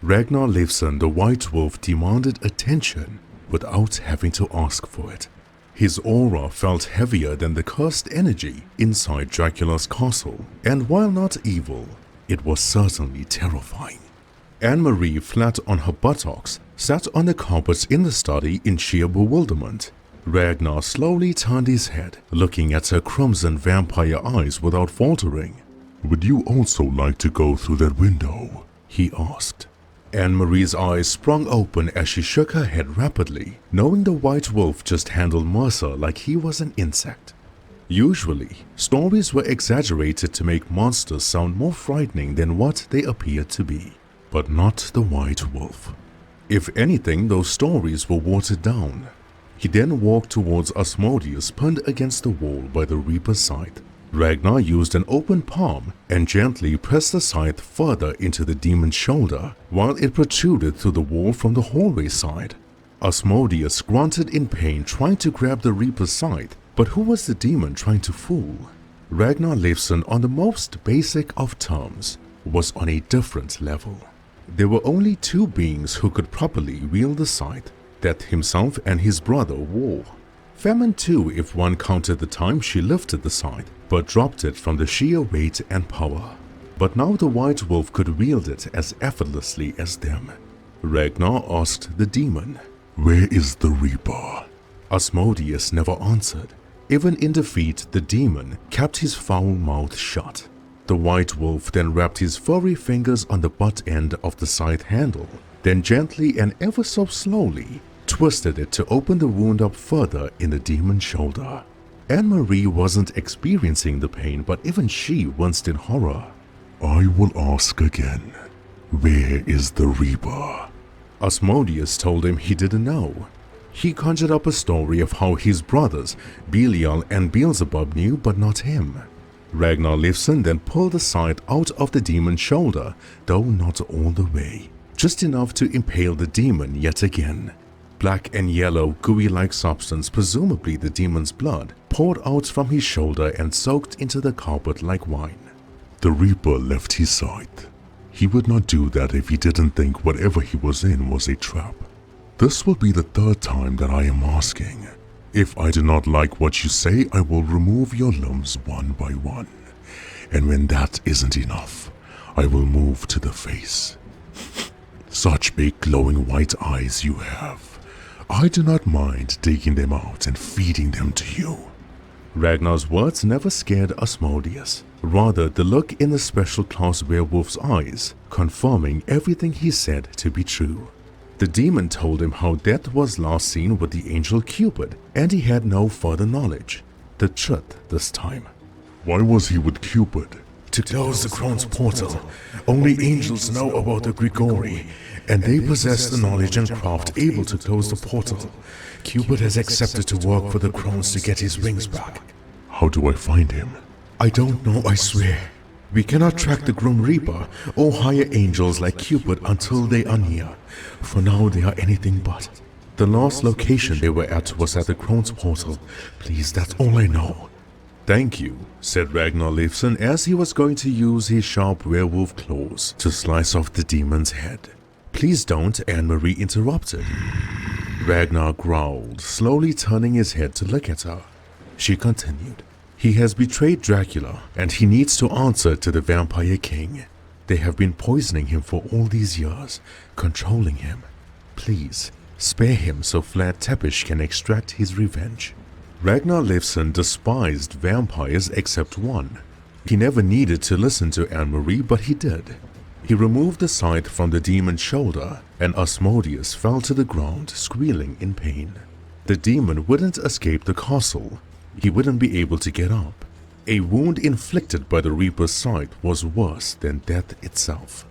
Ragnar Leifsson the White Wolf demanded attention without having to ask for it. His aura felt heavier than the cursed energy inside Dracula's castle, and while not evil, it was certainly terrifying. Anne-Marie, flat on her buttocks, sat on the carpet in the study in sheer bewilderment. Ragnar slowly turned his head, looking at her crimson vampire eyes without faltering. "Would you also like to go through that window?" he asked. Anne-Marie's eyes sprung open as she shook her head rapidly, knowing the White Wolf just handled Mercer like he was an insect. Usually, stories were exaggerated to make monsters sound more frightening than what they appeared to be, but not the White Wolf. If anything, those stories were watered down. He then walked towards Asmodeus pinned against the wall by the Reaper's side. Ragnar used an open palm and gently pressed the scythe further into the demon's shoulder while it protruded through the wall from the hallway side. Asmodeus grunted in pain trying to grab the Reaper's scythe, but who was the demon trying to fool? Ragnar Leifsson, on the most basic of terms, was on a different level. There were only two beings who could properly wield the scythe, that himself and his brother wore. Famine too if one counted the time she lifted the scythe, but dropped it from the sheer weight and power. But now the White Wolf could wield it as effortlessly as them. Ragnar asked the demon, "Where is the Reaper?" Asmodeus never answered. Even in defeat, the demon kept his foul mouth shut. The White Wolf then wrapped his furry fingers on the butt end of the scythe handle, then gently and ever so slowly twisted it to open the wound up further in the demon's shoulder. Anne-Marie wasn't experiencing the pain, but even she winced in horror. "I will ask again. Where is the Reaper?" Asmodeus told him he didn't know. He conjured up a story of how his brothers, Belial and Beelzebub, knew, but not him. Ragnar Leifsson then pulled the scythe out of the demon's shoulder, though not all the way, just enough to impale the demon yet again. Black and yellow, gooey-like substance, presumably the demon's blood, poured out from his shoulder and soaked into the carpet like wine. "The Reaper left his scythe. He would not do that if he didn't think whatever he was in was a trap. This will be the third time that I am asking. If I do not like what you say, I will remove your limbs one by one. And when that isn't enough, I will move to the face. Such big glowing white eyes you have. I do not mind taking them out and feeding them to you." Ragnar's words never scared Asmodeus. Rather, the look in the special class werewolf's eyes, confirming everything he said to be true. The demon told him how death was last seen with the angel Cupid, and he had no further knowledge. The truth this time. "Why was he with Cupid?" "To close the Crone's portal. Only angels know about the Grigori, and they possess the knowledge and craft able to close the portal. Cupid has accepted to work for the Crones to get his rings back." "How do I find him?" "I don't know, I swear. We cannot track the Grim Reaper or hire angels like Cupid until they are near. For now, they are anything but. The last location they were at was at the Crone's portal. Please, that's all I know." "Thank you," said Ragnar Leifsson as he was going to use his sharp werewolf claws to slice off the demon's head. "Please don't," Anne-Marie interrupted. Ragnar growled, slowly turning his head to look at her. She continued, "He has betrayed Dracula, and he needs to answer to the Vampire King. They have been poisoning him for all these years, controlling him. Please, spare him so Vlad Tepes can extract his revenge." Ragnar Leifsson despised vampires except one. He never needed to listen to Anne-Marie, but he did. He removed the scythe from the demon's shoulder, and Asmodeus fell to the ground, squealing in pain. The demon wouldn't escape the castle. He wouldn't be able to get up. A wound inflicted by the Reaper's scythe was worse than death itself.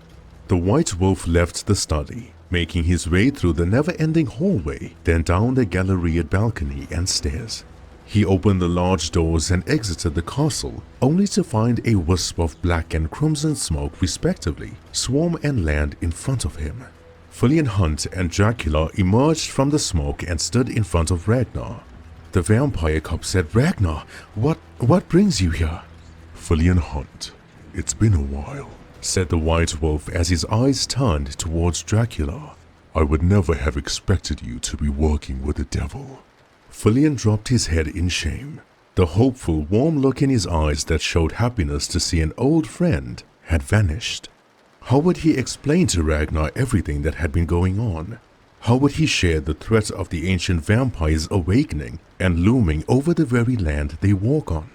The White Wolf left the study, making his way through the never-ending hallway, then down the galleried balcony and stairs. He opened the large doors and exited the castle, only to find a wisp of black and crimson smoke respectively swarm and land in front of him. Fillian Hunt and Dracula emerged from the smoke and stood in front of Ragnar. The vampire cop said, "Ragnar, what brings you here?" Fillian Hunt, it's been a while, said the White Wolf as his eyes turned towards Dracula. I would never have expected you to be working with the devil. Fillian dropped his head in shame. The hopeful, warm look in his eyes that showed happiness to see an old friend had vanished. How would he explain to Ragnar everything that had been going on? How would he share the threat of the ancient vampires awakening and looming over the very land they walk on?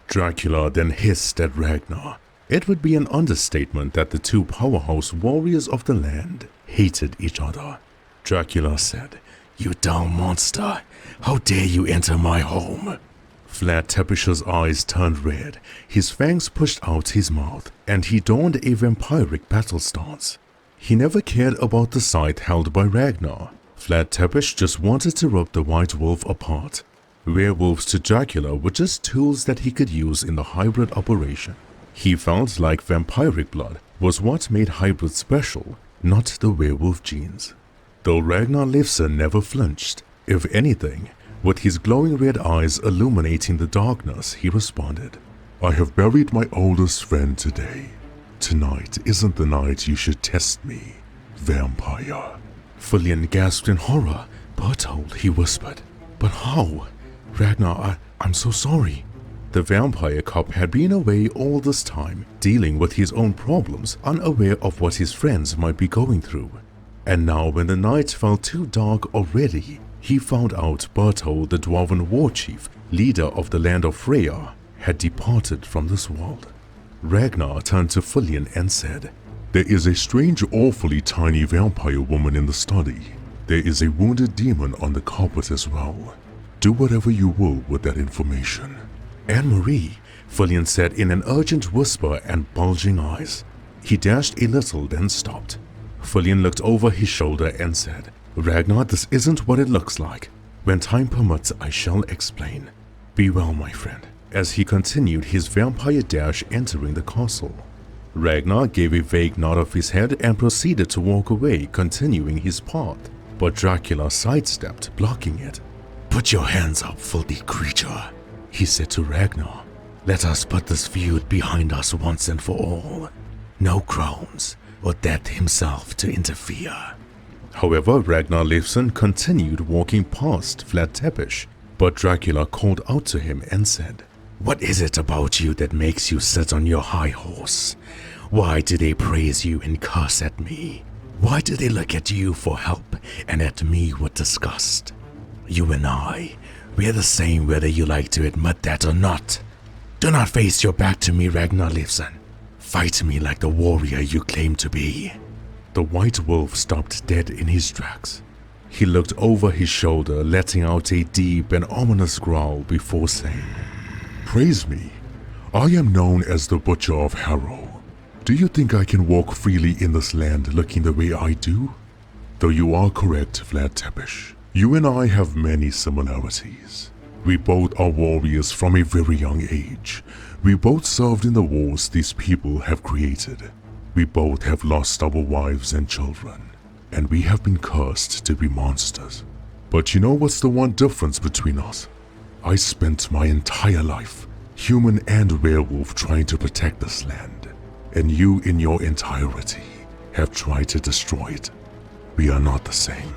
Dracula then hissed at Ragnar. It would be an understatement that the two powerhouse warriors of the land hated each other. Dracula said, "You dull monster! How dare you enter my home?" Flat Tepish's eyes turned red, his fangs pushed out his mouth, and he donned a vampiric battle stance. He never cared about the scythe held by Ragnar. Flat Tepish just wanted to rip the White Wolf apart. Werewolves to Dracula were just tools that he could use in the hybrid operation. He felt like vampiric blood was what made hybrid special, not the werewolf genes. Though Ragnar Leifsson never flinched. If anything, with his glowing red eyes illuminating the darkness, he responded, I have buried my oldest friend today. Tonight isn't the night you should test me, vampire. Fillian gasped in horror. "Bertold," he whispered. "But how? Ragnar, I'm so sorry." The vampire cop had been away all this time, dealing with his own problems, unaware of what his friends might be going through. And now when the night felt too dark already, he found out Bertold, the dwarven war chief, leader of the land of Freya, had departed from this world. Ragnar turned to Fillian and said, There is a strange, awfully tiny vampire woman in the study. There is a wounded demon on the carpet as well. Do whatever you will with that information. "Anne-Marie," Fillian said in an urgent whisper and bulging eyes. He dashed a little, then stopped. Fillian looked over his shoulder and said, "Ragnar, this isn't what it looks like. When time permits, I shall explain. Be well, my friend," as he continued his vampire dash entering the castle. Ragnar gave a vague nod of his head and proceeded to walk away, continuing his path, but Dracula sidestepped, blocking it. "Put your hands up, filthy creature," he said to Ragnar. "Let us put this feud behind us once and for all. No Crones, or Death himself to interfere." However, Ragnar Leifsson continued walking past Flat Tepish, but Dracula called out to him and said, "What is it about you that makes you sit on your high horse? Why do they praise you and curse at me? Why do they look at you for help and at me with disgust? You and I, we're the same whether you like to admit that or not. Do not face your back to me, Ragnar Leifsson. Fight me like the warrior you claim to be." The White Wolf stopped dead in his tracks. He looked over his shoulder, letting out a deep and ominous growl before saying, Praise me. I am known as the Butcher of Harrow. Do you think I can walk freely in this land looking the way I do? Though you are correct, Flat Tepish. You and I have many similarities. We both are warriors from a very young age. We both served in the wars these people have created. We both have lost our wives and children, and we have been cursed to be monsters. But you know what's the one difference between us? I spent my entire life, human and werewolf, trying to protect this land, and you in your entirety have tried to destroy it. We are not the same.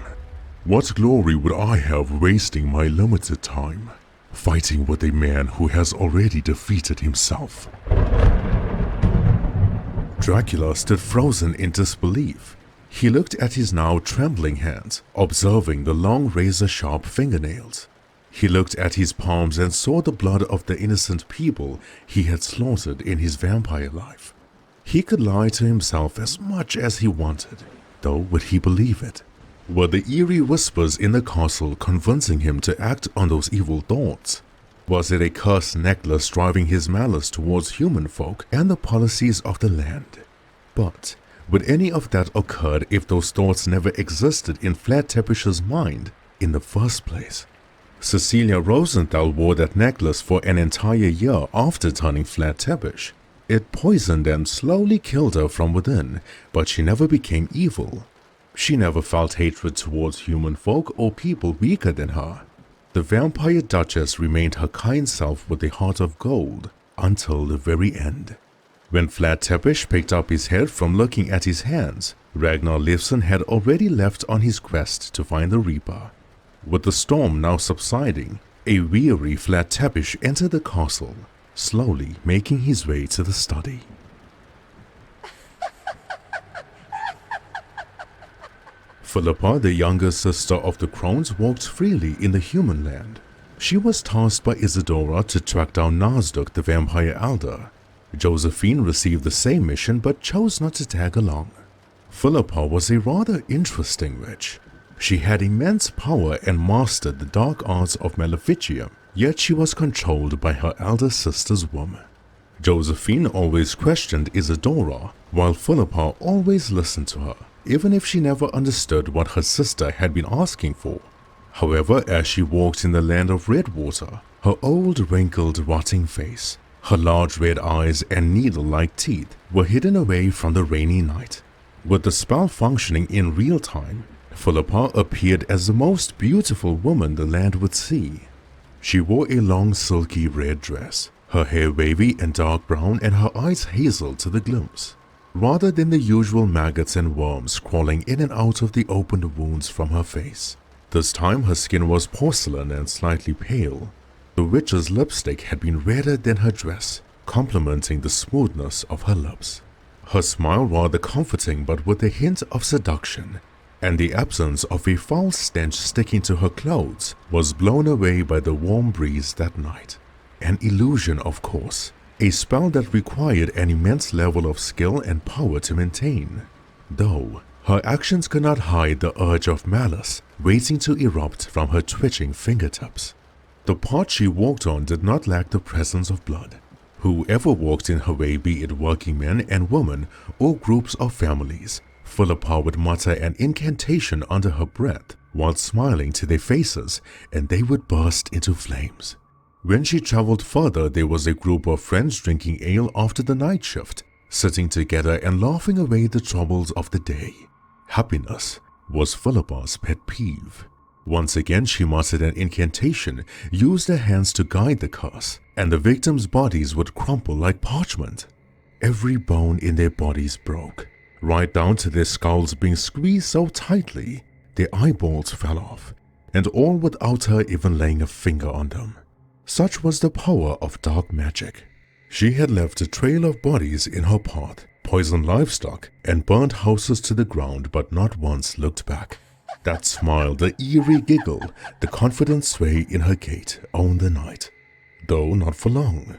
What glory would I have wasting my limited time fighting with a man who has already defeated himself? Dracula stood frozen in disbelief. He looked at his now trembling hands, observing the long razor-sharp fingernails. He looked at his palms and saw the blood of the innocent people he had slaughtered in his vampire life. He could lie to himself as much as he wanted, though would he believe it? Were the eerie whispers in the castle convincing him to act on those evil thoughts? Was it a cursed necklace driving his malice towards human folk and the policies of the land? But would any of that occur if those thoughts never existed in Flatteppish's mind in the first place? Cecilia Rosenthal wore that necklace for an entire year after turning Flatteppish. It poisoned and slowly killed her from within, but she never became evil. She never felt hatred towards human folk or people weaker than her. The vampire duchess remained her kind self with a heart of gold until the very end. When Flatteppish picked up his head from looking at his hands, Ragnar Leifsson had already left on his quest to find the Reaper. With the storm now subsiding, a weary Flatteppish entered the castle, slowly making his way to the study. Philippa, the younger sister of the Crones, walked freely in the human land. She was tasked by Isadora to track down Nasdaq, the vampire elder. Josephine received the same mission but chose not to tag along. Philippa was a rather interesting witch. She had immense power and mastered the dark arts of Maleficium, yet she was controlled by her elder sister's womb. Josephine always questioned Isadora, while Philippa always listened to her, even if she never understood what her sister had been asking for. However, as she walked in the land of Redwater, her old, wrinkled, rotting face, her large red eyes and needle-like teeth were hidden away from the rainy night. With the spell functioning in real time, Philippa appeared as the most beautiful woman the land would see. She wore a long silky red dress, her hair wavy and dark brown and her eyes hazel to the glimpse, rather than the usual maggots and worms crawling in and out of the opened wounds from her face. This time her skin was porcelain and slightly pale. The witch's lipstick had been redder than her dress, complementing the smoothness of her lips. Her smile rather comforting but with a hint of seduction, and the absence of a foul stench sticking to her clothes was blown away by the warm breeze that night. An illusion, of course, a spell that required an immense level of skill and power to maintain. Though, her actions could not hide the urge of malice waiting to erupt from her twitching fingertips. The path she walked on did not lack the presence of blood. Whoever walked in her way, be it working men and women or groups of families, Philippa would mutter an incantation under her breath while smiling to their faces, and they would burst into flames. When she traveled further, there was a group of friends drinking ale after the night shift, sitting together and laughing away the troubles of the day. Happiness was Philippa's pet peeve. Once again she muttered an incantation, used her hands to guide the curse, and the victims' bodies would crumple like parchment. Every bone in their bodies broke, right down to their skulls being squeezed so tightly their eyeballs fell off, and all without her even laying a finger on them. Such was the power of dark magic. She had left a trail of bodies in her path, poisoned livestock, and burnt houses to the ground, but not once looked back. That smile, the eerie giggle, the confident sway in her gait owned the night, though not for long.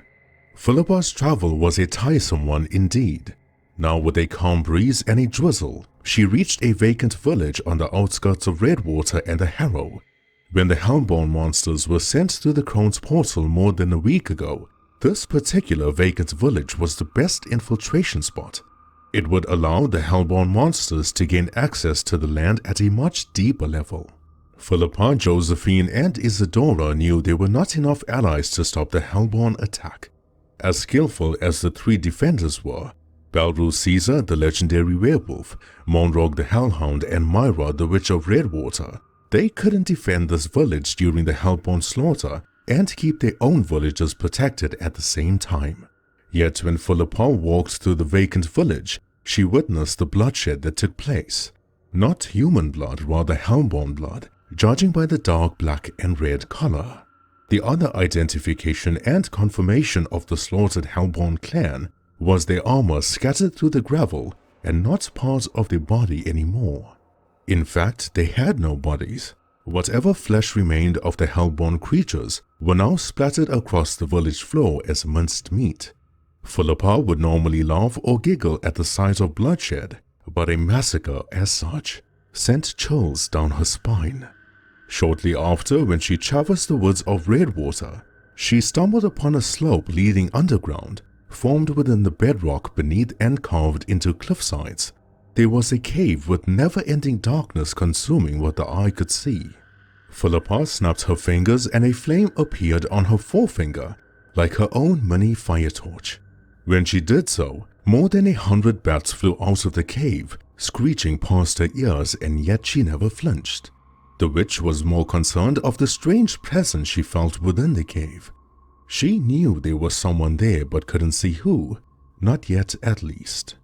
Philippa's travel was a tiresome one indeed. Now with a calm breeze and a drizzle, she reached a vacant village on the outskirts of Redwater and the Harrow. When the Hellborn monsters were sent through the Crone's portal more than a week ago, this particular vacant village was the best infiltration spot. It would allow the Hellborn monsters to gain access to the land at a much deeper level. Philippa, Josephine, and Isadora knew there were not enough allies to stop the Hellborn attack. As skillful as the three defenders were, Balru Caesar, the legendary werewolf, Monrog the Hellhound, and Myra, the Witch of Redwater, they couldn't defend this village during the Hellborn slaughter and keep their own villages protected at the same time. Yet when Philippa walked through the vacant village, she witnessed the bloodshed that took place. Not human blood, rather Hellborn blood, judging by the dark black and red color. The other identification and confirmation of the slaughtered Hellborn clan was their armor scattered through the gravel and not part of their body anymore. In fact, they had no bodies. Whatever flesh remained of the Hellborn creatures were now splattered across the village floor as minced meat. Philippa would normally laugh or giggle at the sight of bloodshed, but a massacre as such sent chills down her spine. Shortly after, when she traversed the woods of Redwater, she stumbled upon a slope leading underground, formed within the bedrock beneath and carved into cliff sides. There was a cave with never-ending darkness consuming what the eye could see. Philippa snapped her fingers and a flame appeared on her forefinger, like her own mini fire torch. When she did so, more than 100 bats flew out of the cave, screeching past her ears, and yet she never flinched. The witch was more concerned of the strange presence she felt within the cave. She knew there was someone there but couldn't see who, not yet at least.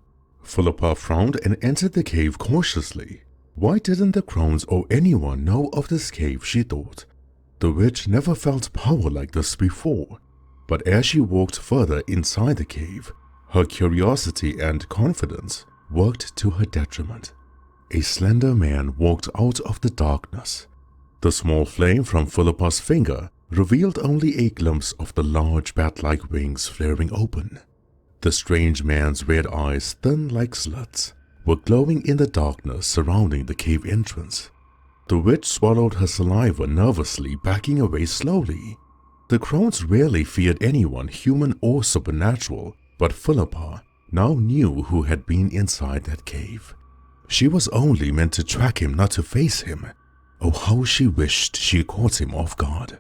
Philippa frowned and entered the cave cautiously. Why didn't the Crones or anyone know of this cave, she thought. The witch never felt power like this before. But as she walked further inside the cave, her curiosity and confidence worked to her detriment. A slender man walked out of the darkness. The small flame from Philippa's finger revealed only a glimpse of the large bat-like wings flaring open. The strange man's red eyes, thin like slits, were glowing in the darkness surrounding the cave entrance. The witch swallowed her saliva nervously, backing away slowly. The Crones rarely feared anyone, human or supernatural, but Philippa now knew who had been inside that cave. She was only meant to track him, not to face him. Oh, how she wished she caught him off guard.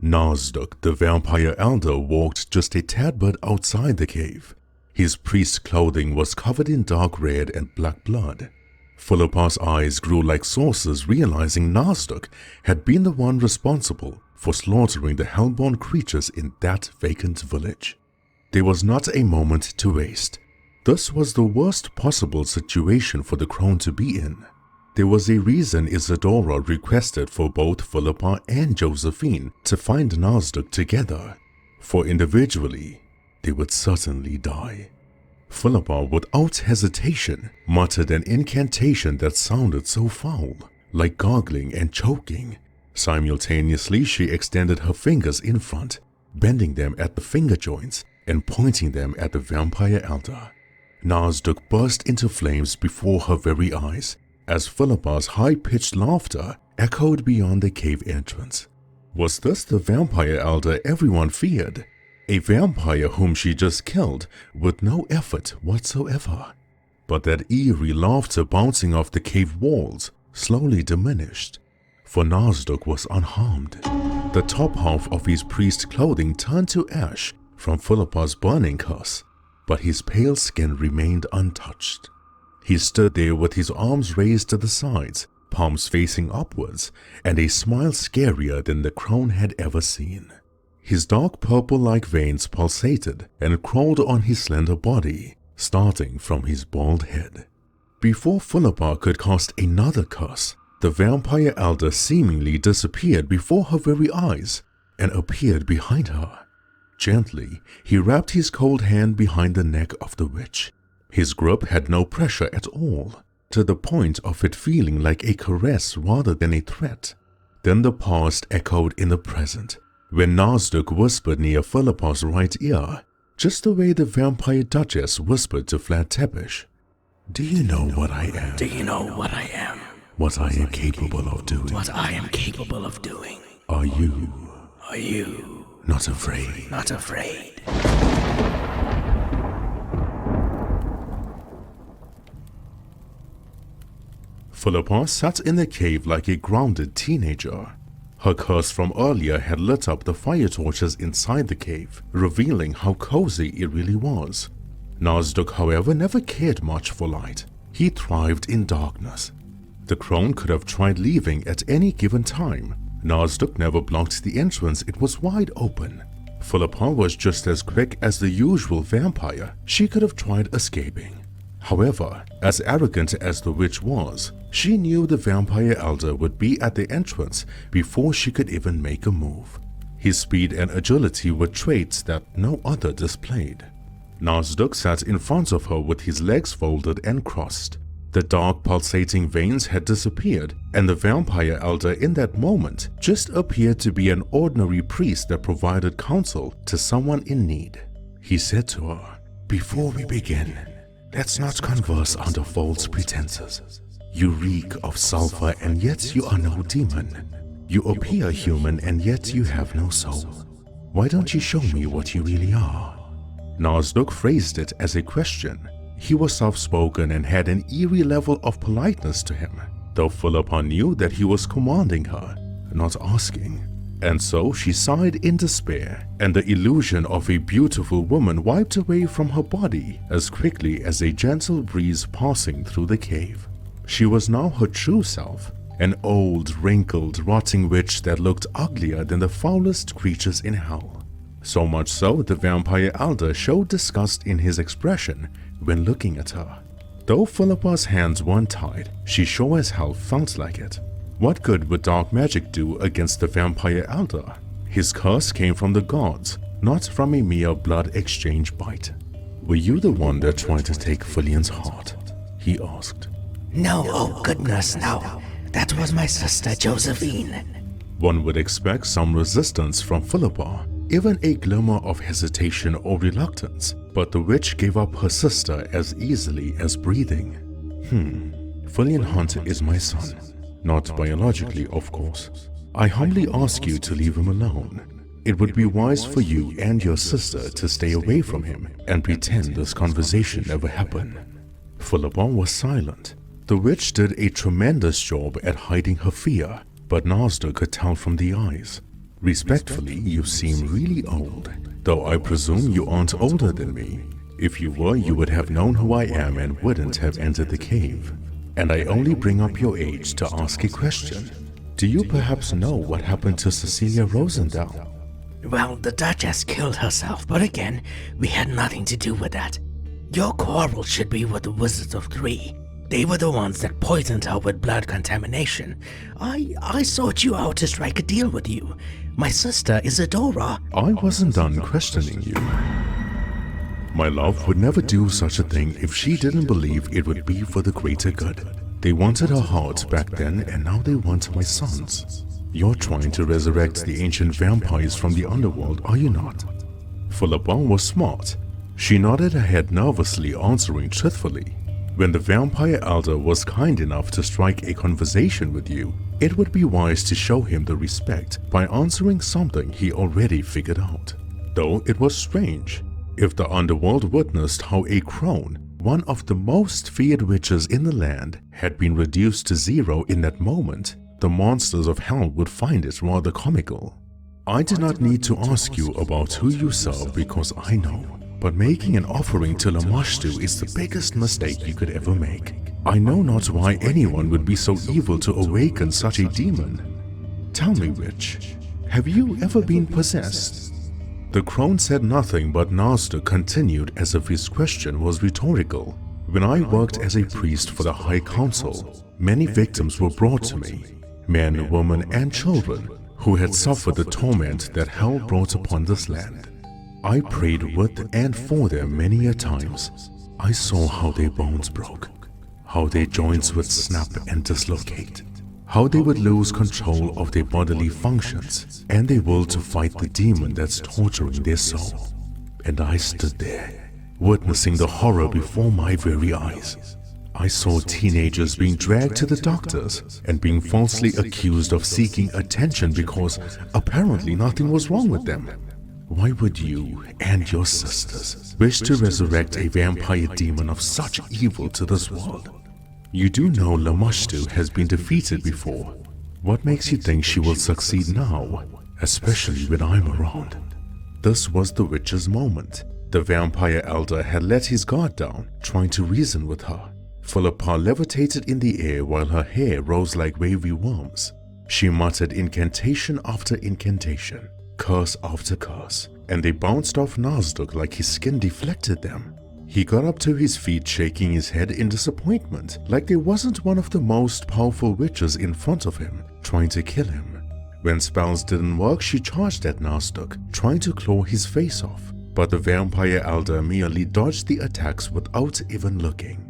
Nazduk, the vampire elder, walked just a tad bit outside the cave. His priest's clothing was covered in dark red and black blood. Philippa's eyes grew like saucers, realizing Nazduk had been the one responsible for slaughtering the hellborn creatures in that vacant village. There was not a moment to waste. This was the worst possible situation for the Crone to be in. There was a reason Isadora requested for both Philippa and Josephine to find Nazduk together, for individually they would certainly die. Philippa, without hesitation, muttered an incantation that sounded so foul, like gargling and choking. Simultaneously, she extended her fingers in front, bending them at the finger joints and pointing them at the vampire elder. Nazduk burst into flames before her very eyes, as Philippa's high-pitched laughter echoed beyond the cave entrance. Was this the vampire elder everyone feared? A vampire whom she just killed with no effort whatsoever? But that eerie laughter bouncing off the cave walls slowly diminished, for Nazduk was unharmed. The top half of his priest's clothing turned to ash from Philippa's burning curse, but his pale skin remained untouched. He stood there with his arms raised to the sides, palms facing upwards, and a smile scarier than the Crone had ever seen. His dark purple-like veins pulsated and crawled on his slender body, starting from his bald head. Before Philippa could cast another curse, the vampire elder seemingly disappeared before her very eyes and appeared behind her. Gently, he wrapped his cold hand behind the neck of the witch. His grip had no pressure at all, to the point of it feeling like a caress rather than a threat. Then the past echoed in the present, when Nazduk whispered near Philippa's right ear, just the way the vampire duchess whispered to Flat-Tepish. "Do you know what I am? Do you know what I am? What I am capable of doing? What I am capable of doing? Are you Are you not afraid?" not afraid? Philippa sat in the cave like a grounded teenager. Her curse from earlier had lit up the fire torches inside the cave, revealing how cozy it really was. Nazduk, however, never cared much for light. He thrived in darkness. The Crone could have tried leaving at any given time. Nazduk never blocked the entrance, it was wide open. Philippa was just as quick as the usual vampire. She could have tried escaping. However, as arrogant as the witch was, she knew the vampire elder would be at the entrance before she could even make a move. His speed and agility were traits that no other displayed. Nazduk sat in front of her with his legs folded and crossed. The dark pulsating veins had disappeared, and the vampire elder in that moment just appeared to be an ordinary priest that provided counsel to someone in need. He said to her, "Before we begin, let's not converse under false pretenses. You reek of sulfur and yet you are no demon. You appear human and yet you have no soul. Why don't you show me what you really are?" Nasdaq phrased it as a question. He was soft-spoken and had an eerie level of politeness to him, though Philippa knew that he was commanding her, not asking. And so she sighed in despair, and the illusion of a beautiful woman wiped away from her body as quickly as a gentle breeze passing through the cave. She was now her true self, an old, wrinkled, rotting witch that looked uglier than the foulest creatures in hell. So much so, the vampire elder showed disgust in his expression when looking at her. Though Philippa's hands weren't tied, she sure as hell felt like it. What good would dark magic do against the vampire elder? His curse came from the gods, not from a mere blood exchange bite. "Were you the one that tried to take Fillian's heart?" he asked. No, oh goodness, no. That was my sister Josephine. One would expect some resistance from Philippa, even a glimmer of hesitation or reluctance, but the witch gave up her sister as easily as breathing. Fillian Hunt is my son. Not biologically, of course. I humbly ask you to leave him alone. It would be wise for you and your sister to stay away from him and pretend this conversation never happened. Philippa was silent. The witch did a tremendous job at hiding her fear, but Nasdaq could tell from the eyes. "Respectfully, you seem really old, though I presume you aren't older than me. If you were, you would have known who I am and wouldn't have entered the cave. And I only bring up your age to ask a question. Do you perhaps know what happened to Cecilia Rosendahl?" Well, the duchess killed herself, but again, we had nothing to do with that. Your quarrel should be with the Wizards of Three. They were the ones that poisoned her with blood contamination. I sought you out to strike a deal with you. My sister Isadora. I wasn't done questioning you. My love would never do such a thing if she didn't believe it would be for the greater good. They wanted her heart back then, and now they want my son's. You're trying to resurrect the ancient vampires from the underworld, are you not? Philippa was smart. She nodded her head nervously, answering truthfully. When the vampire elder was kind enough to strike a conversation with you, it would be wise to show him the respect by answering something he already figured out. Though it was strange. If the underworld witnessed how a Crone, one of the most feared witches in the land, had been reduced to zero in that moment, the monsters of hell would find it rather comical. I did not need to ask you about who you serve because I know, but making an offering to Lamashtu is the biggest mistake you could ever make. I know not why anyone would be so evil to awaken such a demon. Tell me, witch, have you ever been possessed? The crone said nothing, but Nasdaq continued as if his question was rhetorical. When I worked as a priest for the High Council, many victims were brought to me, men, women, and children, who had suffered the torment that hell brought upon this land. I prayed with and for them many a times. I saw how their bones broke, how their joints would snap and dislocate, how they would lose control of their bodily functions and their will to fight the demon that's torturing their soul. And I stood there, witnessing the horror before my very eyes. I saw teenagers being dragged to the doctors and being falsely accused of seeking attention because apparently nothing was wrong with them. Why would you and your sisters wish to resurrect a vampire demon of such evil to this world? You do know Lamashtu has been defeated before. What makes you think she will succeed now, especially when I'm around? This was the witch's moment. The vampire elder had let his guard down, trying to reason with her. Philippa levitated in the air while her hair rose like wavy worms. She muttered incantation after incantation, curse after curse, and they bounced off Nasdaq like his skin deflected them. He got up to his feet, shaking his head in disappointment, like there wasn't one of the most powerful witches in front of him, trying to kill him. When spells didn't work, she charged at Nasdaq, trying to claw his face off, but the vampire elder merely dodged the attacks without even looking.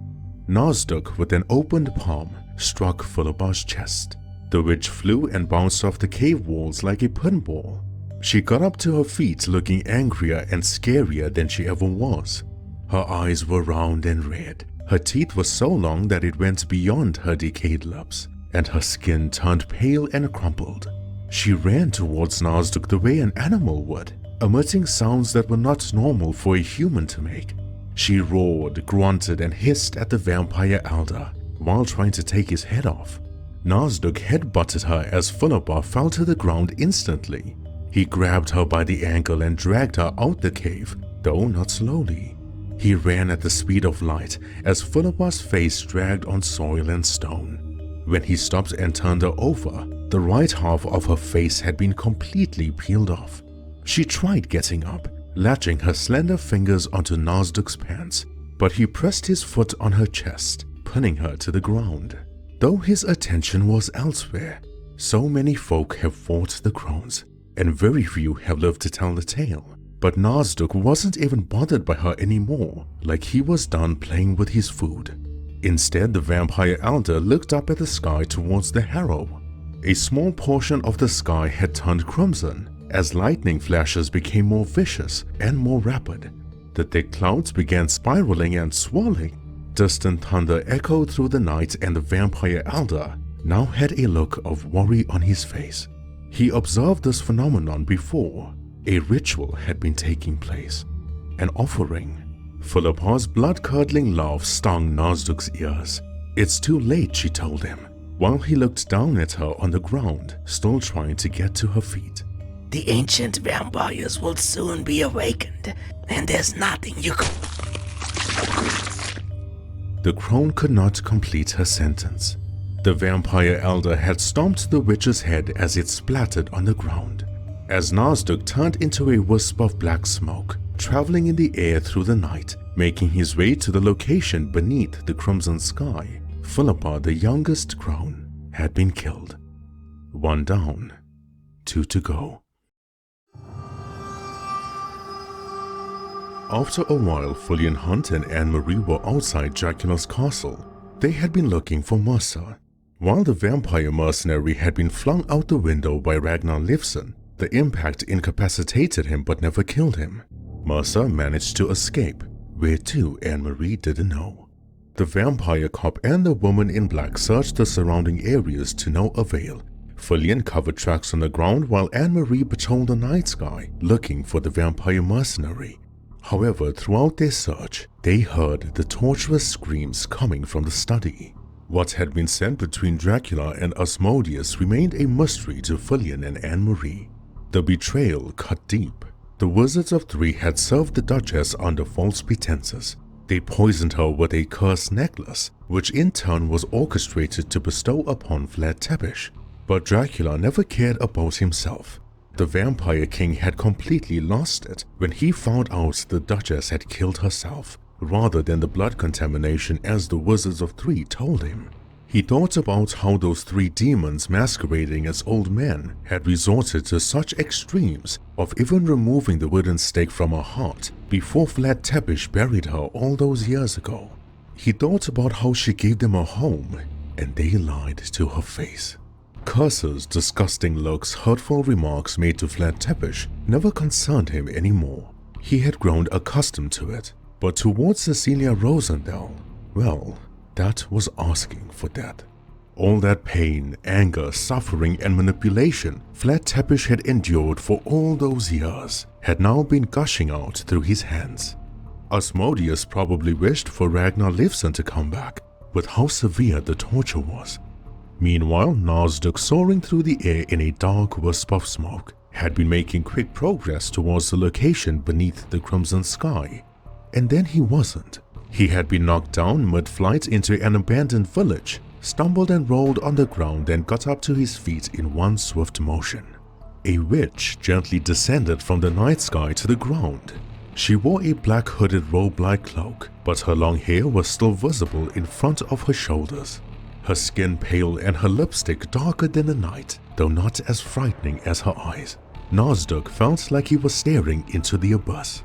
Nasdaq, with an opened palm, struck Philippa's chest. The witch flew and bounced off the cave walls like a pinball. She got up to her feet looking angrier and scarier than she ever was. Her eyes were round and red. Her teeth were so long that it went beyond her decayed lips, and her skin turned pale and crumpled. She ran towards Nasdaq the way an animal would, emitting sounds that were not normal for a human to make. She roared, grunted, and hissed at the vampire elder while trying to take his head off. Nasdaq headbutted her as Philippa fell to the ground instantly. He grabbed her by the ankle and dragged her out the cave, though not slowly. He ran at the speed of light as Philippa's face dragged on soil and stone. When he stopped and turned her over, the right half of her face had been completely peeled off. She tried getting up, latching her slender fingers onto Nasdaq's pants, but he pressed his foot on her chest, pinning her to the ground. Though his attention was elsewhere, so many folk have fought the Crones, and very few have lived to tell the tale. But Nasdaq wasn't even bothered by her anymore, like he was done playing with his food. Instead, the vampire elder looked up at the sky towards the harrow. A small portion of the sky had turned crimson as lightning flashes became more vicious and more rapid. The thick clouds began spiraling and swirling. Distant thunder echoed through the night, and the vampire elder now had a look of worry on his face. He observed this phenomenon before. A ritual had been taking place. An offering. Philippa's blood-curdling laugh stung Nasdaq's ears. "It's too late," she told him, while he looked down at her on the ground, still trying to get to her feet. The ancient vampires will soon be awakened, and there's nothing you can... The crone could not complete her sentence. The vampire elder had stomped the witch's head as it splattered on the ground. As Nasdaq turned into a wisp of black smoke, traveling in the air through the night, making his way to the location beneath the crimson sky, Philippa, the youngest crone, had been killed. 1 down, 2 to go. After a while, Fillian Hunt and Anne-Marie were outside Dracula's castle. They had been looking for Mercer. While the vampire mercenary had been flung out the window by Ragnar Lifson, the impact incapacitated him but never killed him. Mercer managed to escape. Where to, Anne-Marie didn't know. The vampire cop and the woman in black searched the surrounding areas to no avail. Fillian covered tracks on the ground while Anne-Marie patrolled the night sky, looking for the vampire mercenary. However, throughout their search, they heard the torturous screams coming from the study. What had been sent between Dracula and Asmodeus remained a mystery to Fillian and Anne-Marie. The betrayal cut deep. The Wizards of Three had served the Duchess under false pretenses. They poisoned her with a cursed necklace, which in turn was orchestrated to bestow upon Vlad Tepes. But Dracula never cared about himself. The Vampire King had completely lost it when he found out the Duchess had killed herself, rather than the blood contamination as the Wizards of Three told him. He thought about how those 3 demons masquerading as old men had resorted to such extremes of even removing the wooden stake from her heart before Vlad Tepes buried her all those years ago. He thought about how she gave them a home and they lied to her face. Curses, disgusting looks, hurtful remarks made to Vlad Tepes never concerned him anymore. He had grown accustomed to it, but towards Cecilia Rosendal, well, that was asking for that. All that pain, anger, suffering, and manipulation Vlad Tepes had endured for all those years had now been gushing out through his hands. Asmodeus probably wished for Ragnar Lifson to come back, with how severe the torture was. Meanwhile, Nasdaq, soaring through the air in a dark wisp of smoke, had been making quick progress towards the location beneath the crimson sky. And then he wasn't. He had been knocked down mid-flight into an abandoned village, stumbled and rolled on the ground and got up to his feet in one swift motion. A witch gently descended from the night sky to the ground. She wore a black hooded robe-like cloak, but her long hair was still visible in front of her shoulders. Her skin pale and her lipstick darker than the night, though not as frightening as her eyes. Nasdaq felt like he was staring into the abyss.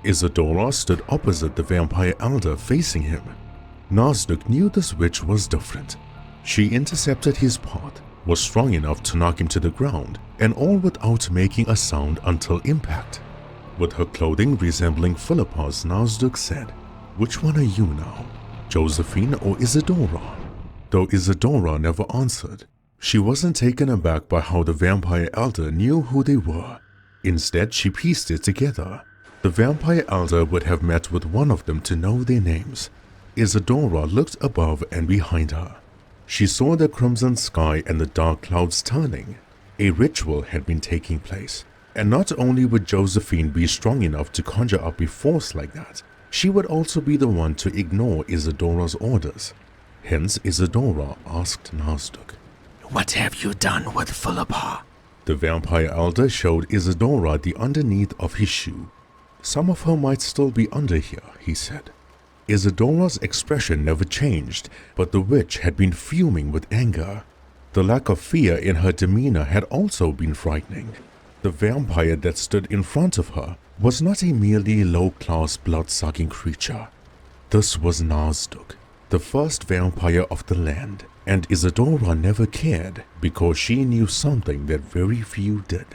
Isadora stood opposite the vampire elder facing him. Nasdaq knew this witch was different. She intercepted his path, was strong enough to knock him to the ground, and all without making a sound until impact. With her clothing resembling Philippa's, Nasdaq said, "Which one are you now, Josephine or Isadora?" Though Isadora never answered, she wasn't taken aback by how the vampire elder knew who they were. Instead, she pieced it together. The vampire elder would have met with one of them to know their names. Isadora looked above and behind her. She saw the crimson sky and the dark clouds turning. A ritual had been taking place, and not only would Josephine be strong enough to conjure up a force like that, she would also be the one to ignore Isadora's orders. Hence, Isadora asked Nasdaq, "What have you done with Philippa?" The vampire elder showed Isadora the underneath of his shoe. "Some of her might still be under here," he said. Isadora's expression never changed, but the witch had been fuming with anger. The lack of fear in her demeanor had also been frightening. The vampire that stood in front of her was not a merely low-class blood-sucking creature. This was Nasdaq, the first vampire of the land, and Isadora never cared because she knew something that very few did.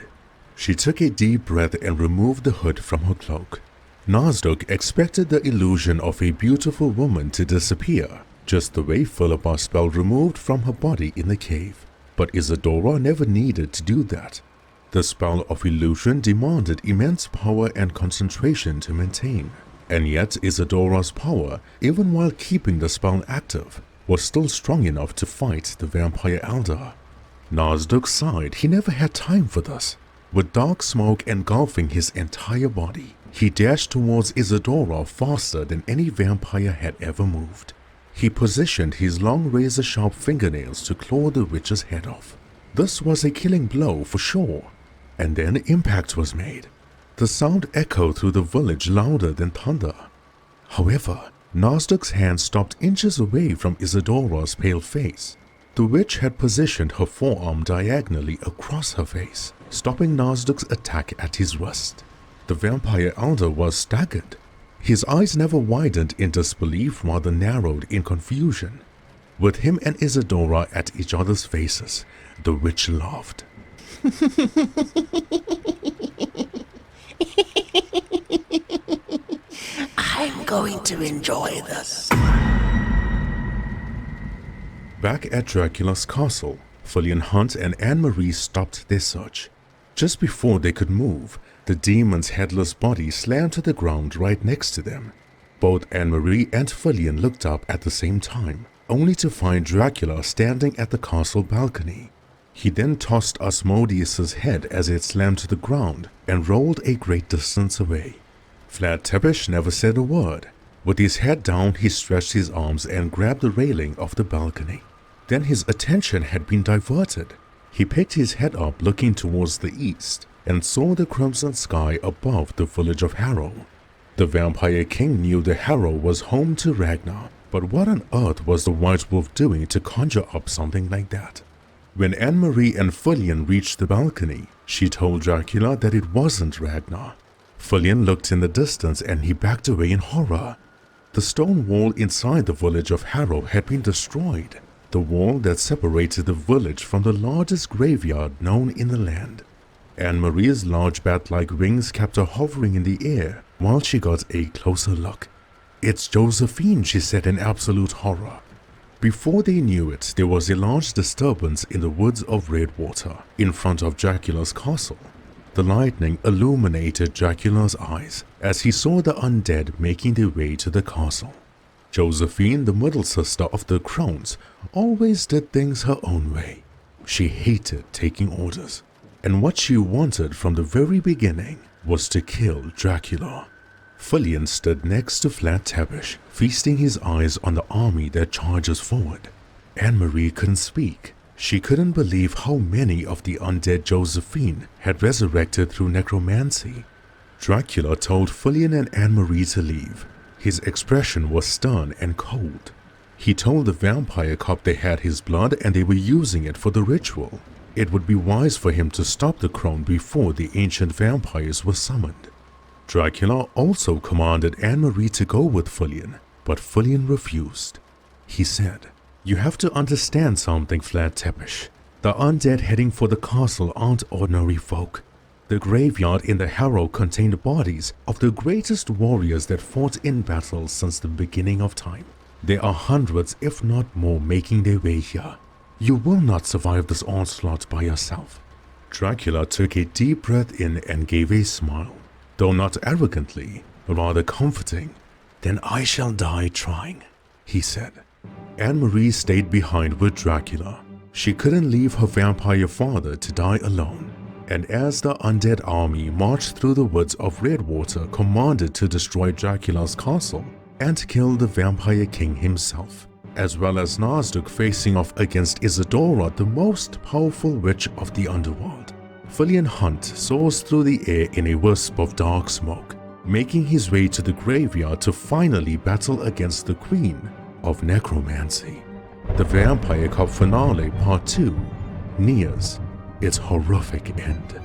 She took a deep breath and removed the hood from her cloak. Nasdaq expected the illusion of a beautiful woman to disappear, just the way Philippa's spell removed from her body in the cave. But Isadora never needed to do that. The spell of illusion demanded immense power and concentration to maintain, and yet Isadora's power, even while keeping the spell active, was still strong enough to fight the vampire elder. Nasdaq sighed. He never had time for this. With dark smoke engulfing his entire body, he dashed towards Isadora faster than any vampire had ever moved. He positioned his long razor-sharp fingernails to claw the witch's head off. This was a killing blow for sure. And then impact was made. The sound echoed through the village louder than thunder. However, Nasdaq's hand stopped inches away from Isadora's pale face. The witch had positioned her forearm diagonally across her face, stopping Nasdaq's attack at his wrist. The vampire elder was staggered. His eyes never widened in disbelief, rather narrowed in confusion. With him and Isadora at each other's faces, the witch laughed. "I'm going to enjoy this." Back at Dracula's castle, Fillian Hunt and Anne-Marie stopped their search. Just before they could move, the demon's headless body slammed to the ground right next to them. Both Anne-Marie and Fillian looked up at the same time, only to find Dracula standing at the castle balcony. He then tossed Asmodeus's head as it slammed to the ground and rolled a great distance away. Vlad Tepes never said a word. With his head down, he stretched his arms and grabbed the railing of the balcony. Then his attention had been diverted. He picked his head up looking towards the east and saw the crimson sky above the village of Harrow. The Vampire King knew the Harrow was home to Ragnar, but what on earth was the White Wolf doing to conjure up something like that? When Anne-Marie and Fillian reached the balcony, she told Dracula that it wasn't Ragnar. Fillian looked in the distance and he backed away in horror. The stone wall inside the village of Harrow had been destroyed, the wall that separated the village from the largest graveyard known in the land. Anne-Marie's large bat-like wings kept her hovering in the air while she got a closer look. "It's Josephine," she said in absolute horror. Before they knew it, there was a large disturbance in the woods of Redwater, in front of Dracula's castle. The lightning illuminated Dracula's eyes as he saw the undead making their way to the castle. Josephine, the middle sister of the Crones, always did things her own way. She hated taking orders, and what she wanted from the very beginning was to kill Dracula. Fillian stood next to Vlad Tepes, feasting his eyes on the army that charges forward. Anne-Marie couldn't speak. She couldn't believe how many of the undead Josephine had resurrected through necromancy. Dracula told Fillian and Anne-Marie to leave. His expression was stern and cold. He told the vampire cop they had his blood and they were using it for the ritual. It would be wise for him to stop the Crone before the ancient vampires were summoned. Dracula also commanded Anne-Marie to go with Fillian, but Fillian refused. He said, "You have to understand something, Vlad Tepes. The undead heading for the castle aren't ordinary folk. The graveyard in the Harrow contained bodies of the greatest warriors that fought in battle since the beginning of time. There are hundreds, if not more, making their way here. You will not survive this onslaught by yourself. Dracula took a deep breath in and gave a smile, though not arrogantly, rather comforting. "Then I shall die trying," he said. Anne-Marie stayed behind with Dracula. She couldn't leave her vampire father to die alone. And as the undead army marched through the woods of Redwater, commanded to destroy Dracula's castle and kill the vampire king himself, as well as Nasdaq facing off against Isadora, the most powerful witch of the underworld. Fillian Hunt soars through the air in a wisp of dark smoke, making his way to the graveyard to finally battle against the Queen of Necromancy. The Vampire Cup Finale Part 2 nears its horrific end.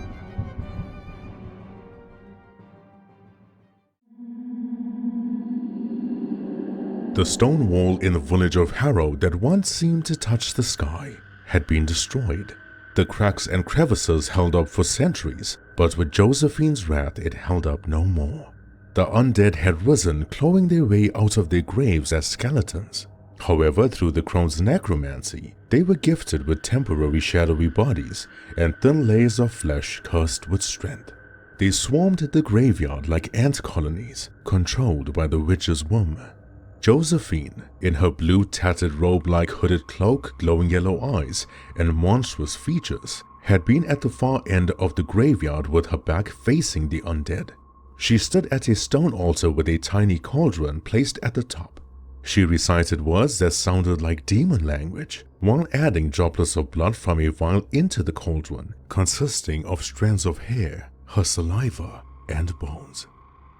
The stone wall in the village of Harrow that once seemed to touch the sky had been destroyed. The cracks and crevices held up for centuries, but with Josephine's wrath it held up no more. The undead had risen, clawing their way out of their graves as skeletons. However, through the Crone's necromancy, they were gifted with temporary shadowy bodies and thin layers of flesh cursed with strength. They swarmed the graveyard like ant colonies, controlled by the witch's womb. Josephine, in her blue tattered robe-like hooded cloak, glowing yellow eyes, and monstrous features, had been at the far end of the graveyard with her back facing the undead. She stood at a stone altar with a tiny cauldron placed at the top. She recited words that sounded like demon language, while adding droplets of blood from a vial into the cauldron, consisting of strands of hair, her saliva, and bones.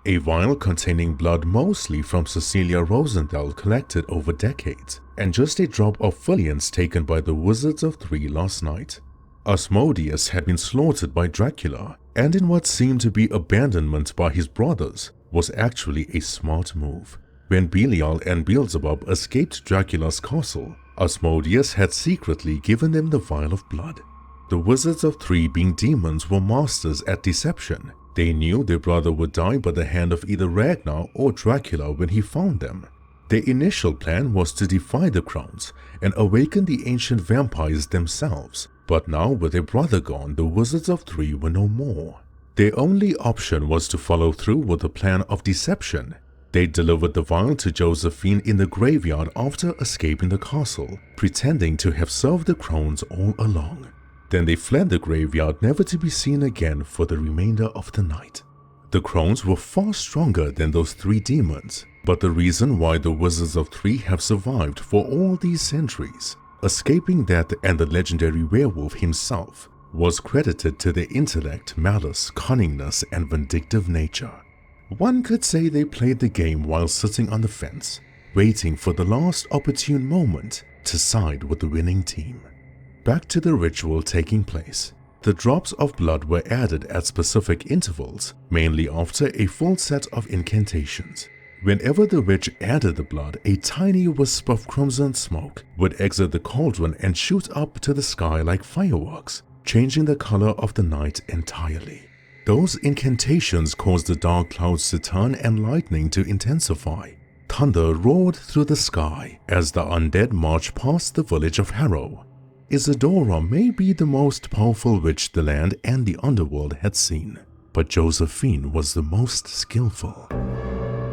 A vial containing blood mostly from Cecilia Rosenthal collected over decades, and just a drop of Fillian's taken by the Wizards of Three last night. Asmodeus had been slaughtered by Dracula, and in what seemed to be abandonment by his brothers, was actually a smart move. When Belial and Beelzebub escaped Dracula's castle, Asmodeus had secretly given them the vial of blood. The Wizards of Three, being demons, were masters at deception. They knew their brother would die by the hand of either Ragnar or Dracula when he found them. Their initial plan was to defy the Crones and awaken the ancient vampires themselves, but now with their brother gone, the Wizards of Three were no more. Their only option was to follow through with the plan of deception. They delivered the vial to Josephine in the graveyard after escaping the castle, pretending to have served the Crones all along. Then they fled the graveyard, never to be seen again for the remainder of the night. The Crones were far stronger than those three demons, but the reason why the Wizards of Three have survived for all these centuries, escaping death and the legendary werewolf himself, was credited to their intellect, malice, cunningness, and vindictive nature. One could say they played the game while sitting on the fence, waiting for the last opportune moment to side with the winning team. Back to the ritual taking place. The drops of blood were added at specific intervals, mainly after a full set of incantations. Whenever the witch added the blood, a tiny wisp of crimson smoke would exit the cauldron and shoot up to the sky like fireworks, changing the color of the night entirely. Those incantations caused the dark clouds to turn and lightning to intensify. Thunder roared through the sky as the undead marched past the village of Harrow. Isadora may be the most powerful witch the land and the underworld had seen, but Josephine was the most skillful.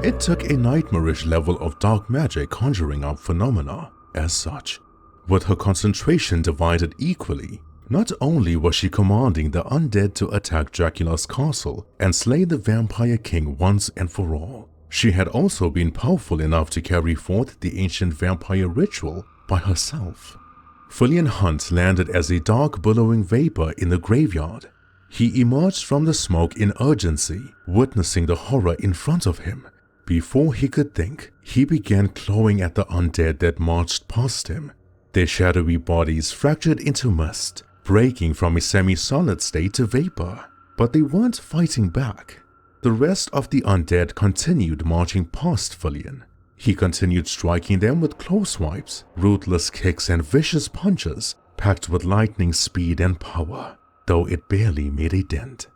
It took a nightmarish level of dark magic conjuring up phenomena as such. With her concentration divided equally, not only was she commanding the undead to attack Dracula's castle and slay the vampire king once and for all, she had also been powerful enough to carry forth the ancient vampire ritual by herself. Fillian Hunt landed as a dark billowing vapor in the graveyard. He emerged from the smoke in urgency, witnessing the horror in front of him. Before he could think, he began clawing at the undead that marched past him. Their shadowy bodies fractured into mist, breaking from a semi-solid state to vapor. But they weren't fighting back. The rest of the undead continued marching past Fillian. He continued striking them with claw swipes, ruthless kicks, and vicious punches, packed with lightning speed and power, though it barely made a dent.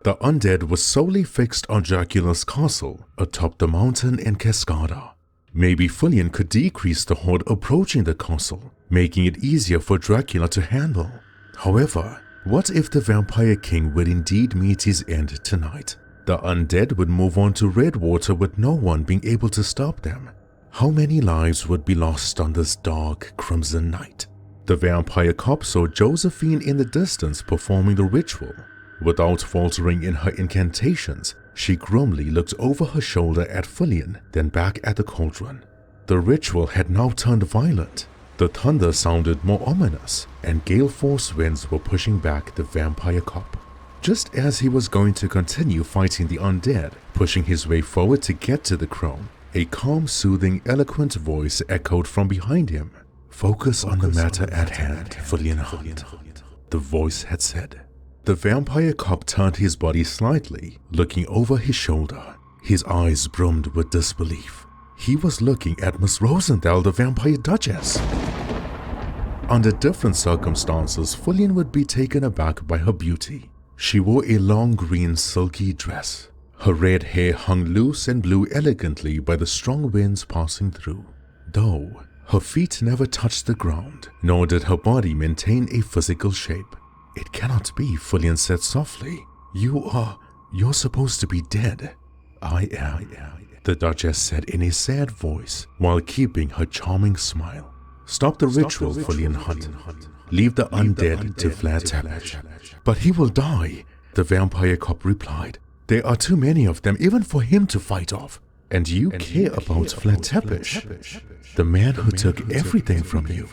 The undead was solely fixed on Dracula's castle atop the mountain in Cascada. Maybe Fillian could decrease the horde approaching the castle, making it easier for Dracula to handle. However, what if the Vampire King would indeed meet his end tonight? The undead would move on to Redwater with no one being able to stop them. How many lives would be lost on this dark, crimson night? The vampire cop saw Josephine in the distance performing the ritual. Without faltering in her incantations, she grimly looked over her shoulder at Fillian, then back at the cauldron. The ritual had now turned violent. The thunder sounded more ominous, and gale force winds were pushing back the vampire cop. Just as he was going to continue fighting the undead, pushing his way forward to get to the Crone, a calm, soothing, eloquent voice echoed from behind him. "Focus on the matter at hand, Fillian Hunt," the voice had said. The vampire cop turned his body slightly, looking over his shoulder. His eyes brimmed with disbelief. He was looking at Miss Rosenthal, the vampire duchess. Under different circumstances, Fillian would be taken aback by her beauty. She wore a long green silky dress. Her red hair hung loose and blew elegantly by the strong winds passing through. Though her feet never touched the ground, nor did her body maintain a physical shape. "It cannot be," Fillian said softly. You're supposed to be dead." "I am," the Duchess said in a sad voice while keeping her charming smile. "Stop the ritual, Fillian Hunt. Leave the undead to Vlad Tepes." "But he will die," the vampire cop replied. "There are too many of them even for him to fight off. And you care about Vlad Tepes, the man who took everything from you."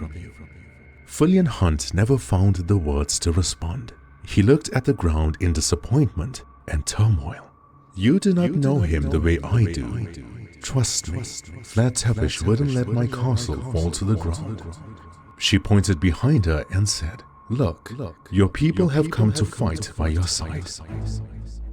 Fillian Hunt never found the words to respond. He looked at the ground in disappointment and turmoil. "You do not know him the way I do. Trust me, Vlad Tepes wouldn't let my castle fall to the ground." She pointed behind her and said, "Look, your people have come to fight by your side."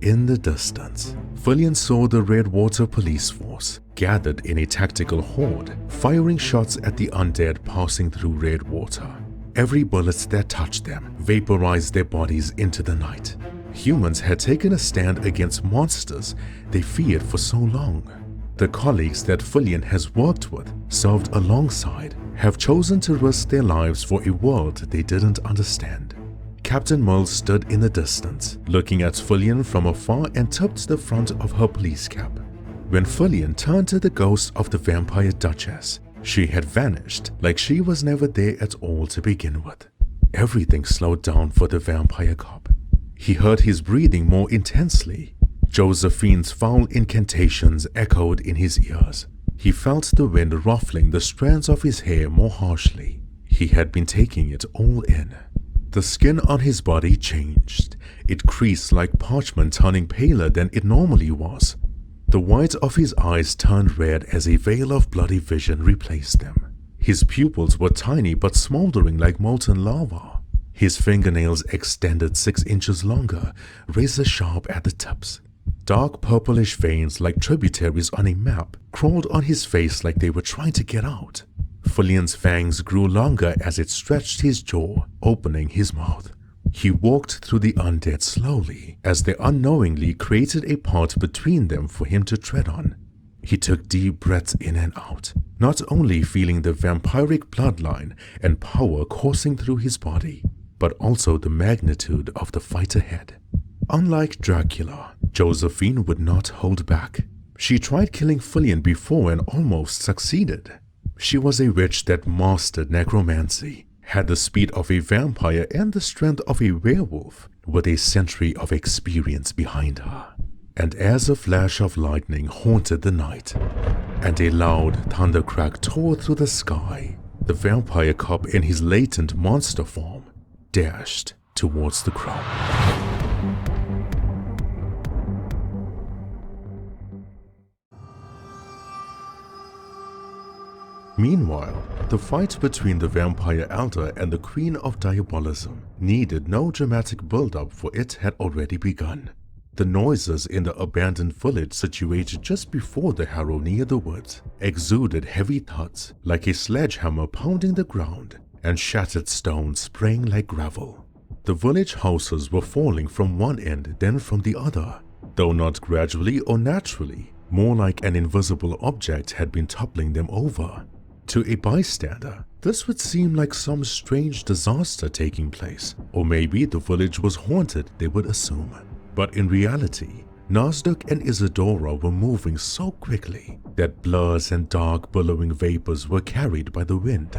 In the distance, Fillian saw the Redwater police force gathered in a tactical horde, firing shots at the undead passing through Redwater. Every bullet that touched them vaporized their bodies into the night. Humans had taken a stand against monsters they feared for so long. The colleagues that Fillian has worked with, served alongside, have chosen to risk their lives for a world they didn't understand. Captain Mills stood in the distance, looking at Fillian from afar and tipped the front of her police cap. When Fillian turned to the ghost of the vampire duchess, she had vanished like she was never there at all to begin with. Everything slowed down for the vampire cop. He heard his breathing more intensely. Josephine's foul incantations echoed in his ears. He felt the wind ruffling the strands of his hair more harshly. He had been taking it all in. The skin on his body changed. It creased like parchment, turning paler than it normally was. The white of his eyes turned red as a veil of bloody vision replaced them. His pupils were tiny but smoldering like molten lava. His fingernails extended 6 inches longer, razor sharp at the tips. Dark purplish veins like tributaries on a map crawled on his face like they were trying to get out. Fillian's fangs grew longer as it stretched his jaw, opening his mouth. He walked through the undead slowly, as they unknowingly created a path between them for him to tread on. He took deep breaths in and out, not only feeling the vampiric bloodline and power coursing through his body, but also the magnitude of the fight ahead. Unlike Dracula, Josephine would not hold back. She tried killing Fillian before and almost succeeded. She was a witch that mastered necromancy, had the speed of a vampire and the strength of a werewolf, with a century of experience behind her. And as a flash of lightning haunted the night, and a loud thunder crack tore through the sky, the vampire cop in his latent monster form dashed towards the Crone. Meanwhile, the fight between the vampire elder and the queen of diabolism needed no dramatic build-up, for it had already begun. The noises in the abandoned village situated just before the harrow near the woods exuded heavy thuds like a sledgehammer pounding the ground and shattered stones spraying like gravel. The village houses were falling from one end, then from the other, though not gradually or naturally, more like an invisible object had been toppling them over. To a bystander, this would seem like some strange disaster taking place, or maybe the village was haunted, they would assume. But in reality, Nasdaq and Isadora were moving so quickly that blurs and dark billowing vapors were carried by the wind.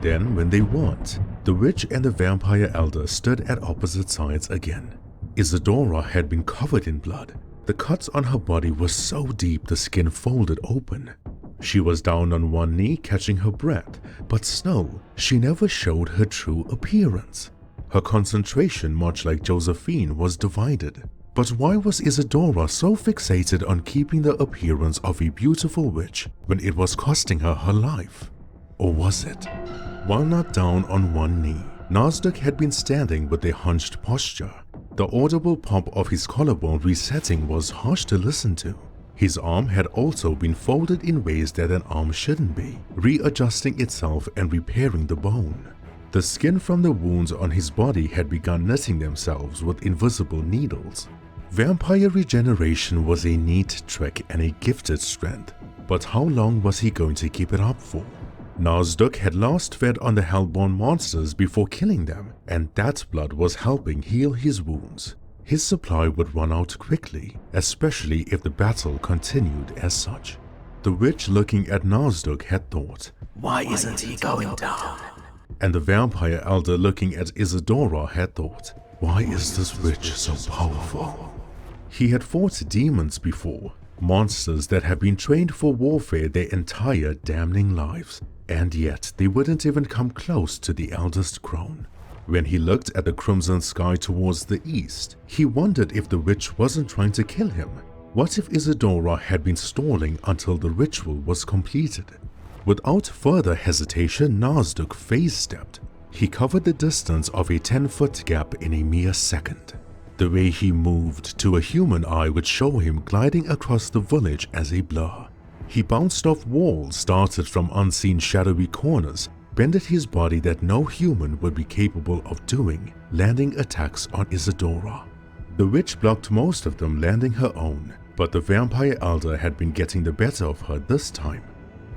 Then, when they weren't, the witch and the vampire elder stood at opposite sides again. Isadora had been covered in blood. The cuts on her body were so deep the skin folded open. She was down on one knee catching her breath, but still, she never showed her true appearance. Her concentration, much like Josephine, was divided. But why was Isadora so fixated on keeping the appearance of a beautiful witch when it was costing her her life? Or was it? While not down on one knee, Nasdaq had been standing with a hunched posture. The audible pop of his collarbone resetting was harsh to listen to. His arm had also been folded in ways that an arm shouldn't be, readjusting itself and repairing the bone. The skin from the wounds on his body had begun knitting themselves with invisible needles. Vampire regeneration was a neat trick and a gifted strength, but how long was he going to keep it up for? Nasdaq had last fed on the hellborn monsters before killing them, and that blood was helping heal his wounds. His supply would run out quickly, especially if the battle continued as such. The witch looking at Nasdaq had thought, Why isn't he going down? And the vampire elder looking at Isadora had thought, why is this witch so powerful? He had fought demons before, monsters that had been trained for warfare their entire damning lives, and yet they wouldn't even come close to the eldest Crone. When he looked at the crimson sky towards the east, he wondered if the witch wasn't trying to kill him. What if Isadora had been stalling until the ritual was completed? Without further hesitation, Nasdaq phase-stepped. He covered the distance of a 10-foot gap in a mere second. The way he moved, to a human eye, would show him gliding across the village as a blur. He bounced off walls, started from unseen shadowy corners, bended his body that no human would be capable of doing, landing attacks on Isadora. The witch blocked most of them, landing her own, but the vampire elder had been getting the better of her this time.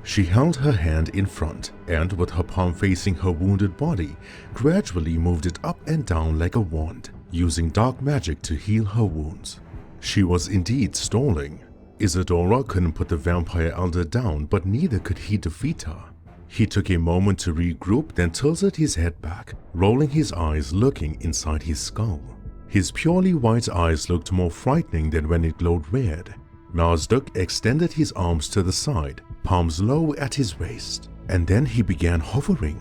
She held her hand in front and, with her palm facing her wounded body, gradually moved it up and down like a wand, using dark magic to heal her wounds. She was indeed stalling. Isadora couldn't put the vampire elder down, but neither could he defeat her. He took a moment to regroup, then tilted his head back, rolling his eyes, looking inside his skull. His purely white eyes looked more frightening than when it glowed red. Nasdaq extended his arms to the side, palms low at his waist, and then he began hovering.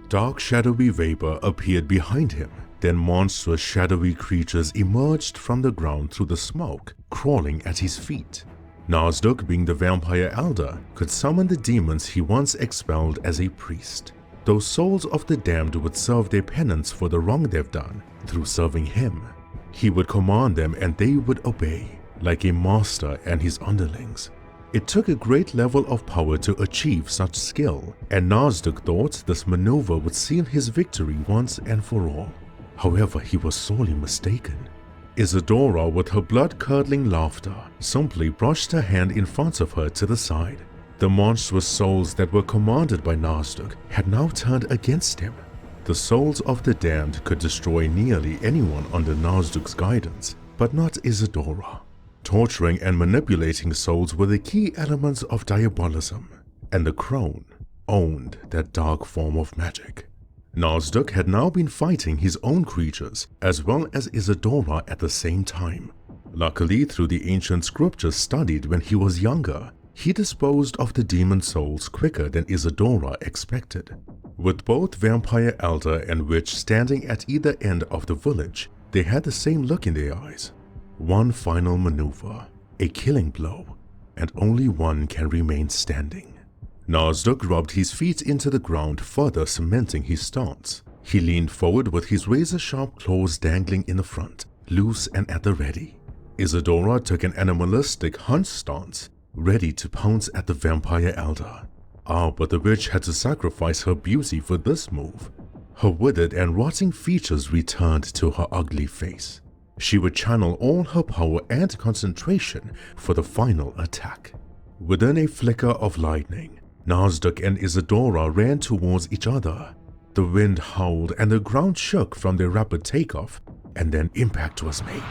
Dark shadowy vapor appeared behind him, then monstrous shadowy creatures emerged from the ground through the smoke, crawling at his feet. Nasdaq, being the vampire elder, could summon the demons he once expelled as a priest. Those souls of the damned would serve their penance for the wrong they've done through serving him. He would command them and they would obey, like a master and his underlings. It took a great level of power to achieve such skill, and Nasdaq thought this maneuver would seal his victory once and for all. However, he was sorely mistaken. Isadora, with her blood-curdling laughter, simply brushed her hand in front of her to the side. The monstrous souls that were commanded by Nasdaq had now turned against him. The souls of the damned could destroy nearly anyone under Nasdaq's guidance, but not Isadora. Torturing and manipulating souls were the key elements of diabolism, and the Crone owned that dark form of magic. Nasdaq had now been fighting his own creatures as well as Isadora at the same time. Luckily, through the ancient scriptures studied when he was younger, he disposed of the demon souls quicker than Isadora expected. With both vampire elder and witch standing at either end of the village, they had the same look in their eyes. One final maneuver, a killing blow, and only one can remain standing. Nasdaq rubbed his feet into the ground, further cementing his stance. He leaned forward with his razor-sharp claws dangling in the front, loose and at the ready. Isadora took an animalistic hunched stance, ready to pounce at the vampire elder. But the witch had to sacrifice her beauty for this move. Her withered and rotting features returned to her ugly face. She would channel all her power and concentration for the final attack. Within a flicker of lightning, Nasdaq and Isadora ran towards each other. The wind howled and the ground shook from their rapid takeoff, and then impact was made.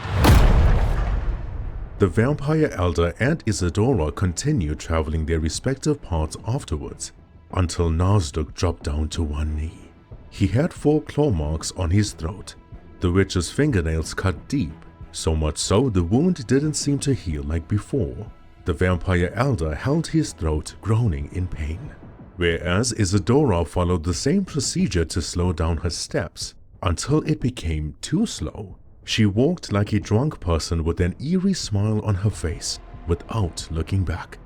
The vampire elder and Isadora continued traveling their respective paths afterwards, until Nasdaq dropped down to one knee. He had 4 claw marks on his throat. The witch's fingernails cut deep, so much so the wound didn't seem to heal like before. The vampire elder held his throat, groaning in pain, whereas Isadora followed the same procedure to slow down her steps until it became too slow. She walked like a drunk person with an eerie smile on her face without looking back.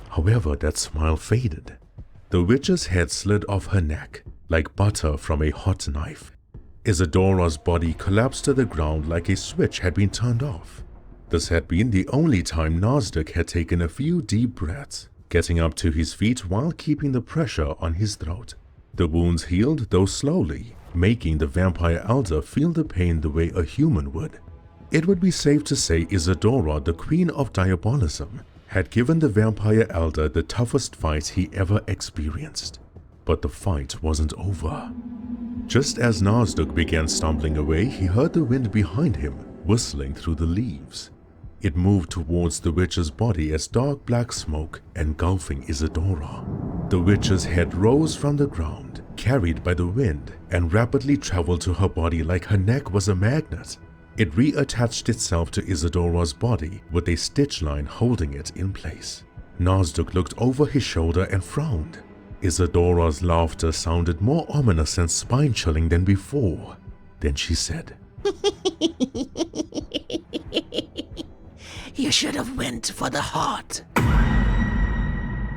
However, that smile faded. The witch's head slid off her neck like butter from a hot knife. Isadora's body collapsed to the ground like a switch had been turned off. This had been the only time Nasdaq had taken a few deep breaths, getting up to his feet while keeping the pressure on his throat. The wounds healed, though slowly, making the vampire elder feel the pain the way a human would. It would be safe to say Isadora, the queen of diabolism, had given the vampire elder the toughest fight he ever experienced. But the fight wasn't over. Just as Nasdaq began stumbling away, he heard the wind behind him whistling through the leaves. It moved towards the witch's body as dark black smoke engulfing Isadora. The witch's head rose from the ground, carried by the wind, and rapidly traveled to her body like her neck was a magnet. It reattached itself to Isadora's body with a stitch line holding it in place. Nasdaq looked over his shoulder and frowned. Isadora's laughter sounded more ominous and spine-chilling than before. Then she said, "You should have went for the heart."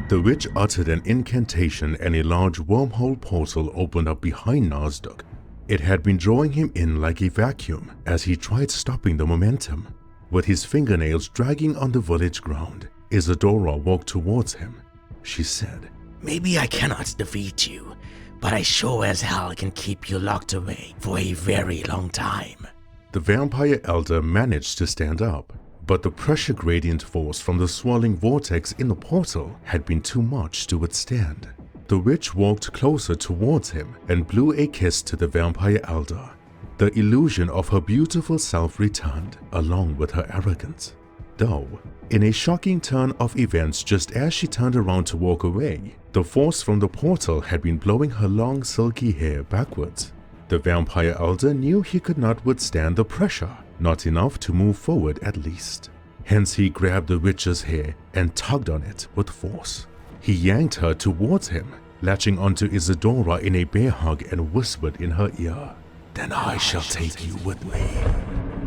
The witch uttered an incantation and a large wormhole portal opened up behind Nasdaq. It had been drawing him in like a vacuum as he tried stopping the momentum. With his fingernails dragging on the village ground, Isadora walked towards him. She said, "Maybe I cannot defeat you, but I sure as hell can keep you locked away for a very long time." The vampire elder managed to stand up, but the pressure gradient force from the swirling vortex in the portal had been too much to withstand. The witch walked closer towards him and blew a kiss to the vampire elder. The illusion of her beautiful self returned, along with her arrogance. Though, in a shocking turn of events just as she turned around to walk away, the force from the portal had been blowing her long silky hair backwards. The vampire elder knew he could not withstand the pressure, not enough to move forward at least. Hence he grabbed the witch's hair and tugged on it with force. He yanked her towards him, latching onto Isadora in a bear hug and whispered in her ear, "Then I shall take you with me."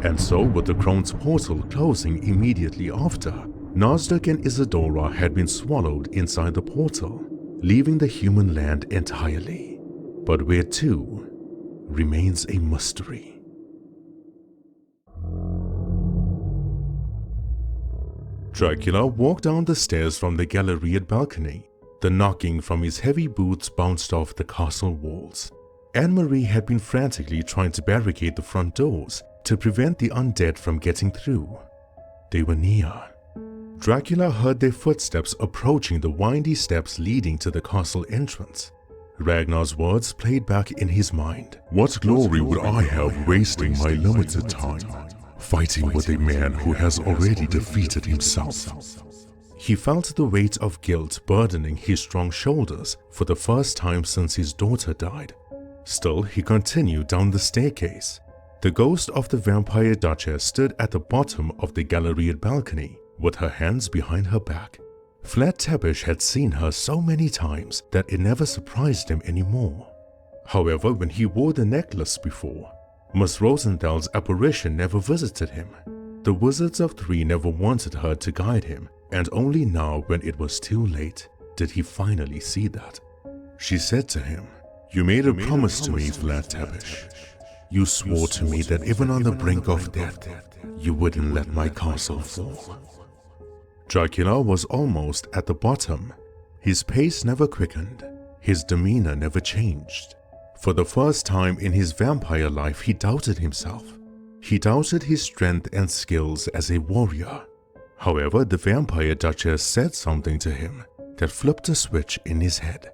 And so, with the Crone's portal closing immediately after, Nasdaq and Isadora had been swallowed inside the portal, leaving the human land entirely. But where to remains a mystery. Dracula walked down the stairs from the galleried balcony. The knocking from his heavy boots bounced off the castle walls. Anne-Marie had been frantically trying to barricade the front doors to prevent the undead from getting through. They were near. Dracula heard their footsteps approaching the windy steps leading to the castle entrance. Ragnar's words played back in his mind. What glory would I have wasting my limited time fighting with a man who has already defeated himself? He felt the weight of guilt burdening his strong shoulders for the first time since his daughter died. Still, he continued down the staircase. The ghost of the vampire duchess stood at the bottom of the galleried balcony with her hands behind her back. Vlad Tepes had seen her so many times that it never surprised him anymore. However, when he wore the necklace before, Miss Rosenthal's apparition never visited him. The Wizards of Three never wanted her to guide him, and only now, when it was too late, did he finally see that. She said to him, "You made a promise to me, Vlad Tepes. You swore to me that even on the brink of death, you wouldn't let my castle fall." Dracula was almost at the bottom. His pace never quickened. His demeanor never changed. For the first time in his vampire life, he doubted himself. He doubted his strength and skills as a warrior. However, the vampire duchess said something to him that flipped a switch in his head.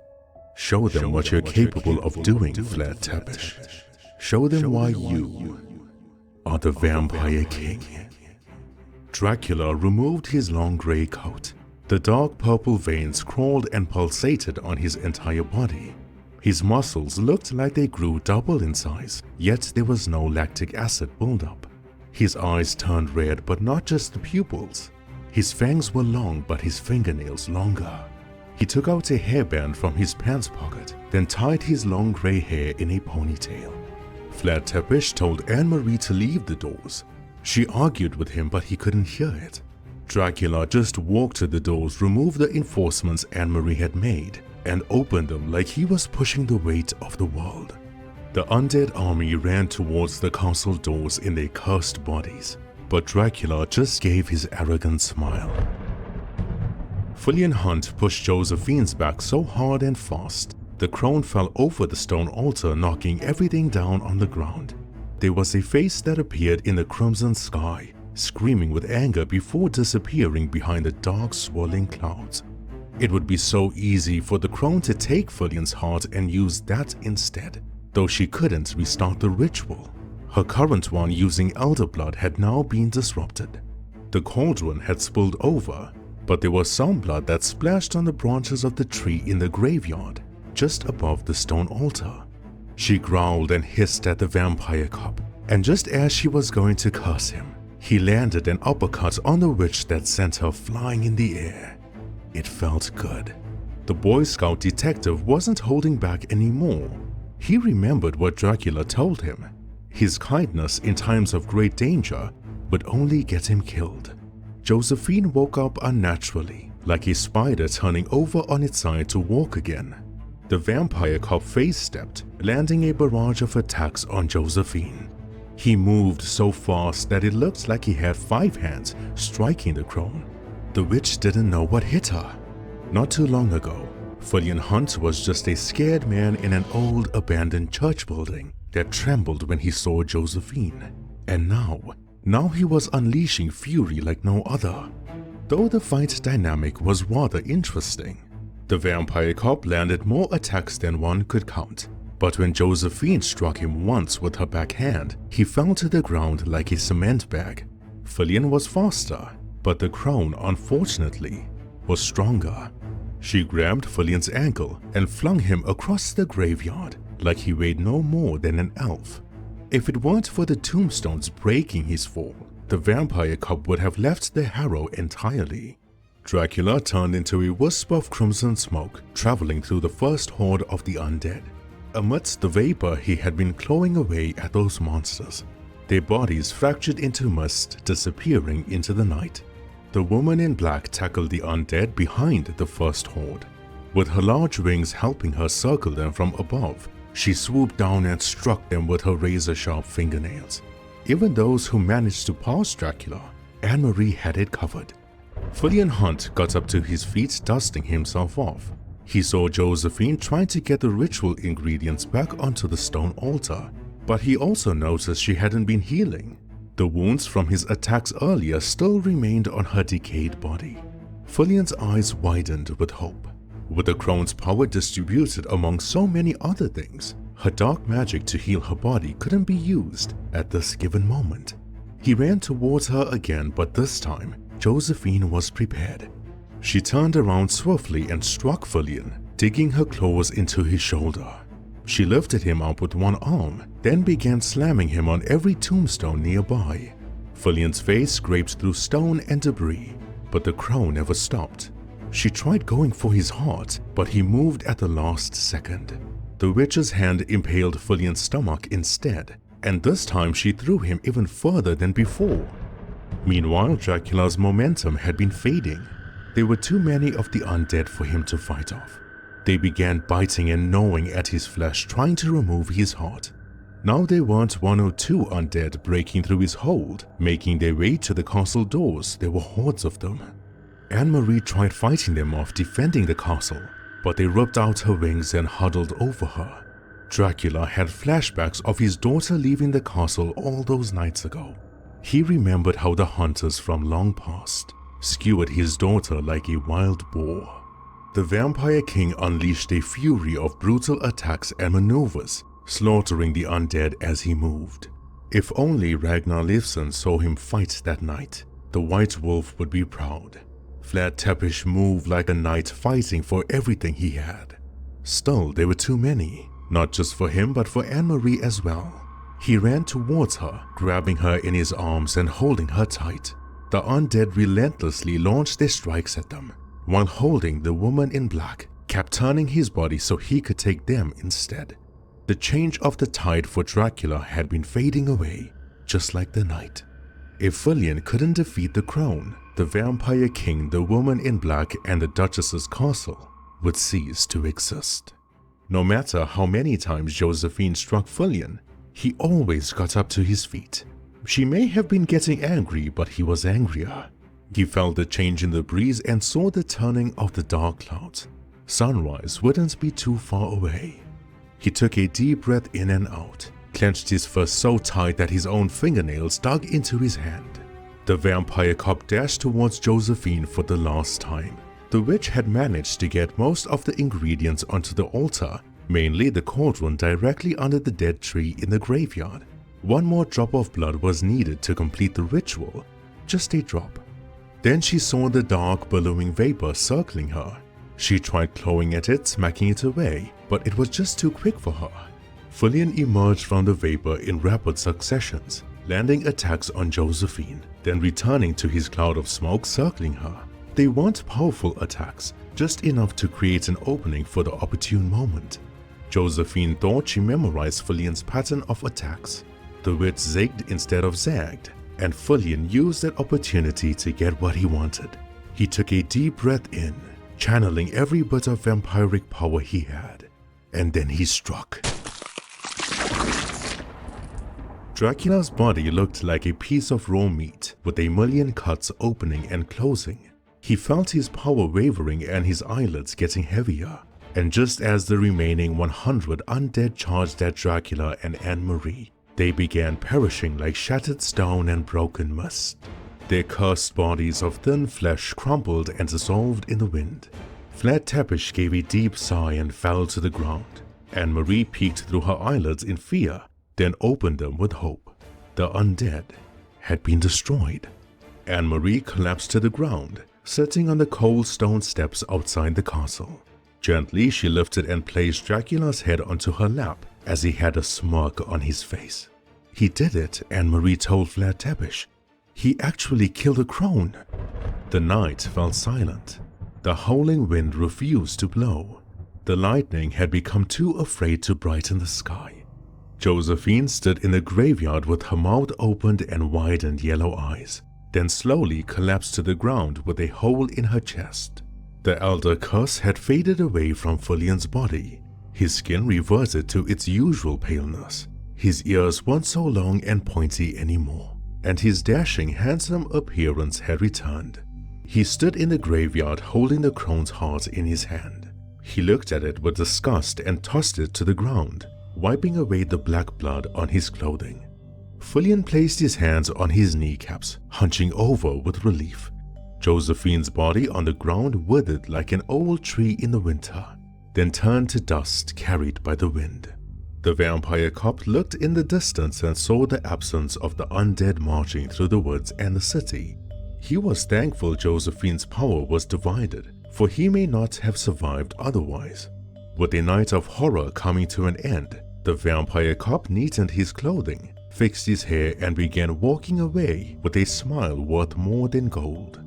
Show them what you're capable of doing, Vlad Tepes. Show them why you are the vampire king. Dracula removed his long grey coat. The dark purple veins crawled and pulsated on his entire body. His muscles looked like they grew double in size, yet there was no lactic acid buildup. His eyes turned red, but not just the pupils. His fangs were long, but his fingernails longer. He took out a hairband from his pants pocket, then tied his long grey hair in a ponytail. Vlad Tepes told Anne-Marie to leave the doors. She argued with him, but he couldn't hear it. Dracula just walked to the doors, removed the enforcements Anne-Marie had made, and opened them like he was pushing the weight of the world. The undead army ran towards the castle doors in their cursed bodies, but Dracula just gave his arrogant smile. Fillian Hunt pushed Josephine's back so hard and fast, the crone fell over the stone altar, knocking everything down on the ground. There was a face that appeared in the crimson sky, screaming with anger before disappearing behind the dark swirling clouds. It would be so easy for the crone to take Fillian's heart and use that instead, though she couldn't restart the ritual. Her current one using elder blood had now been disrupted. The cauldron had spilled over, but there was some blood that splashed on the branches of the tree in the graveyard, just above the stone altar. She growled and hissed at the vampire cop, and just as she was going to curse him, he landed an uppercut on the witch that sent her flying in the air. It felt good. The Boy Scout detective wasn't holding back anymore. He remembered what Dracula told him. His kindness in times of great danger would only get him killed. Josephine woke up unnaturally, like a spider turning over on its side to walk again. The vampire cop face-stepped, landing a barrage of attacks on Josephine. He moved so fast that it looked like he had 5 hands striking the crone. The witch didn't know what hit her. Not too long ago, Fillian Hunt was just a scared man in an old abandoned church building that trembled when he saw Josephine. And now he was unleashing fury like no other. Though the fight dynamic was rather interesting. The vampire cop landed more attacks than one could count, but when Josephine struck him once with her backhand, he fell to the ground like a cement bag. Fillian was faster, but the crone, unfortunately, was stronger. She grabbed Fillian's ankle and flung him across the graveyard like he weighed no more than an elf. If it weren't for the tombstones breaking his fall, the vampire cop would have left the harrow entirely. Dracula turned into a wisp of crimson smoke, traveling through the first horde of the undead. Amidst the vapor, he had been clawing away at those monsters, their bodies fractured into mist, disappearing into the night. The woman in black tackled the undead behind the first horde. With her large wings helping her circle them from above, she swooped down and struck them with her razor-sharp fingernails. Even those who managed to pass Dracula, Anne-Marie had it covered. Fillian Hunt got up to his feet, dusting himself off. He saw Josephine trying to get the ritual ingredients back onto the stone altar, but he also noticed she hadn't been healing. The wounds from his attacks earlier still remained on her decayed body. Fillian's eyes widened with hope. With the crone's power distributed among so many other things, her dark magic to heal her body couldn't be used at this given moment. He ran towards her again, but this time, Josephine was prepared. She turned around swiftly and struck Fillian, digging her claws into his shoulder. She lifted him up with one arm, then began slamming him on every tombstone nearby. Fillian's face scraped through stone and debris, but the crone never stopped. She tried going for his heart, but he moved at the last second. The witch's hand impaled Fillian's stomach instead, and this time she threw him even further than before. Meanwhile, Dracula's momentum had been fading. There were too many of the undead for him to fight off. They began biting and gnawing at his flesh, trying to remove his heart. Now there weren't 1 or 2 undead breaking through his hold, making their way to the castle doors. There were hordes of them. Anne-Marie tried fighting them off, defending the castle, but they ripped out her wings and huddled over her. Dracula had flashbacks of his daughter leaving the castle all those nights ago. He remembered how the hunters from long past skewered his daughter like a wild boar. The Vampire King unleashed a fury of brutal attacks and maneuvers, slaughtering the undead as he moved. If only Ragnar Leifsson saw him fight that night, the White Wolf would be proud. Vlad Tepes moved like a knight fighting for everything he had. Still, there were too many, not just for him but for Anne-Marie as well. He ran towards her, grabbing her in his arms and holding her tight. The undead relentlessly launched their strikes at them, while holding the woman in black, kept turning his body so he could take them instead. The change of the tide for Dracula had been fading away, just like the night. If Fillian couldn't defeat the Crone, the Vampire King, the woman in black, and the Duchess's castle would cease to exist. No matter how many times Josephine struck Fillian, he always got up to his feet. She may have been getting angry, but he was angrier. He felt the change in the breeze and saw the turning of the dark clouds. Sunrise wouldn't be too far away. He took a deep breath in and out, clenched his fist so tight that his own fingernails dug into his hand. The vampire cop dashed towards Josephine for the last time. The witch had managed to get most of the ingredients onto the altar, mainly the cauldron directly under the dead tree in the graveyard. One more drop of blood was needed to complete the ritual, just a drop. Then she saw the dark, billowing vapor circling her. She tried clawing at it, smacking it away, but it was just too quick for her. Fillian emerged from the vapor in rapid successions, landing attacks on Josephine, then returning to his cloud of smoke circling her. They weren't powerful attacks, just enough to create an opening for the opportune moment. Josephine thought she memorized Fillian's pattern of attacks. The witch zigged instead of zagged, and Fillian used that opportunity to get what he wanted. He took a deep breath in, channeling every bit of vampiric power he had, and then he struck. Dracula's body looked like a piece of raw meat, with a million cuts opening and closing. He felt his power wavering and his eyelids getting heavier, and just as the remaining 100 undead charged at Dracula and Anne-Marie, they began perishing like shattered stone and broken mist. Their cursed bodies of thin flesh crumpled and dissolved in the wind. Vlad Tepes gave a deep sigh and fell to the ground. Anne-Marie peeked through her eyelids in fear, then opened them with hope. The undead had been destroyed. Anne-Marie collapsed to the ground, sitting on the cold stone steps outside the castle. Gently, she lifted and placed Dracula's head onto her lap as he had a smirk on his face. He did it, Anne-Marie told Vlad Tepes. He actually killed a Crone. The night fell silent. The howling wind refused to blow. The lightning had become too afraid to brighten the sky. Josephine stood in the graveyard with her mouth opened and widened yellow eyes, then slowly collapsed to the ground with a hole in her chest. The elder curse had faded away from Fillian's body. His skin reverted to its usual paleness. His ears weren't so long and pointy anymore, and his dashing, handsome appearance had returned. He stood in the graveyard holding the Crone's heart in his hand. He looked at it with disgust and tossed it to the ground, wiping away the black blood on his clothing. Fillian placed his hands on his kneecaps, hunching over with relief. Josephine's body on the ground withered like an old tree in the winter, then turned to dust carried by the wind. The vampire cop looked in the distance and saw the absence of the undead marching through the woods and the city. He was thankful Josephine's power was divided, for he may not have survived otherwise. With a night of horror coming to an end, the vampire cop neatened his clothing, fixed his hair, and began walking away with a smile worth more than gold.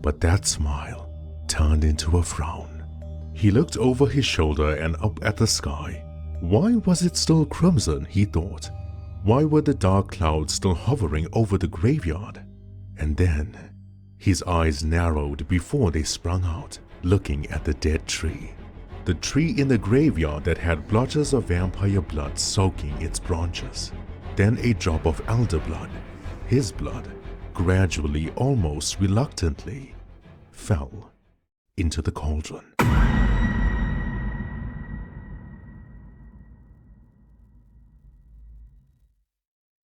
But that smile turned into a frown. He looked over his shoulder and up at the sky. Why was it still crimson, he thought? Why were the dark clouds still hovering over the graveyard? And then, his eyes narrowed before they sprung out, looking at the dead tree. The tree in the graveyard that had blotches of vampire blood soaking its branches. Then a drop of elder blood, his blood, gradually, almost reluctantly, fell into the cauldron.